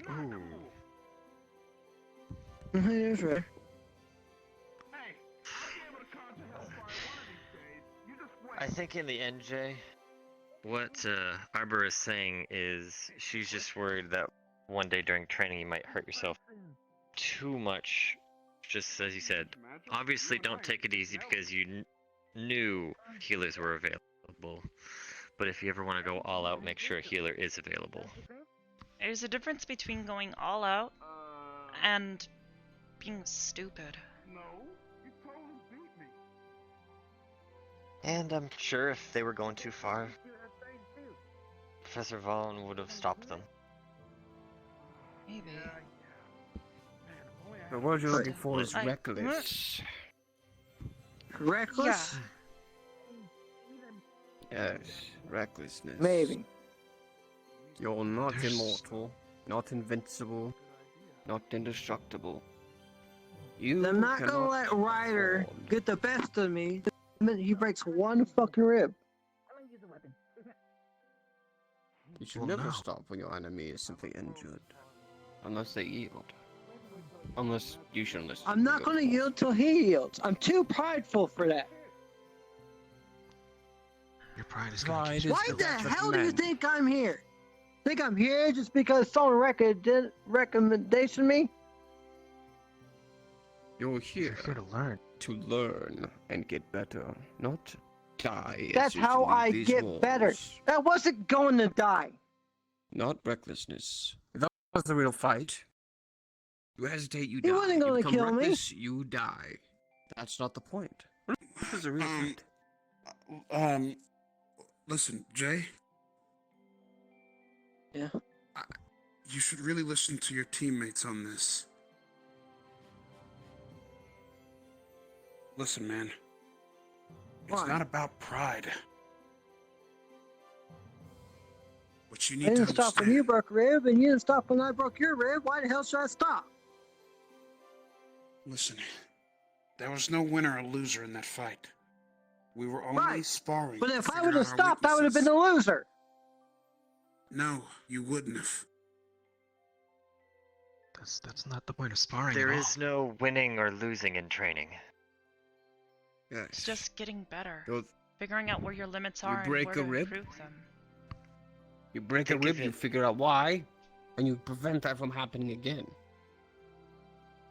Ooh. Here's right. I think in the end, Jay, what Arbor is saying is she's just worried that one day during training you might hurt yourself too much. Just as you said, obviously don't take it easy because you knew healers were available. But if you ever want to go all out, make sure a healer is available. There's a difference between going all out and being stupid. And I'm sure if they were going too far, Professor Vaughn would have stopped them. Maybe. The word you're looking for is reckless. Reckless? Yes, recklessness. Maybe. You're not immortal, not invincible, not indestructible. I'm not gonna cannot let Ryder perform. get the best of me the minute he breaks one fucking rib. You should never stop when your enemy is simply injured. Unless they yield. Unless you should listen. I'm not gonna yield till he yields. I'm too prideful for that. Your pride is gonna keep you Why still. the hell do you think I'm here? Think I'm here just because someone recommendation me? You're here to learn. To learn and get better, not die. as That's you how leave I these get walls. better. I wasn't going to die. Not recklessness. If that was the real fight, you hesitate, you die. He wasn't gonna you become kill me. reckless, you die. That's not the point. What is the real fight? Listen, Jay. Yeah. You should really listen to your teammates on this. Listen, man. It's Why? not about pride. What you I need to didn't stop understand. when you broke a rib, and you didn't stop when I broke your rib. Why the hell should I stop? Listen, there was no winner or loser in that fight. We were only Right. sparring. But to if I figure would have out our stopped, I would have been the weaknesses. loser. No, you wouldn't have. That's not the point of sparring. There at all. is no winning or losing in training. Yes. It's just getting better. You'll- Figuring out where your limits are break and where a to rib? improve them. You break a Think rib, of you it- figure out why, and you prevent that from happening again.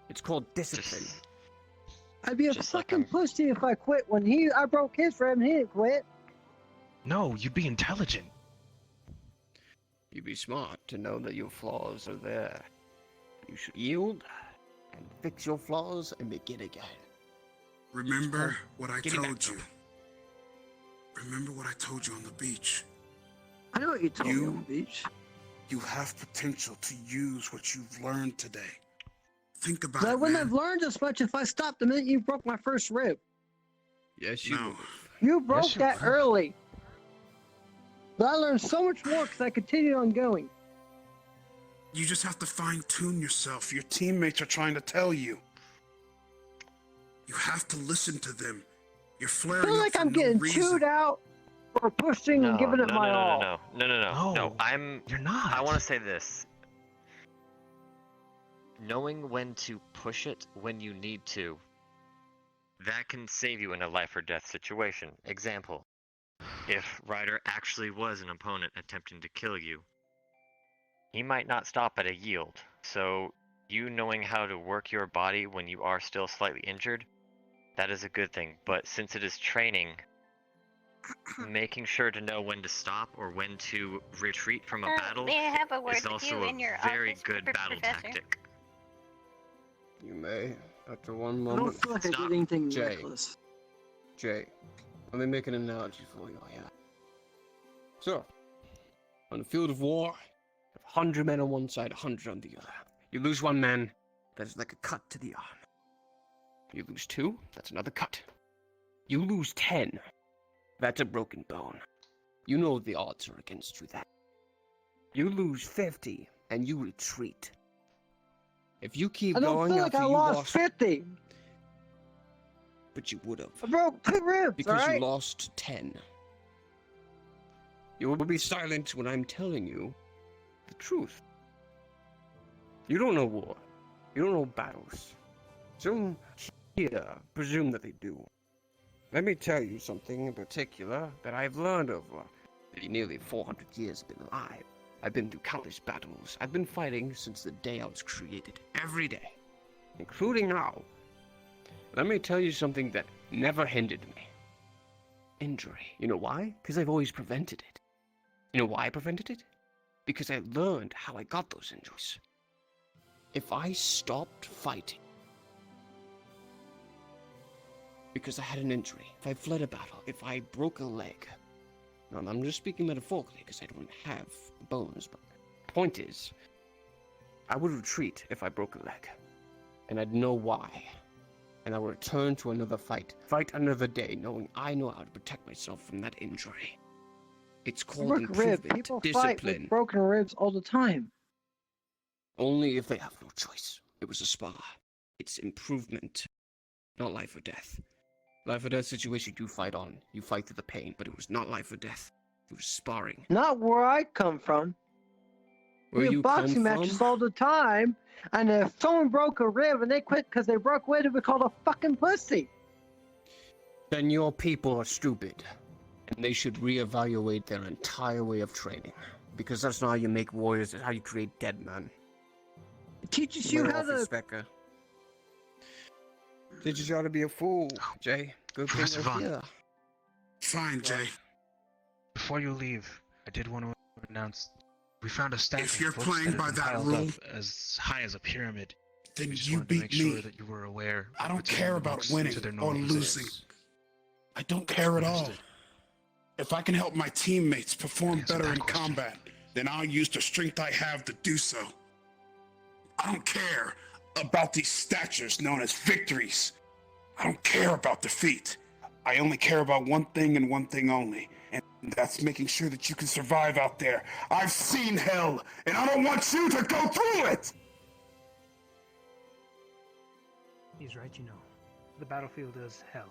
It's called discipline. I'd be a Just like fucking pussy if I quit when I broke his rib and he didn't quit. No, you'd be intelligent. You'd be smart to know that your flaws are there. You should yield and fix your flaws and begin again. Remember what I Getting back told to you. Remember what I told you on the beach. I know what you told me on the beach. You have potential to use what you've learned today. Think about But I it, wouldn't man. have learned this much if I stopped the minute you broke my first rib. Yes, you No. would. You broke you that would've. early. But I learned so much more because I continued on going. You just have to fine-tune yourself. Your teammates are trying to tell you. You have to listen to them. You're I flaring feel up like for I'm no getting reason. chewed out for pushing and giving it my all. No. No, you're not. I want to say this. Knowing when to push it when you need to, that can save you in a life or death situation. Example, if Ryder actually was an opponent attempting to kill you, he might not stop at a yield. So you knowing how to work your body when you are still slightly injured, that is a good thing. But since it is training, making sure to know when to stop or when to retreat from a battle May I have a word is with also you in your a very office, good battle Professor? tactic. You may. After one I moment. don't feel like I Stop. did anything Jay. reckless. Jay, let me make an analogy for you, yeah? So, on the field of war, 100 men on one side, 100 on the other. You lose one man, that's like a cut to the arm. You lose two, that's another cut. You lose 10, that's a broken bone. You know the odds are against you then. You lose 50, and you retreat. If you keep I don't going feel like after I you lost 50. but you would have. I broke 2 ribs, Because alright? you lost 10. You will be silent when I'm telling you the truth. You don't know war. You don't know battles. Some here presume that they do. Let me tell you something in particular that I've learned over the nearly 400 years I've been alive. I've been through countless battles. I've been fighting since the day I was created. Every day. Including now. Let me tell you something that never hindered me. injury. You know why? Because I've always prevented it. You know why I prevented it? Because I learned how I got those injuries. If I stopped fighting because I had an injury, if I fled a battle, if I broke a leg, now I'm just speaking metaphorically because I don't have bones, but the point is, I would retreat if I broke a leg, and I'd know why, and I would return to another fight another day, knowing I know how to protect myself from that injury. It's called Broken rib. improvement, People fight discipline. with broken ribs all the time. Only if they have no choice. It was a spa. It's improvement, not life or death. Life or death situation you fight on. You fight through the pain, but it was not life or death. It was sparring. Not where I come from. Where We have you come boxing matches from? all the time, and if someone broke a rib and they quit because they broke weight, it would be called a fucking pussy. Then your people are stupid, and they should reevaluate their entire way of training. Because that's not how you make warriors, it's how you create dead men. It teaches you how to... Specker. Teaches you how to be a fool, Jay. Good thing Professor you're Vaughn. here. Fine, Jay. Before you leave, I did want to announce we found a stack If of you're books playing that by had been that piled rule, up as high as a pyramid. then We just you wanted to make beat sure me. that you were aware. I of don't returning care the about books winning to their or normal losing. positions. I don't care at all. Understood. If I can help my teammates perform Answer better that in question. combat, then I'll use the strength I have to do so. I don't care about these statures known as victories. I don't care about defeat. I only care about one thing and one thing only, and that's making sure that you can survive out there. I've seen hell, and I don't want you to go through it! He's right, you know. The battlefield is hell.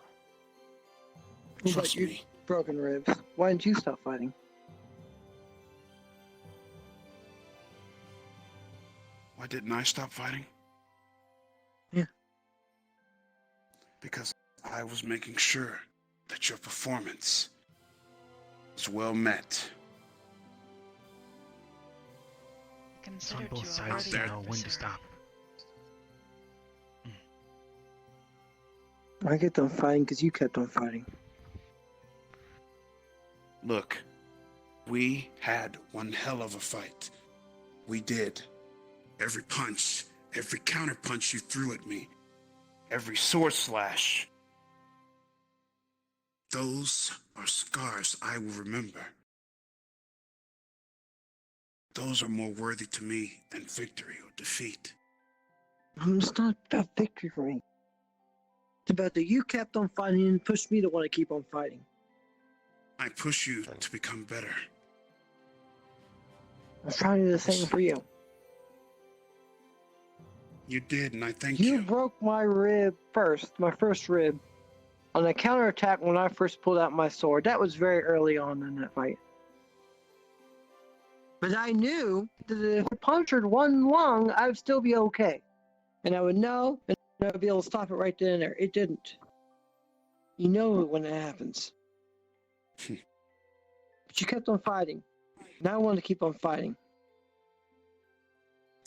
What Trust about you, me. broken ribs? Why didn't you stop fighting? Why didn't I stop fighting? Yeah. Because I was making sure that your performance was well met. It's on Considered both you a sides worthy to know when officer. to stop. I kept on fighting because you kept on fighting. Look, we had one hell of a fight. We did. Every punch, every counter punch you threw at me, every sword slash. Those are scars I will remember. Those are more worthy to me than victory or defeat. It's not about victory for me. It's about that you kept on fighting and pushed me to want to keep on fighting. I push you to become better. I'm trying to do the same for you. You did, and I thank You you. broke my rib first, my first rib, on a counterattack when I first pulled out my sword. That was very early on in that fight. But I knew that if I punctured one lung, I would still be okay. And I would know, and I would be able to stop it right then and there. It didn't. You know it when it happens. But you kept on fighting. Now I want to keep on fighting.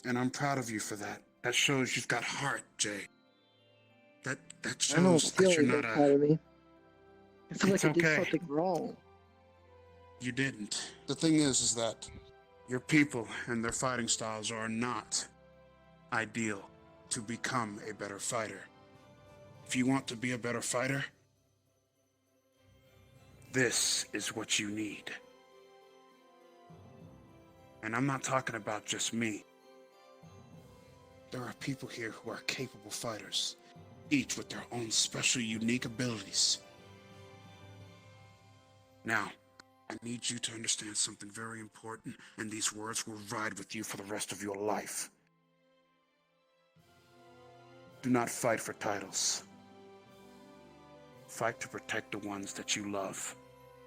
And I'm proud of you for that. That shows you've got heart, Jay. That I don't shows feel that you're anything not proud a... of me. I feel It's like I did okay. something wrong. You didn't. The thing is that your people and their fighting styles are not ideal to become a better fighter. If you want to be a better fighter, this is what you need. And I'm not talking about just me. There are people here who are capable fighters, each with their own special, unique abilities. Now, I need you to understand something very important, and these words will ride with you for the rest of your life. Do not fight for titles. Fight to protect the ones that you love.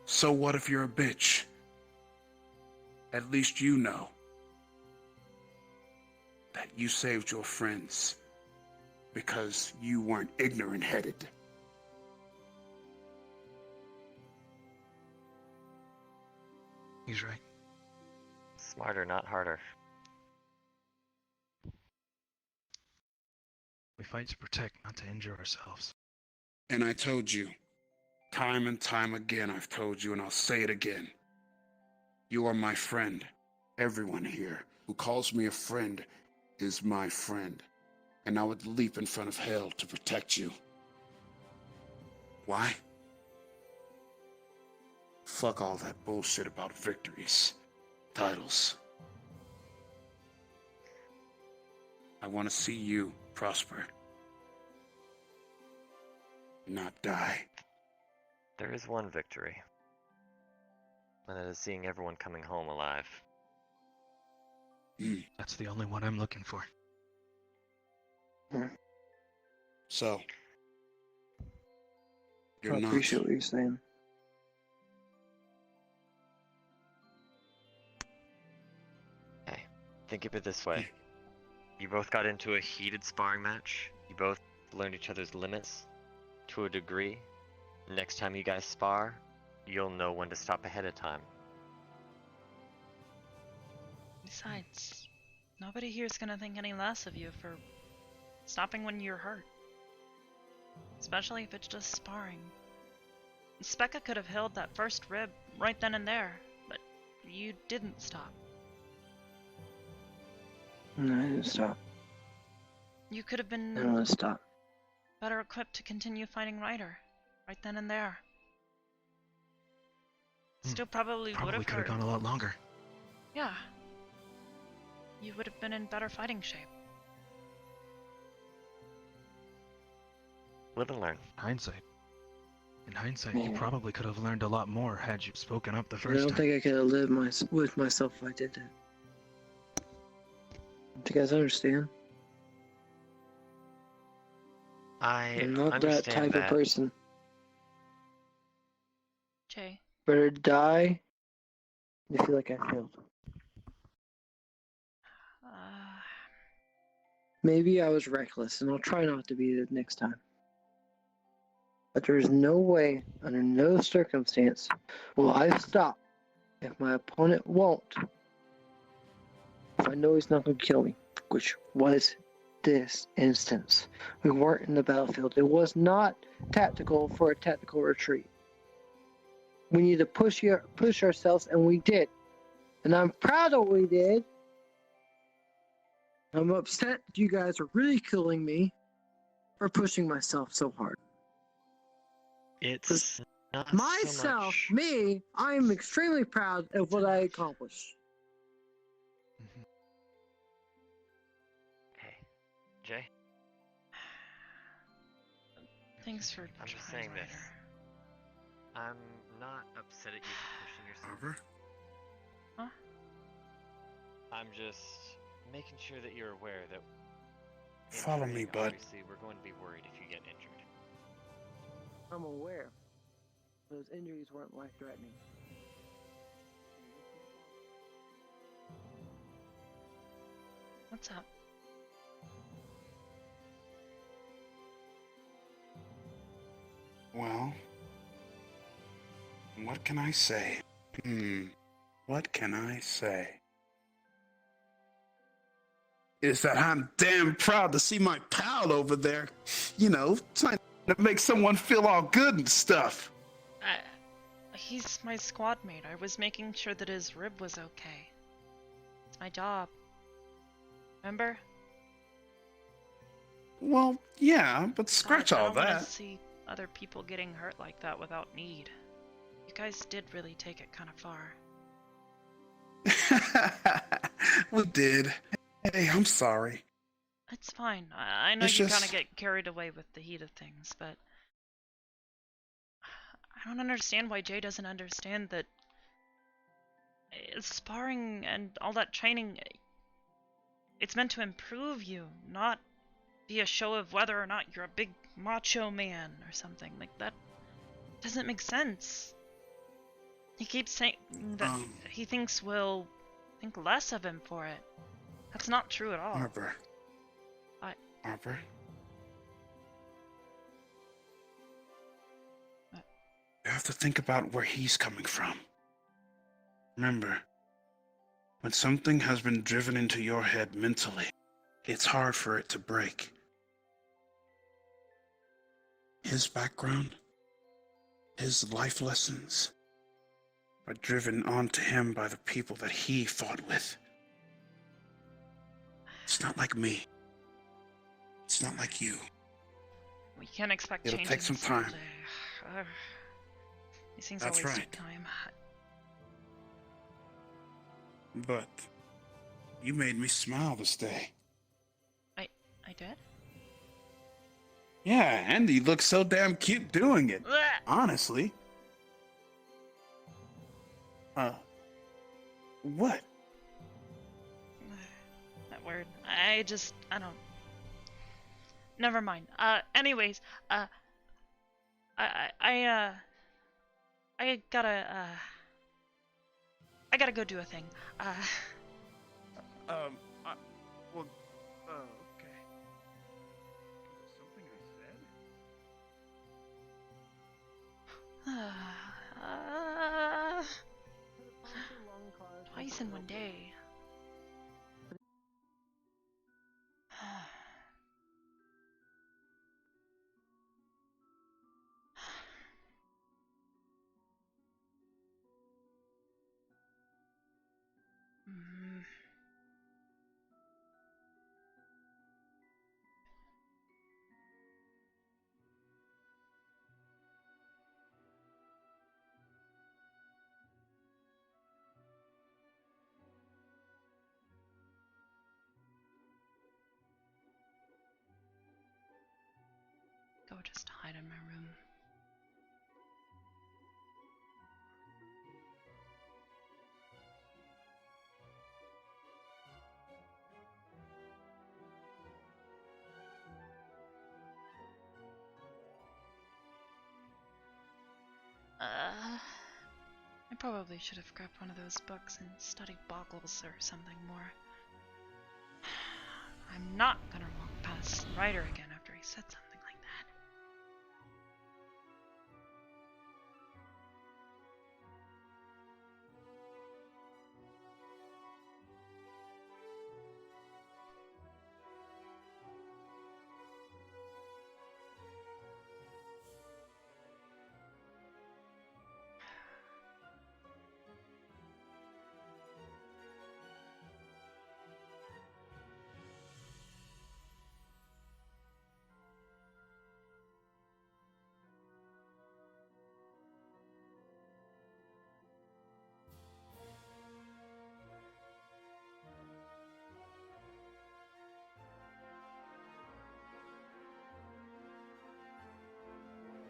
So what if you're a bitch? At least you know that you saved your friends because you weren't ignorant-headed. He's right. Smarter, not harder. We fight to protect, not to injure ourselves. And I told you, Time and time again, I've told you, and I'll say it again. You are my friend. Everyone here who calls me a friend is my friend. And I would leap in front of hell to protect you. Why? Fuck all that bullshit about victories, titles. I want to see you prosper. Not die. There is one victory. And that is seeing everyone coming home alive. That's the only one I'm looking for. So, I you're not. appreciate what you're saying. Hey, think of it this way. You both got into a heated sparring match. You both learned each other's limits to a degree. Next time you guys spar, you'll know when to stop ahead of time. Besides, nobody here is gonna think any less of you for stopping when you're hurt. Especially if it's just sparring. Specca could have healed that first rib right then and there, but you didn't stop. No, I didn't stop. You could have I don't been want to stop. better equipped to continue fighting Ryder, right then and there. Still probably would Probably have could have hurt. gone a lot longer. Yeah. You would have been in better fighting shape. Live and learn. Hindsight. In hindsight, Yeah. you probably could have learned a lot more had you spoken up the I first don't time. think I could have lived with myself if I did that. Do you guys understand? I'm not that understand type of person. Jay. Better die than feel like I failed. Maybe I was reckless, and I'll try not to be the next time. But there is no way, under no circumstance, will I stop if my opponent won't. If I know he's not going to kill me, which was this instance. We weren't in the battlefield. It was not tactical for a tactical retreat. We need to push ourselves, and we did. And I'm proud of what we did. I'm upset that you guys are ridiculing me for pushing myself so hard. It's not Myself, so much... me, I'm extremely proud of what I accomplished. Hey, Jay? Thanks for I'm just saying this. I'm not upset at you for pushing yourself. Huh? I'm just making sure that you're aware that in Follow me, training, bud. Obviously, we're going to be worried if you get injured. I'm aware. Those injuries weren't life-threatening. What's up? Well, what can I say? What can I say? Is that I'm damn proud to see my pal over there, trying to make someone feel all good and stuff. He's my squad mate. I was making sure that his rib was okay. It's my job. Remember? Well, yeah, but scratch I all don't want that. to see other people getting hurt like that without need. You guys did really take it kind of far. We did. Hey, I'm sorry. It's fine. I know It's you kind of just- get carried away with the heat of things, but I don't understand why Jay doesn't understand that sparring and all that training, it's meant to improve you, not be a show of whether or not you're a big macho man or something. Like, that doesn't make sense. He keeps saying that he thinks we'll think less of him for it. That's not true at all. Arbor. I... Arbor? You have to think about where he's coming from. Remember, when something has been driven into your head mentally, it's hard for it to break. His background His life lessons are driven onto him by the people that he fought with. It's not like me. It's not like you. We can't expect It'll change take in some a single time. day. These things That's always right. take time. But you made me smile this day. I did? Yeah, and you look so damn cute doing it. Blech! Honestly. What? That word. I don't. Never mind. Anyways, I gotta go do a thing. Well, okay. Something I said? Twice in one day. Mm. Go just hide in my room. I probably should have grabbed one of those books and studied Boggles or something more. I'm not gonna walk past Ryder again after he said something like that.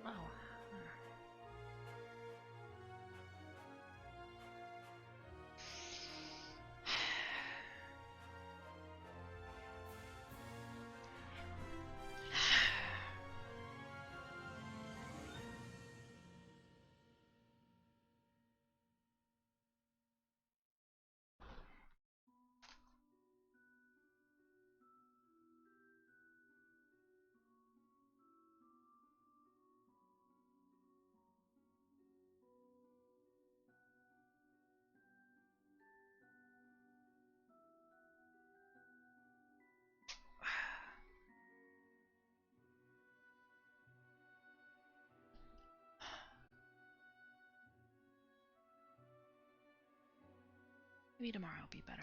Oh. Maybe tomorrow will be better.